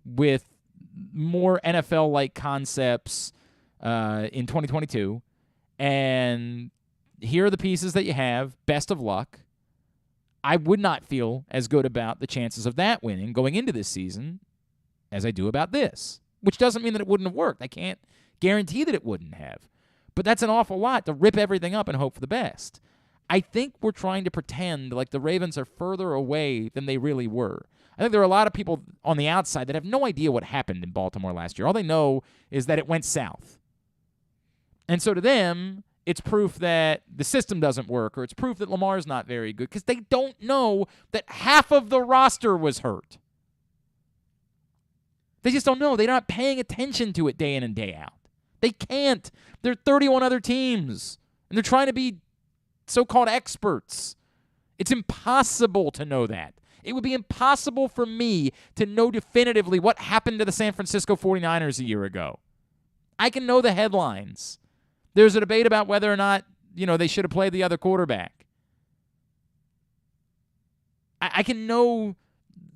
with more NFL-like concepts in 2022, and here are the pieces that you have, best of luck, I would not feel as good about the chances of that winning going into this season as I do about this, which doesn't mean that it wouldn't have worked. I can't guarantee that it wouldn't have. But that's an awful lot to rip everything up and hope for the best. I think we're trying to pretend like the Ravens are further away than they really were. I think there are a lot of people on the outside that have no idea what happened in Baltimore last year. All they know is that it went south. And so to them, it's proof that the system doesn't work, or it's proof that Lamar's not very good, because they don't know that half of the roster was hurt. They just don't know. They're not paying attention to it day in and day out. They can't. There are 31 other teams, and they're trying to be so-called experts. It's impossible to know that. It would be impossible for me to know definitively what happened to the San Francisco 49ers a year ago. I can know the headlines. There's a debate about whether or not, they should have played the other quarterback. I can know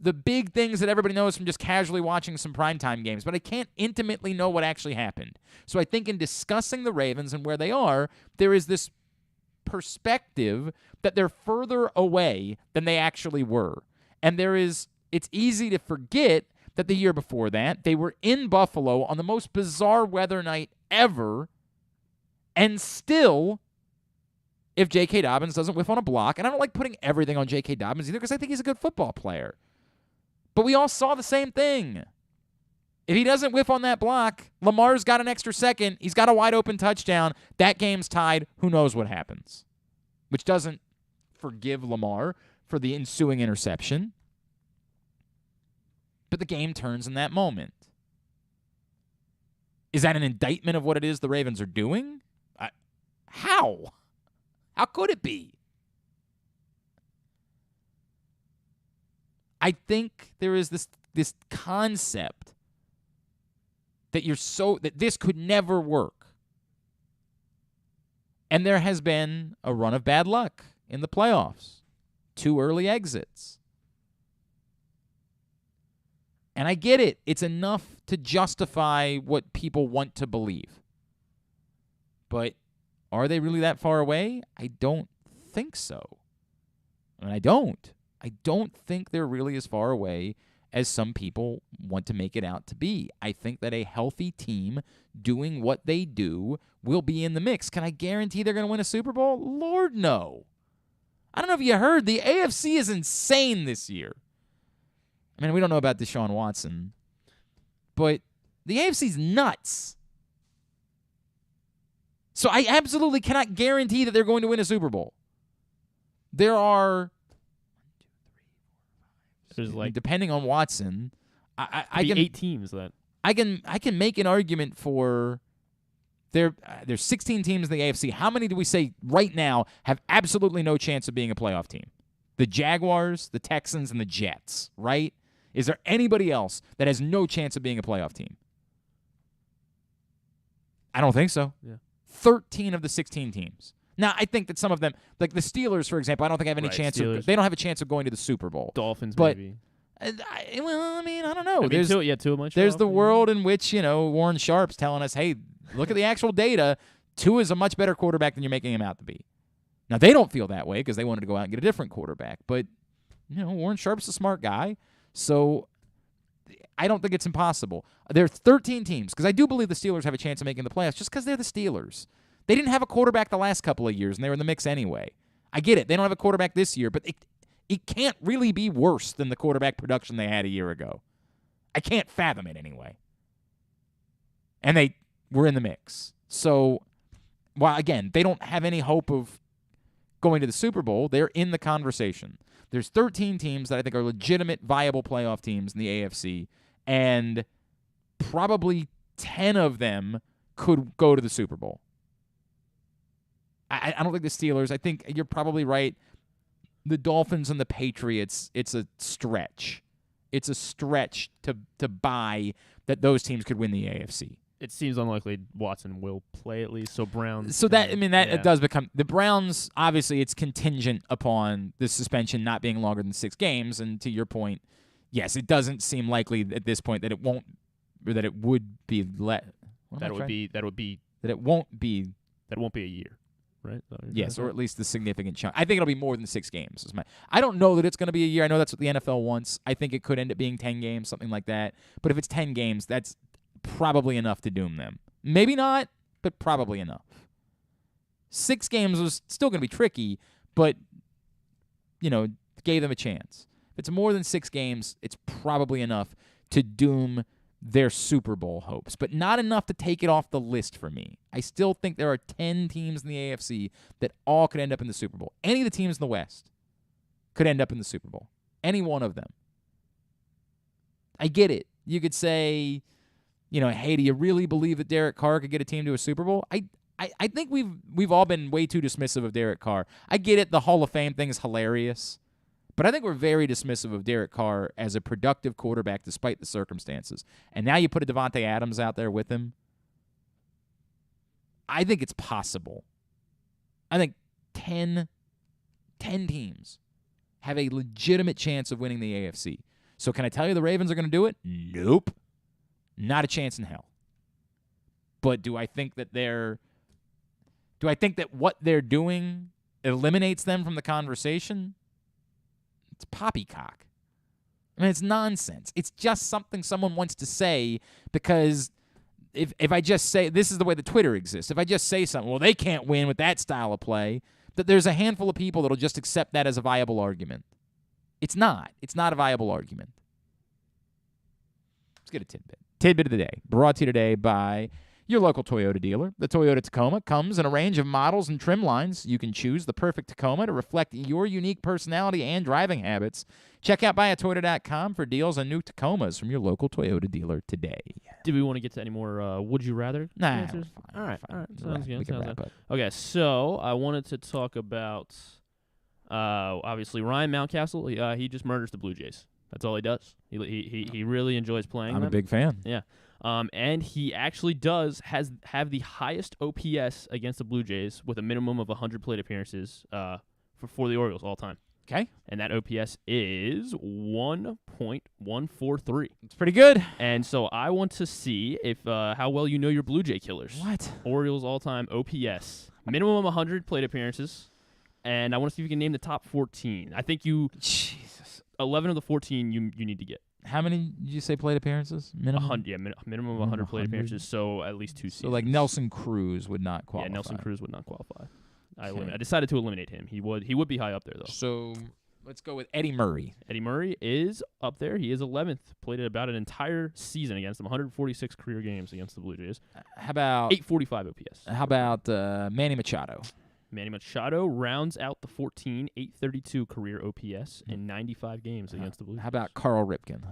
the big things that everybody knows from just casually watching some primetime games, but I can't intimately know what actually happened. So I think in discussing the Ravens and where they are, there is this perspective that they're further away than they actually were. And it's easy to forget that the year before that, they were in Buffalo on the most bizarre weather night ever. And still, if J.K. Dobbins doesn't whiff on a block, and I don't like putting everything on J.K. Dobbins either because I think he's a good football player. But we all saw the same thing. If he doesn't whiff on that block, Lamar's got an extra second. He's got a wide open touchdown. That game's tied. Who knows what happens? Which doesn't forgive Lamar for the ensuing interception. But the game turns in that moment. Is that an indictment of what it is the Ravens are doing? How? How could it be? I think there is this concept that that this could never work. And there has been a run of bad luck in the playoffs. 2 early exits. And I get it. It's enough to justify what people want to believe. But are they really that far away? I don't think so. I don't think they're really as far away as some people want to make it out to be. I think that a healthy team doing what they do will be in the mix. Can I guarantee they're going to win a Super Bowl? Lord, no. I don't know if you heard, the AFC is insane this year. I mean, we don't know about Deshaun Watson, but the AFC's nuts. So I absolutely cannot guarantee that they're going to win a Super Bowl. There are... There's like, depending on Watson, I can 8 teams that I can make an argument for there's 16 teams in the AFC. How many do we say right now have absolutely no chance of being a playoff team? The Jaguars, the Texans, and the Jets, right? Is there anybody else that has no chance of being a playoff team? I don't think so. Yeah. 13 of the 16 teams. Now, I think that some of them, like the Steelers, for example, I don't think have any chance. They don't have a chance of going to the Super Bowl. Dolphins, but, maybe. I don't know. There's the world in which, Warren Sharp's telling us, hey, look at the actual data. Tua is a much better quarterback than you're making him out to be. Now, they don't feel that way because they wanted to go out and get a different quarterback. But, Warren Sharp's a smart guy. So I don't think it's impossible. There are 13 teams because I do believe the Steelers have a chance of making the playoffs just because they're the Steelers. They didn't have a quarterback the last couple of years, and they were in the mix anyway. I get it. They don't have a quarterback this year, but it can't really be worse than the quarterback production they had a year ago. I can't fathom it anyway. And they were in the mix. So, while, again, they don't have any hope of going to the Super Bowl, they're in the conversation. There's 13 teams that I think are legitimate, viable playoff teams in the AFC, and probably 10 of them could go to the Super Bowl. I don't think the Steelers. I think you're probably right. The Dolphins and the Patriots, it's a stretch. It's a stretch to buy that those teams could win the AFC. It seems unlikely Watson will play at least. So Browns. So it does become the Browns. Obviously, it's contingent upon the suspension not being longer than 6 games. And to your point, yes, it doesn't seem likely at this point that it won't, or that it would be That it won't be a year. Right? Yes, or at least the significant chunk. I think it'll be more than 6 games. I don't know that it's going to be a year. I know that's what the NFL wants. I think it could end up being 10 games, something like that. But if it's 10 games, that's probably enough to doom them. Maybe not, but probably enough. 6 games was still going to be tricky, but, gave them a chance. If it's more than 6 games, it's probably enough to doom their Super Bowl hopes, but not enough to take it off the list for me. I still think there are 10 teams in the AFC that all could end up in the Super Bowl. Any of the teams in the West could end up in the Super Bowl. Any one of them. I get it. You could say, hey, do you really believe that Derek Carr could get a team to a Super Bowl? I think we've all been way too dismissive of Derek Carr. I get it. The Hall of Fame thing is hilarious. But I think we're very dismissive of Derek Carr as a productive quarterback despite the circumstances. And now you put a Devontae Adams out there with him. I think it's possible. I think 10 teams have a legitimate chance of winning the AFC. So can I tell you the Ravens are going to do it? Nope. Not a chance in hell. But do I think that what they're doing eliminates them from the conversation? It's poppycock. I mean, it's nonsense. It's just something someone wants to say because if I just say, this is the way that Twitter exists. If I just say something, well, they can't win with that style of play, that there's a handful of people that'll just accept that as a viable argument. It's not. It's not a viable argument. Let's get a tidbit. Tidbit of the day. Brought to you today by your local Toyota dealer. The Toyota Tacoma comes in a range of models and trim lines. You can choose the perfect Tacoma to reflect your unique personality and driving habits. Check out buyatoyota.com for deals on new Tacomas from your local Toyota dealer today. Do we want to get to any more would you rather Nah, answers? fine, All right. Sounds good. We can Sounds wrap good. up. Okay, so I wanted to talk about obviously Ryan Mountcastle. He just murders the Blue Jays. That's all he does. He really enjoys playing I'm them. a big fan. Yeah. And he actually have the highest OPS against the Blue Jays with a minimum of 100 plate appearances for the Orioles all time. Okay. And that OPS is 1.143. It's pretty good. And so I want to see if how well you know your Blue Jay killers. What? Orioles all-time OPS. Minimum 100 plate appearances. And I want to see if you can name the top 14. I think you... Jesus. 11 of the 14 you need to get. How many did you say plate appearances? Minimum? Minimum of 100 plate appearances, so at least 2 seasons. So like Nelson Cruz would not qualify. Yeah, Nelson Cruz would not qualify. Okay. I decided to eliminate him. He would be high up there, though. So let's go with Eddie Murray. Eddie Murray is up there. He is 11th. Played about an entire season against them. 146 career games against the Blue Jays. How about 845 OPS. How about Manny Machado? Manny Machado rounds out the 14, 832 career OPS in 95 games against the Blue Jays. How about Carl Ripken?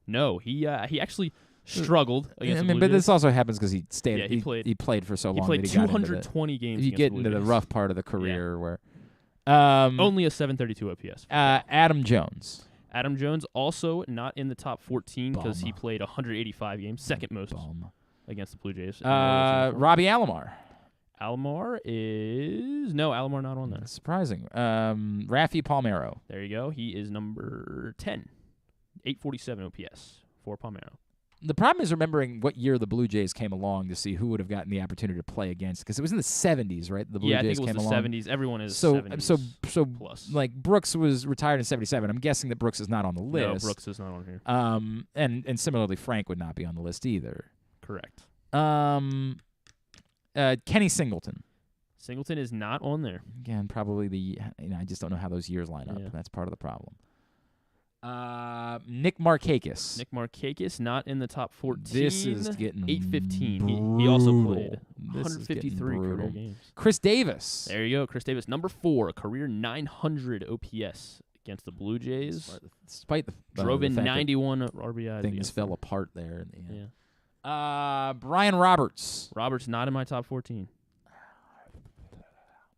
No, he actually struggled against the Blue but Jays. this also happens because he stayed. Yeah, he played for so long. He played that he got 220 games. You against get the into Blue the Jays. rough part of the career where only a 732 OPS. Adam Jones. Adam Jones also not in the top 14 because he played 185 games, second most against the Blue Jays. Robbie Alomar. Alomar Alomar not on there. That's surprising. Rafi Palmeiro. There you go. He is number 10. 847 OPS for Palmeiro. The problem is remembering what year the Blue Jays came along to see who would have gotten the opportunity to play against, because it was in the 70s, right? The Blue Jays I think it was came the along. 70s. Everyone is so 70s plus. Like Brooks was retired in 77. I'm guessing that Brooks is not on the list. No, Brooks is not on here. And similarly, Frank would not be on the list either. Correct. Kenny Singleton. Singleton is not on there. Again, probably I just don't know how those years line up. Yeah. That's part of the problem. Nick Markakis. Nick Markakis not in the top 14. This is getting 815. He also played This 153 career games. Chris Davis. There you go. Chris Davis, number 4, career 900 OPS against the Blue Jays. Despite the drove in the fact 91 RBIs. Things fell apart there in the end. Brian Roberts. Roberts not in my top 14.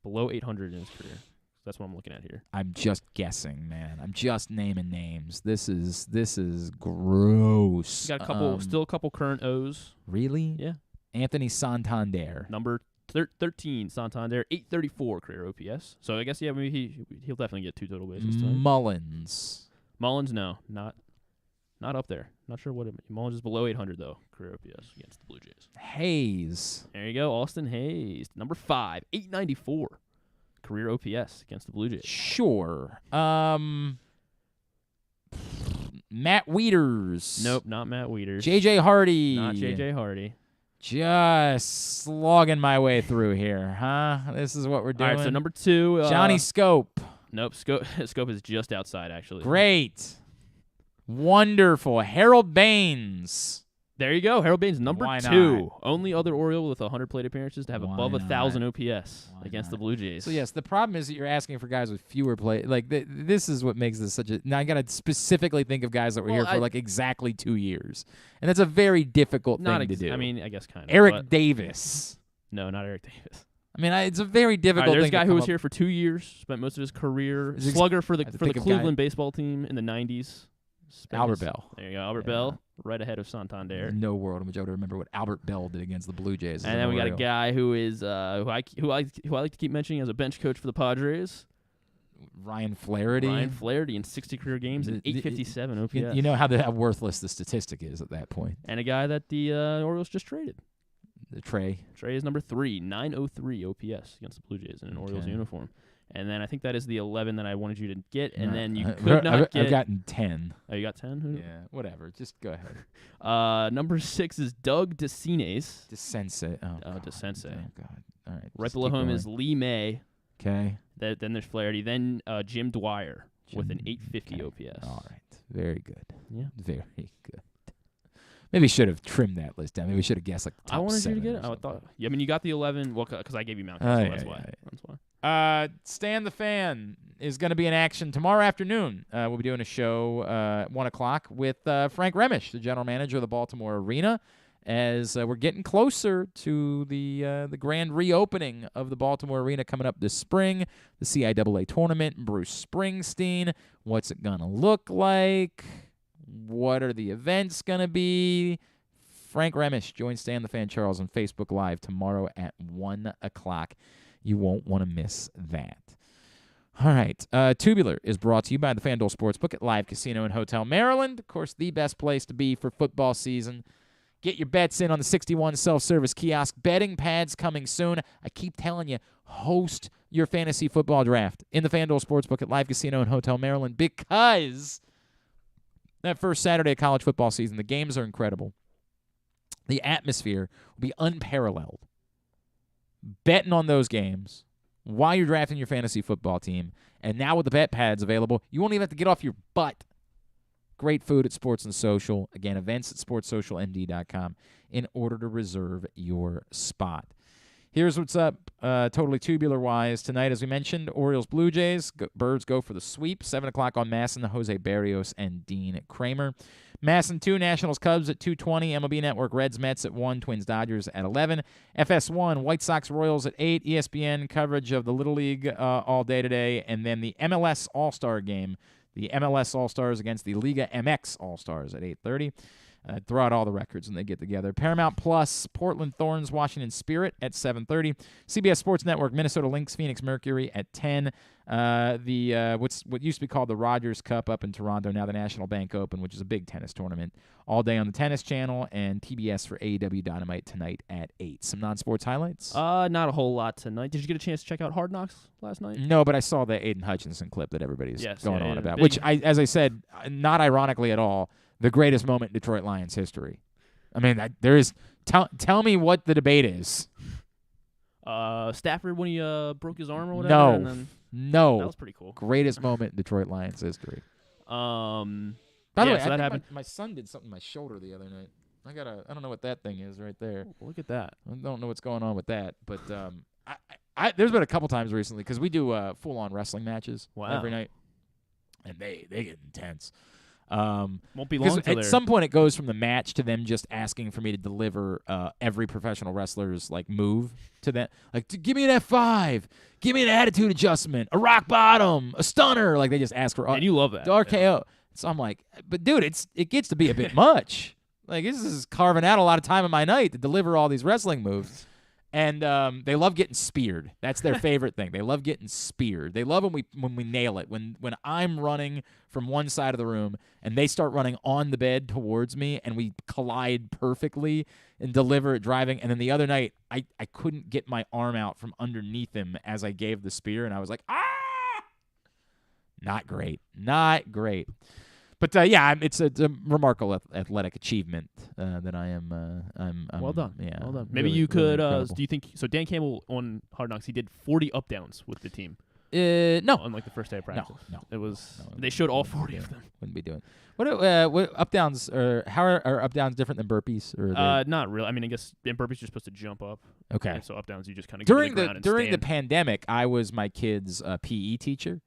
Below 800 in his career. That's what I'm looking at here. I'm just guessing, man. I'm just naming names. This is gross. You got a couple, still a couple current O's. Really? Yeah. Anthony Santander. Number 13, Santander, 834 career OPS. So I guess maybe he'll definitely get 2 total bases. Mullins, no, not up there. Not sure what Mullins is below 800 though career OPS against the Blue Jays. Hayes. There you go, Austin Hayes, number 5, 894 career OPS against the Blue Jays. Sure. Matt Wieters. Nope, not Matt Wieters. J.J. Hardy. Not J.J. Hardy. Just slogging my way through here, huh? This is what we're doing. All right, so number 2. Johnny Scope. Nope, Scope is just outside, actually. Great. Wonderful. Harold Baines. There you go. Harold Baines, number Why 2. not? Only other Oriole with 100 plate appearances to have above 1,000 OPS against the Blue Jays. So, yes, the problem is that you're asking for guys with fewer play. Like, this is what makes this such a... Now, I got to specifically think of guys that were here for, exactly 2 years. And that's a very difficult thing to do. I mean, I guess kind of. Eric Davis. No, not Eric Davis. I mean, it's a very difficult thing. There's a guy who was here for 2 years, spent most of his career, slugger for the Cleveland baseball team in the 90s. Albert Bell. There you go, Albert Bell, right ahead of Santander. There's no world in which I would remember what Albert Bell did against the Blue Jays. And then we got a guy who is who I like to keep mentioning as a bench coach for the Padres. Ryan Flaherty. In 60 career games and 857 OPS. You know how worthless the statistic is at that point. And a guy that the Orioles just traded. Trey. Trey is number 3, 903 OPS against the Blue Jays in an Orioles uniform. And then I think that is the 11 that I wanted you to get, and then you could not get... I've gotten 10. Oh, you got 10? Yeah, whatever. Just go ahead. Number 6 is Doug DeSense. DeSense. DeSense. Oh, God. All right. Right below him is Lee May. Okay. Then there's Flaherty. Then Jim Dwyer with an 850 OPS. All right. Very good. Yeah. Very good. Maybe we should have trimmed that list down. Maybe we should have guessed like the top I wanted you seven to get or it. I something. thought. Yeah, I mean, you got the 11. Well, because I gave you Mount. Oh, So yeah, that's yeah, why. yeah. That's why. Stan the Fan is going to be in action tomorrow afternoon. We'll be doing a show at 1 o'clock with Frank Remish, the general manager of the Baltimore Arena, as we're getting closer to the grand reopening of the Baltimore Arena coming up this spring, the CIAA tournament, Bruce Springsteen. What's it going to look like? What are the events going to be? Frank Remish joins Stan the Fan Charles on Facebook Live tomorrow at 1 o'clock. You won't want to miss that. All right. Tubular is brought to you by the FanDuel Sportsbook at Live Casino and Hotel Maryland. Of course, the best place to be for football season. Get your bets in on the 61 self-service kiosk. Betting pads coming soon. I keep telling you, host your fantasy football draft in the FanDuel Sportsbook at Live Casino and Hotel Maryland, because that first Saturday of college football season, the games are incredible. The atmosphere will be unparalleled. Betting on those games while you're drafting your fantasy football team, and now with the bet pads available, you won't even have to get off your butt. Great food at Sports and Social. Again, events at sportssocialmd.com in order to reserve your spot. Here's what's up, totally tubular-wise. Tonight, as we mentioned, Orioles, Blue Jays. Birds go for the sweep. 7 o'clock on Masson, Jose Barrios and Dean Kramer. Masson 2, Nationals, Cubs at 2:20. MLB Network, Reds, Mets at 1. Twins, Dodgers at 11. FS1, White Sox, Royals at 8. ESPN coverage of the Little League all day today. And then the MLS All-Star game. The MLS All-Stars against the Liga MX All-Stars at 8:30. Throw out all the records when they get together. Paramount Plus, Portland Thorns, Washington Spirit at 7:30. CBS Sports Network, Minnesota Lynx, Phoenix Mercury at 10. What used to be called the Rogers Cup up in Toronto, now the National Bank Open, which is a big tennis tournament, all day on the Tennis Channel, and TBS for AEW Dynamite tonight at 8. Some non-sports highlights? Not a whole lot tonight. Did you get a chance to check out Hard Knocks last night? No, but I saw the Aiden Hutchinson clip that everybody's going on about, big. which, as I said, not ironically at all, the greatest moment in Detroit Lions history. I mean, there is. Tell me what the debate is. Stafford when he broke his arm or whatever. No. That was pretty cool. Greatest moment in Detroit Lions history. By the way, so that happened. My son did something to my shoulder the other night. I don't know what that thing is right there. Look at that. I don't know what's going on with that, but there's been a couple times recently because we do full-on wrestling matches every night, and they get intense. Won't be long till at some point it goes from the match to them just asking for me to deliver every professional wrestler's like move to them. Like, give me an F5, give me an attitude adjustment, a rock bottom, a stunner. Like they just ask for. And you love that. The RKO. Yeah. So I'm like, but dude, it gets to be a bit much. Like this is carving out a lot of time in my night to deliver all these wrestling moves. And they love getting speared. That's their favorite thing. They love getting speared. They love when we nail it. When I'm running from one side of the room and they start running on the bed towards me and we collide perfectly and deliver it driving. And then the other night, I couldn't get my arm out from underneath him as I gave the spear, and I was like, ah! Not great. But it's a remarkable athletic achievement that I am. I'm well done. Yeah, well done. Maybe really, you could. really Do you think so? Dan Campbell on Hard Knocks, he did 40 up downs with the team. No, on like the first day of practice. No. It was. They showed all 40 of them. Wouldn't be doing. What up downs or how are up downs different than burpees? Or not really. I mean, I guess in burpees you're supposed to jump up. Okay. And so up downs you just kind of during the pandemic, I was my kid's PE teacher.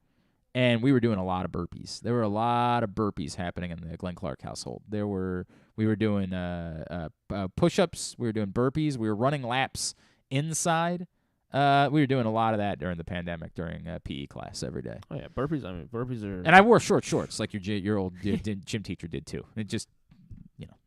And we were doing a lot of burpees. There were a lot of burpees happening in the Glenn Clark household. We were doing push-ups. We were doing burpees. We were running laps inside. We were doing a lot of that during the pandemic during PE class every day. Oh yeah, burpees. I mean, burpees are. And I wore short shorts like your old gym teacher did too. It just,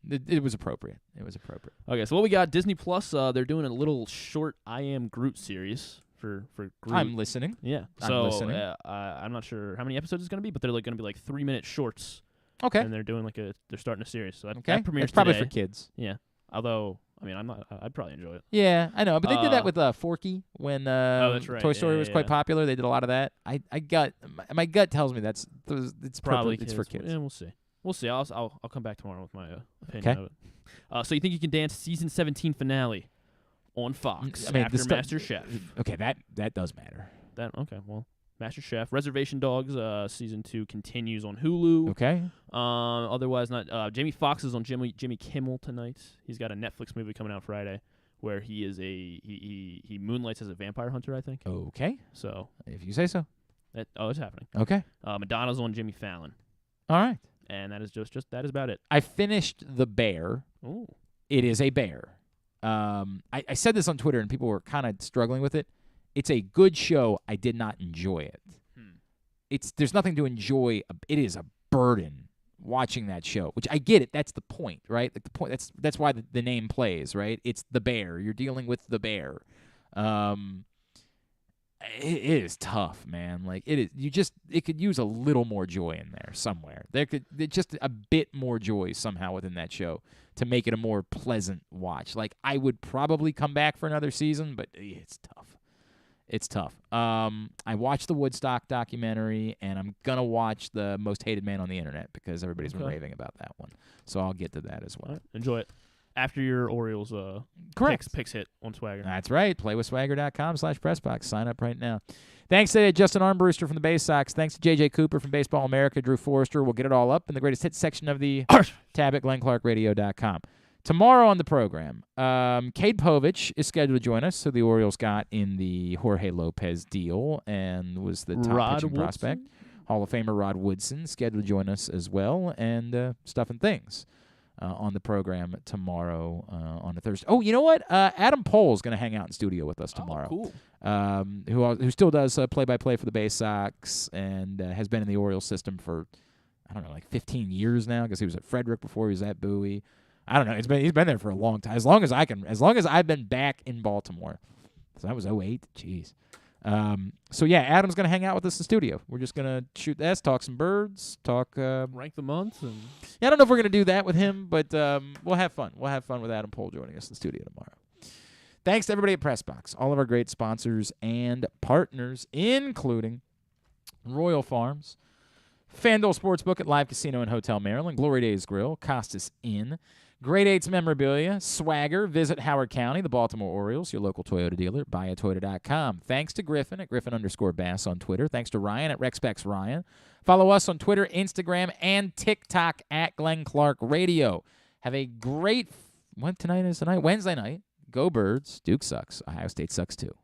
it was appropriate. It was appropriate. Okay, so what we got? Disney Plus. They're doing a little short I Am Groot series. For Groot. I'm listening. Yeah. I'm listening. I'm not sure how many episodes it's going to be, but they're like going to be like 3-minute shorts. Okay. And they're doing they're starting a series. So that premieres it's probably today. for kids. Yeah. Although, I mean, I'd probably enjoy it. Yeah, I know. But they did that with Forky when that's right. Toy Story was quite popular. They did a lot of that. My gut tells me it's probably it's for kids. Yeah, we'll see. I'll come back tomorrow with my opinion of it. So you think you can dance season 17 finale on Fox after MasterChef? Okay, that does matter. Okay, well, Master Chef. Reservation Dogs season 2 continues on Hulu. Okay. Otherwise, not. Jamie Foxx is on Jimmy Kimmel tonight. He's got a Netflix movie coming out Friday where he is he moonlights as a vampire hunter, I think. Okay. So if you say so. It's happening. Okay. Madonna's on Jimmy Fallon. All right. And that is just that is about it. I finished The Bear. Ooh. It is a bear. I said this on Twitter, and people were kind of struggling with it. It's a good show. I did not enjoy it. There's nothing to enjoy. It is a burden watching that show, which I get it. That's the point, right? Like the point. That's why the name plays, right? It's the bear. You're dealing with the bear. It is tough, man. Like it is. It could use a little more joy in there somewhere. Just a bit more joy somehow within that show to make it a more pleasant watch. Like I would probably come back for another season, but it's tough. It's tough. I watched the Woodstock documentary, and I'm gonna watch the Most Hated Man on the Internet because everybody's been raving about that one. So I'll get to that as well. Right. Enjoy it. After your Orioles picks hit on Swagger. That's right. Playwithswagger.com/pressbox. Sign up right now. Thanks to Justin Armbruester from the Baysox. Thanks to J.J. Cooper from Baseball America. Drew Forrester. We'll get it all up in the greatest hits section of the tab at GlennClarkRadio.com. Tomorrow on the program, Cade Povich is scheduled to join us, who the Orioles got in the Jorge Lopez deal and was the top pitching prospect. Hall of Famer Rod Woodson scheduled to join us as well, and stuff and things on the program tomorrow on a Thursday. Oh, you know what? Adam Pohl's going to hang out in studio with us tomorrow. Oh, cool. Who still does play-by-play for the Baysox and has been in the Orioles system for, I don't know, like 15 years now, because he was at Frederick before he was at Bowie. I don't know. He's been there for a long time. As long as I've been back in Baltimore. So that was 2008. Jeez. So yeah, Adam's gonna hang out with us in the studio. We're just gonna shoot the S, talk some birds, talk rank the months, and I don't know if we're gonna do that with him, but we'll have fun. We'll have fun with Adam Pohl joining us in the studio tomorrow. Thanks to everybody at PressBox, all of our great sponsors and partners, including Royal Farms, FanDuel Sportsbook at Live Casino and Hotel Maryland, Glory Days Grill, Costas Inn, Grade 8's Memorabilia, Swagger, visit Howard County, the Baltimore Orioles, your local Toyota dealer, buyatoyota.com. Thanks to Griffin at Griffin_Bass on Twitter. Thanks to Ryan at RexPexRyan. Follow us on Twitter, Instagram, and TikTok at Glenn Clark Radio. Have a great Wednesday night. Go Birds. Duke sucks. Ohio State sucks too.